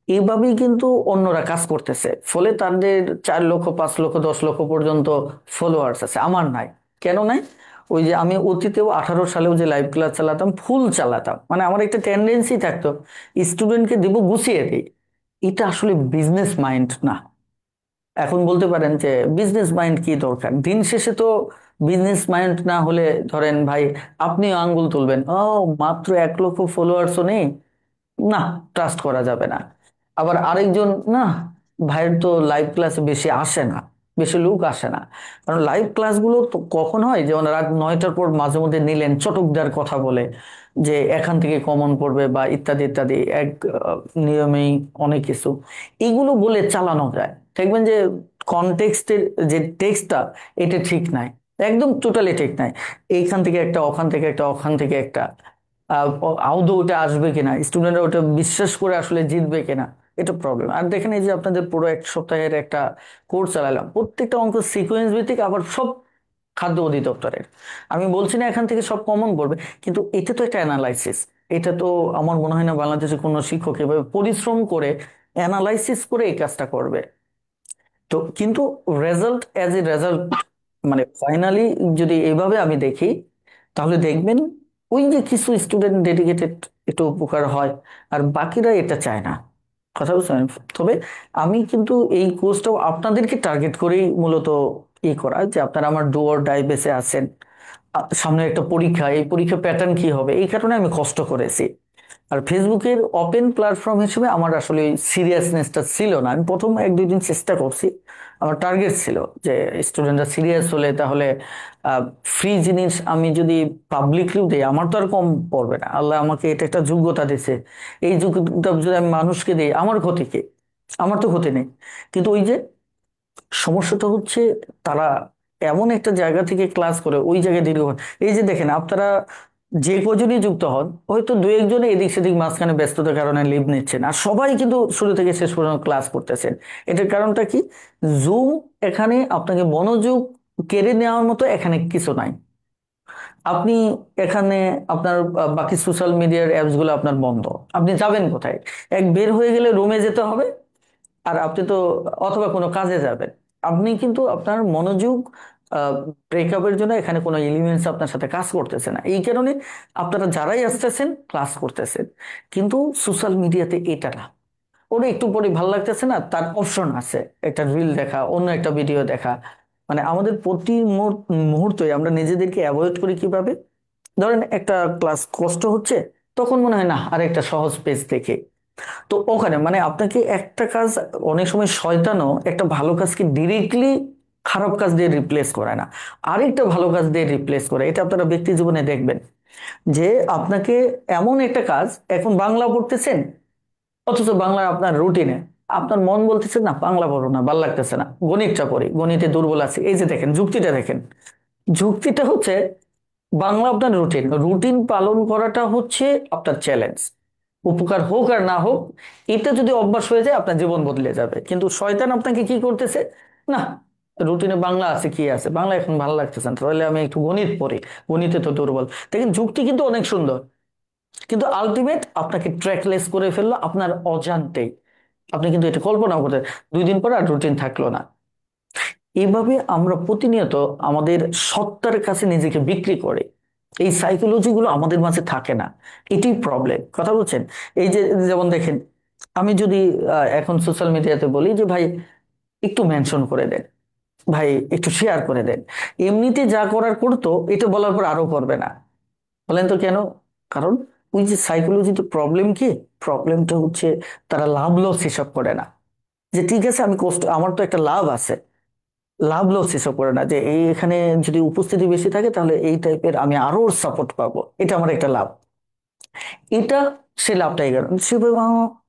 A: এইভাবেই কিন্তু অন্যরা কাজ করতেছে, ফলে তাদের 4 লক্ষ, 5 লক্ষ, 10 লক্ষ পর্যন্ত ফলোয়ার্স আছে, আমার নাই। কেন নাই? ওই যে আমি অতীতেও 18 সালেও যে লাইভ ক্লাস চালাতাম, ফুল চালাতাম, মানে আমার একটা টেন্ডেন্সি থাকতো স্টুডেন্টকে দিব গুছিয়ে দিই। এটা আসলে বিজনেস মাইন্ড না। এখন বলতে পারেন যে বিজনেস মাইন্ড কি দরকার? দিন শেষে তো বিজনেস মাইন্ড না হলে, ধরেন ভাই, আপনিও আঙ্গুল তুলবেন, ও মাত্র 1 লক্ষ ফলোয়ার্সও নেই, না, ট্রাস্ট করা যাবে না। আবার আরেকজন, না, ভাইয়ের তো লাইভ ক্লাসে বেশি আসে না, বেশি লোক আসে না। কারণ লাইভ ক্লাসগুলো তো কখন হয়, যেমন রাত 9টার পর মাঝে মধ্যে নিলেন চটকদার কথা বলে যে এখান থেকে কমন পড়বে বা ইত্যাদি ইত্যাদি, এক নিয়মেই অনেক কিছু এইগুলো বলে চালানো যায়। দেখবেন যে কনটেক্সটের যে টেক্সটটা, এটা ঠিক নাই, একদম টোটালি ঠিক নাই। এইখান থেকে একটা, ওখান থেকে একটা, ওখান থেকে একটা, আদৌ ওটা আসবে কিনা, স্টুডেন্টরা ওটা বিশ্বাস করে আসলে জিতবে কিনা, এটা প্রবলেম। আর দেখেন, এই যে আপনাদের পুরো 1 সপ্তাহের একটা কোর্স চালালাম, প্রত্যেকটা অঙ্ক সিকোয়েন্স ভিত্তিক, আবার সব খাদ্য অধিদপ্তরের। আমি বলছি না এখান থেকে সব কমন পড়বে, কিন্তু এটা তো একটা অ্যানালাইসিস। এটা তো আমার মনে হয় না বাংলাদেশে কোনো শিক্ষক এভাবে পরিশ্রম করে অ্যানালাইসিস করে এই কাজটা করবে। তো কিন্তু রেজাল্ট অ্যাজ এ রেজাল্ট, মানে ফাইনালি যদি এইভাবে আমি দেখি, তাহলে দেখবেন ওই যে কিছু স্টুডেন্ট ডেডিকেটেড, একটু উপকার হয়, আর বাকিরা এটা চায় না। কথা বুঝছেন? তবে আমি কিন্তু এই কোর্সটাও আপনাদেরকে টার্গেট করেই মূলত করা, যে আপনারা আমার ডু অর ডাই বেসে আছেন। সামনে একটা পরীক্ষা, এই পরীক্ষা প্যাটার্ন কি হবে, এই কারণে আমি কষ্ট করেছি। আর ফেসবুকের ওপেন প্ল্যাটফর্ম হিসেবে আমার আসলে সিরিয়াসনেসটা ছিল না। আমি প্রথম 1-2 দিন চেষ্টা করছি, আমার টার্গেট ছিল যে স্টুডেন্টরা সিরিয়াস হলে তাহলে ফ্রি জিনিস আমি যদি পাবলিকলিও দিই, আমার তো আর কম পড়বে না। আল্লাহ আমাকে এটা একটা যোগ্যতা দিছে, এই যোগ্যতা যদি আমি মানুষকে দিই, আমার ক্ষতি কি? আমার তো ক্ষতি নেই। কিন্তু ওই যে সমস্যাটা হচ্ছে, তারা এমন একটা জায়গা থেকে ক্লাস করে ওই জায়গায় দীর্ঘক্ষণ। এই যে দেখেন, আপনারা যে কজনই যুক্ত হন, হয়তো 2-1 জনে এদিক সেদিক মাঝখানে ব্যস্ততার কারণে লিভ নিচ্ছেন, আর সবাই কিন্তু শুরু থেকে শেষ পর্যন্ত ক্লাস করতেছেন। এটার কারণটা কি? জুম এখানে আপনাকে মনোযোগ কেড়ে নেওয়ার মতো এখানে কিছু নাই। আপনি এখানে আপনার বাকি সোশ্যাল মিডিয়ার অ্যাপস গুলো আপনার বন্ধ, আপনি যাবেন কোথায়? বের হয়ে গেলে রুমে যেতে হবে, আর আপনি তো, অথবা কোনো কাজে যাবেন। আপনি কিন্তু আপনার মনোযোগ ব্রেকআপের জন্য এখানে কোনো এলিমেন্টস আপনার সাথে কাজ করতেছে না। এই কারণে আপনারা যারাই আসতেছেন ক্লাস করতেছেন। কিন্তু সোশ্যাল মিডিয়াতে এটা না, ওরা একটু পরে ভালো লাগতেছে না, তার অপশন আছে একটা রিল দেখা, অন্য একটা ভিডিও দেখা। মানে আমাদের প্রতি মুহূর্তে আমরা নিজেদেরকে অ্যাভয়েড করি কিভাবে? ধরেন একটা ক্লাস কষ্ট হচ্ছে, তখন মনে হয় না আর একটা সহজ পেজ দেখে। তো ওখানে মানে আপনাকে একটা কাজ, অনেক সময় শয়তানও একটা ভালো কাজকে ডিরেক্টলি খারাপ কাজ দিয়ে রিপ্লেস করে না, আরেকটা ভালো কাজ দিয়ে রিপ্লেস করে। এটা আপনারা ব্যক্তি জীবনে দেখবেন যে আপনাকে এমন একটা কাজ, এখন বাংলা পড়তেছেন, অথচ বাংলা আপনার রুটিনে, আপনার মন বলতেছে না বাংলা পড়ো না, ভাল লাগতেছে না, গণিতটা পড়ি, গণিতে দুর্বল আছে। এই যে দেখেন যুক্তিটা, দেখেন যুক্তিটা হচ্ছে, বাংলা আপনার রুটিন, রুটিন পালন করাটা হচ্ছে আপনার চ্যালেঞ্জ। উপকার হোক আর না হোক, এটা যদি অভ্যাস হয়ে যায় আপনার জীবন বদলে যাবে। কিন্তু শয়তান আপনাকে কি করতেছে? না, রুটিনে বাংলা আছে, কি আছে, বাংলা এখন ভালো লাগতেছে না, তাহলে আমি একটু গণিত পড়ি, গণিতে তো দুর্বল। দেখেন যুক্তি কিন্তু অনেক সুন্দর, কিন্তু আলটিমেট আপনাকে ট্র্যাকলেস করে ফেললো আপনার অজান্তেই। আপনি কিন্তু এটা কল্পনা করতে, 2 দিন পর আর রুটিন থাকলো না। এইভাবে আমরা প্রতিনিয়ত আমাদের সত্তার কাছে নিজেকে বিক্রি করে, এই সাইকোলজি গুলো আমাদের মাঝে থাকে না। এটাই প্রবলেম, কথা বলছেন? এই যে যেমন দেখেন, আমি যদি এখন সোশ্যাল মিডিয়াতে বলি যে ভাই একটু মেনশন করে দেন, ভাই একটু শেয়ার করে দেন, এমনিতে যা করার করতো, এটা বলার পর আরো করবে না। বলেন তো কেন? কারণ ওই যে সাইকোলজিতে প্রবলেম কি? প্রবলেমটা হচ্ছে তারা লাভ লস হিসাব করে না। যে ঠিক আছে, আমি কষ্ট, আমার তো একটা লাভ আছে, লাভ লস হিসাব করে না যে এই এখানে যদি উপস্থিতি বেশি থাকে তাহলে এই টাইপের আমি আরো সাপোর্ট পাবো, এটা আমার একটা লাভ। এটা সে লাভটাই কারণ সে বলবে,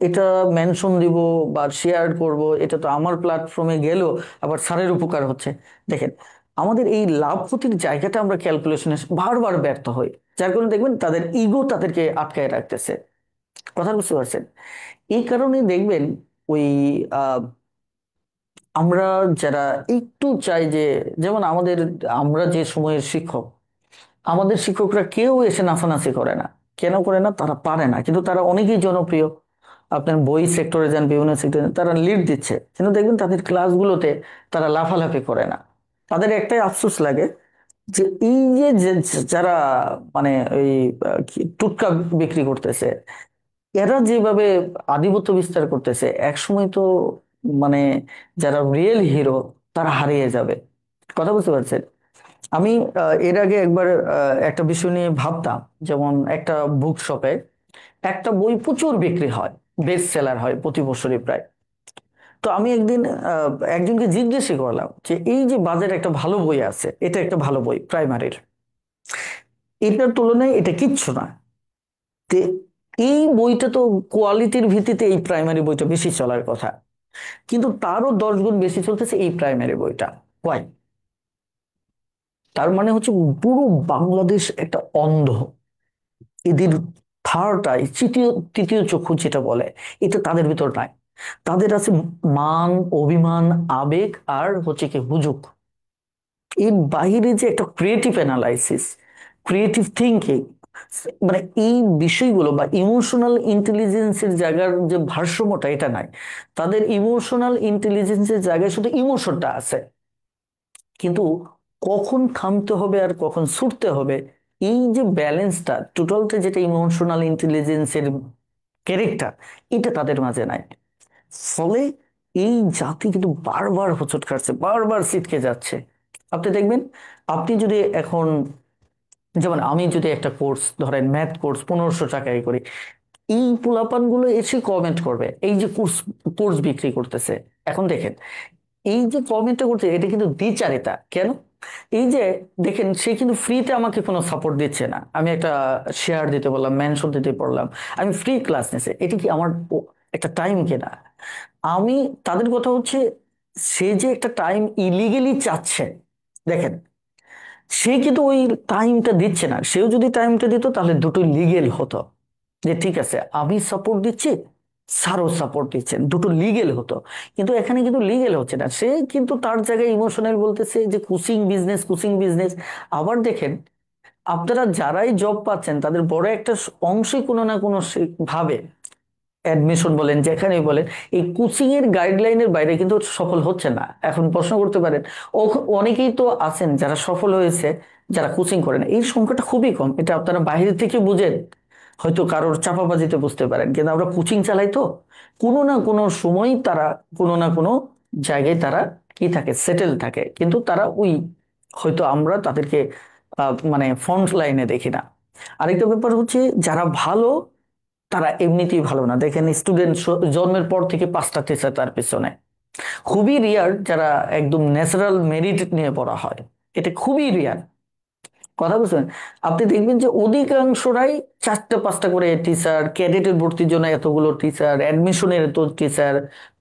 A: এটা মেনশন দিব বা শেয়ার করব, এটা তো আমার প্ল্যাটফর্মে গেল, আবার স্যারের উপকার হচ্ছে। দেখেন, আমাদের এই লাভ ক্ষতির জায়গাটা আমরা ক্যালকুলেশনে বারবার ব্যর্থ হই, যার কারণে দেখবেন তাদের ইগো তাদেরকে আটকায় রাখতেছে। কথা বুঝতে পারছেন? এই কারণে দেখবেন ওই আহ, আমরা যারা একটু চাই যে, যেমন আমরা যে সময়ের শিক্ষক, আমাদের শিক্ষকরা কেউ এসে নাচানাচি করে না। কেন করে না? তারা পারে না, কিন্তু তারা অনেকেই জনপ্রিয়। আপনার বই সেক্টরে যান, বিভিন্ন সেক্টরে তারা লিড দিচ্ছে, কিন্তু দেখবেন তাদের ক্লাসগুলোতে তারা লাফালাফি করে না। তাদের একটাই আফসোস লাগে যে এই যারা মানে ওই টুটকা বিক্রি করতেছে, এরা যেভাবে আধিপত্য বিস্তার করতেছে, একসময় তো মানে যারা রিয়েল হিরো তারা হারিয়ে যাবে। কথা বুঝতে পারছেন? আমি এর আগে একবার একটা বিষয় নিয়ে ভাবতাম, যেমন একটা বুক শপে একটা বই প্রচুর বিক্রি হয়, বেস্ট সেলার হয় প্রতি বছরই প্রায়। তো আমি একদিন একজনকে জিজ্ঞেস করলাম যে এই যে বাজারে একটা ভালো বই আছে, এটা একটা ভালো বই প্রাইমারির, এটার তুলনায় এটা কিচ্ছু না। তে এই বইটা তো কোয়ালিটির ভিত্তিতে এই প্রাইমারি বইটা বেশি চলার কথা, কিন্তু তারও 10 গুণ বেশি চলতেছে এই প্রাইমারি বইটা। ওয়াই? তার মানে হচ্ছে পুরো বাংলাদেশ একটা অন্ধ, এদের থার্ড আই, তৃতীয় চক্ষু যেটা বলে, এটা তাদের ভিতর নাই। তাদের আছে মান, অভিমান, আবেগ, আর হচ্ছে কি হুজুগ। এর বাইরে যে একটা ক্রিয়েটিভ অ্যানালাইসিস, ক্রিয়েটিভ থিঙ্কিং, মানে এই বিষয়গুলো বা ইমোশনাল ইন্টেলিজেন্সের জায়গার যে ভারসাম্যটা, এটা নাই। তাদের ইমোশনাল ইন্টেলিজেন্সের জায়গায় শুধু ইমোশনটা আছে, কিন্তু কখন থামতে হবে আর কখন ছুটতে হবে, এই যে ব্যালেন্সটা টোটালটা, যেটা ইমোশনাল ইন্টেলিজেন্সের ক্যারেক্টার, এটা তাদের মাঝে নাই। ফলে এই জাতি কিন্তু বারবার হোঁচট খাচ্ছে, বারবার ছিটকে যাচ্ছে। আপনি দেখবেন, আপনি যদি এখন, যেমন আমি যদি একটা কোর্স ধরেন ম্যাথ কোর্স 1500 টাকায় করি, এই পোলাপান গুলো এসে কমেন্ট করবে এই যে কোর্স কোর্স বিক্রি করতেছে। এখন দেখেন, এই যে কমেন্টটা করছে, এটা কিন্তু দ্বিচারিতা। কেন? এই যে দেখেন, সে কিন্তু ফ্রিতে আমাকে কোনো সাপোর্ট দিচ্ছে না। আমি একটা শেয়ার দিতে বললাম, মেনশন দিতে বললাম, আমি ফ্রি ক্লাস নিছে, এটা কি আমার একটা টাইম কেনা? আমি, তাদের কথা হচ্ছে, সে যে একটা টাইম ইলিগেলি চাচ্ছে। দেখেন, সে কিন্তু ওই টাইমটা দিচ্ছে না। সেও যদি টাইমটা দিত তাহলে দুটোই লিগেল হতো, যে ঠিক আছে আমি সাপোর্ট দিচ্ছি, স্যারও সাপোর্ট দিচ্ছেন, দুটো লিগেল হতো। কিন্তু এখানে কিন্তু লিগেল হচ্ছে না, সে কিন্তু তার জায়গায় ইমোশনাল বলতেছে যে কোচিং বিজনেস, কোচিং বিজনেস। আবার দেখেন, আপনারা যারাই জব পাচ্ছেন তাদের বড় একটা অংশই কোনো না কোনো ভাবে, অ্যাডমিশন বলেন যেখানেই বলেন, এই কোচিং এর গাইডলাইনের বাইরে কিন্তু সফল হচ্ছে না। এখন প্রশ্ন করতে পারেন, অনেকেই তো আছেন যারা সফল হয়েছে, যারা কোচিং করেন, এই সংখ্যাটা খুবই কম। এটা আপনারা বাইরে থেকে বুঝেন, হয়তো কারোর চাপাবাজিতে বুঝতে পারেন, কিন্তু আমরা কোচিং চালাই তো কোনো না কোনো সময় তারা কোনো না কোনো জায়গায় তারা কি থাকে, সেটেল থাকে, কিন্তু তারা ওই, হয়তো আমরা তাদেরকে মানে ফ্রন্ট লাইনে দেখি না। আরেকটা ব্যাপার হচ্ছে, যারা ভালো তারা এমনিতেই ভালো না। দেখেন, স্টুডেন্ট জন্মের পর থেকে 5টা টিচার তার পিছনে। খুবই রিয়ার যারা একদম ন্যাচারাল মেরিট নিয়ে পড়া হয়, এটা খুবই রিয়ার। কথা বুঝছেন? আপনি দেখবেন যে অধিকাংশরাই 4টা 5টা করে টিচার, ক্যাডেটের ভর্তির জন্য এতগুলো টিচার, অ্যাডমিশনের এত টিচার,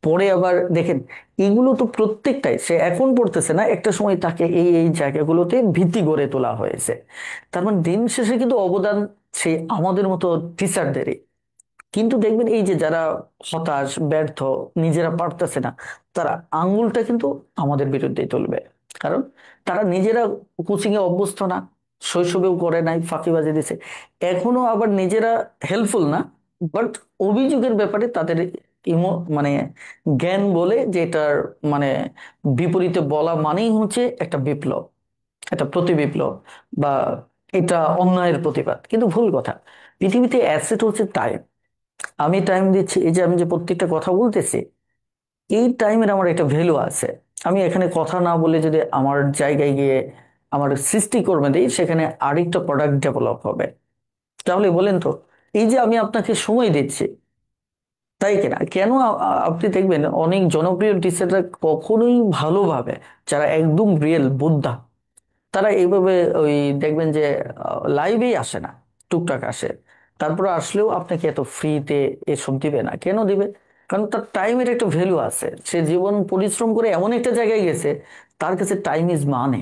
A: পরে আবার দেখেন, এগুলো তো প্রত্যেকটাই সে এখন পড়তেছে না, একটা সময় তাকে এই এই জায়গাগুলোতে ভিত্তি গড়ে তোলা হয়েছে। তার মানে দিন শেষে কিন্তু অবদান সেই আমাদের মতো টিচারদেরই। কিন্তু দেখবেন এই যে যারা হতাশ, ব্যর্থ, নিজেরা পারতেছে না, তারা আঙ্গুলটা কিন্তু আমাদের বিরুদ্ধেই তুলবে। কারণ তারা নিজেরা কোচিং এ অভ্যস্ত না, শৈশবেও করে নাই, ফাঁকিবাজি দিছে, এখনো আবার নিজেরা হেল্পফুল না। বাট অভিযোগের ব্যাপারে তাদের মানে জ্ঞান বলে যে এটার মানে বিপরীতে বলা মানেই হচ্ছে একটা বিপ্লব, একটা প্রতি বিপ্লব, বা এটা অন্যায়ের প্রতিবাদ। কিন্তু ভুল কথা। পৃথিবীতে অ্যাসেট হচ্ছে টাইম। আমি টাইম দিচ্ছি, এই যে আমি যে প্রত্যেকটা কথা বলতেছি, এই টাইমের আমার একটা ভ্যালু আছে। আমি এখানে কথা না বলে যদি আমার জায়গায় গিয়ে আমার সৃষ্টিকর্মে দিই, সেখানে আরেকটা প্রোডাক্ট ডেভেলপ হবে। তাহলে বলেন তো, এই যে আমি আপনাকে সময় দিচ্ছি, তাই কিনা? কেন আপনি দেখবেন অনেক জনপ্রিয় টিচাররা কখনোই ভালোভাবে, যারা একদম রিয়েল বুদ্ধা, তারা এইভাবে ওই দেখবেন যে লাইভেই আসে না, টুকটাক আসে। তারপর আসলেও আপনাকে এত ফ্রিতে এসব দিবে না। কেন দিবে? কারণ তার টাইমের একটা ভ্যালু আছে। সে জীবন পরিশ্রম করে এমন একটা জায়গায় গেছে, তার কাছে টাইম ইজ মানি।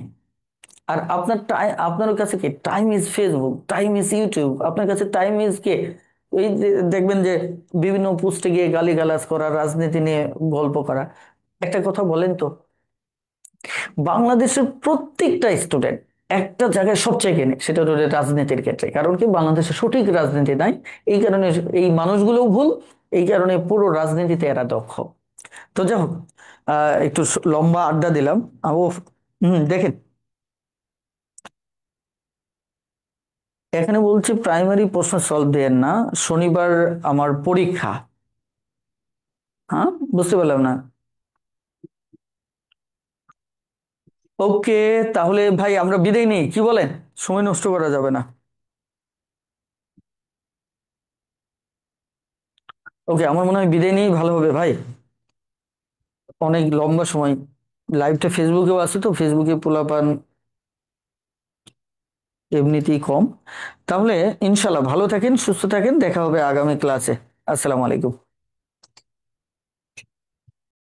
A: আর আপনার টাইম, আপনার কাছে কি time is Facebook, time is YouTube, আপনার কাছে টাইম ইজ কে এই যে দেখবেন যে বিভিন্ন পোস্টে গিয়ে গালিগালাজ করা, রাজনীতি নিয়ে গল্প করা। একটা কথা বলেন তো, বাংলাদেশের প্রত্যেকটা স্টুডেন্ট একটা জায়গায় সবচেয়ে কেনে, সেটা হলো রাজনীতির ক্ষেত্রে। কারণ কি, বাংলাদেশে সঠিক রাজনীতি নাই। এই কারণে এই মানুষগুলোও ভুল, এই কারণে পুরো রাজনীতিতে এরা দক্ষ। তো যাই হোক, একটু লম্বা আড্ডা দিলাম। ও, দেখেন, এখানে বলছি প্রাইমারি প্রশ্ন সলভ দেন না, শনিবার আমার পরীক্ষা। হ্যাঁ, বুঝতে পারলাম না। ওকে, তাহলে ভাই আমরা বিদায় নিই, কি বলেন? সময় নষ্ট করা যাবে না। ওকে, আমার মনে হয় বিদায় নিয়েই ভালো হবে ভাই। অনেক লম্বা সময়। লাইভটা ফেসবুকেও আছে, তো ফেসবুকে পোলাপান এমনিতেই কম। তাহলে ইনশাল্লাহ ভালো থাকেন, সুস্থ থাকেন, দেখা হবে আগামী ক্লাসে। আসসালামু আলাইকুম।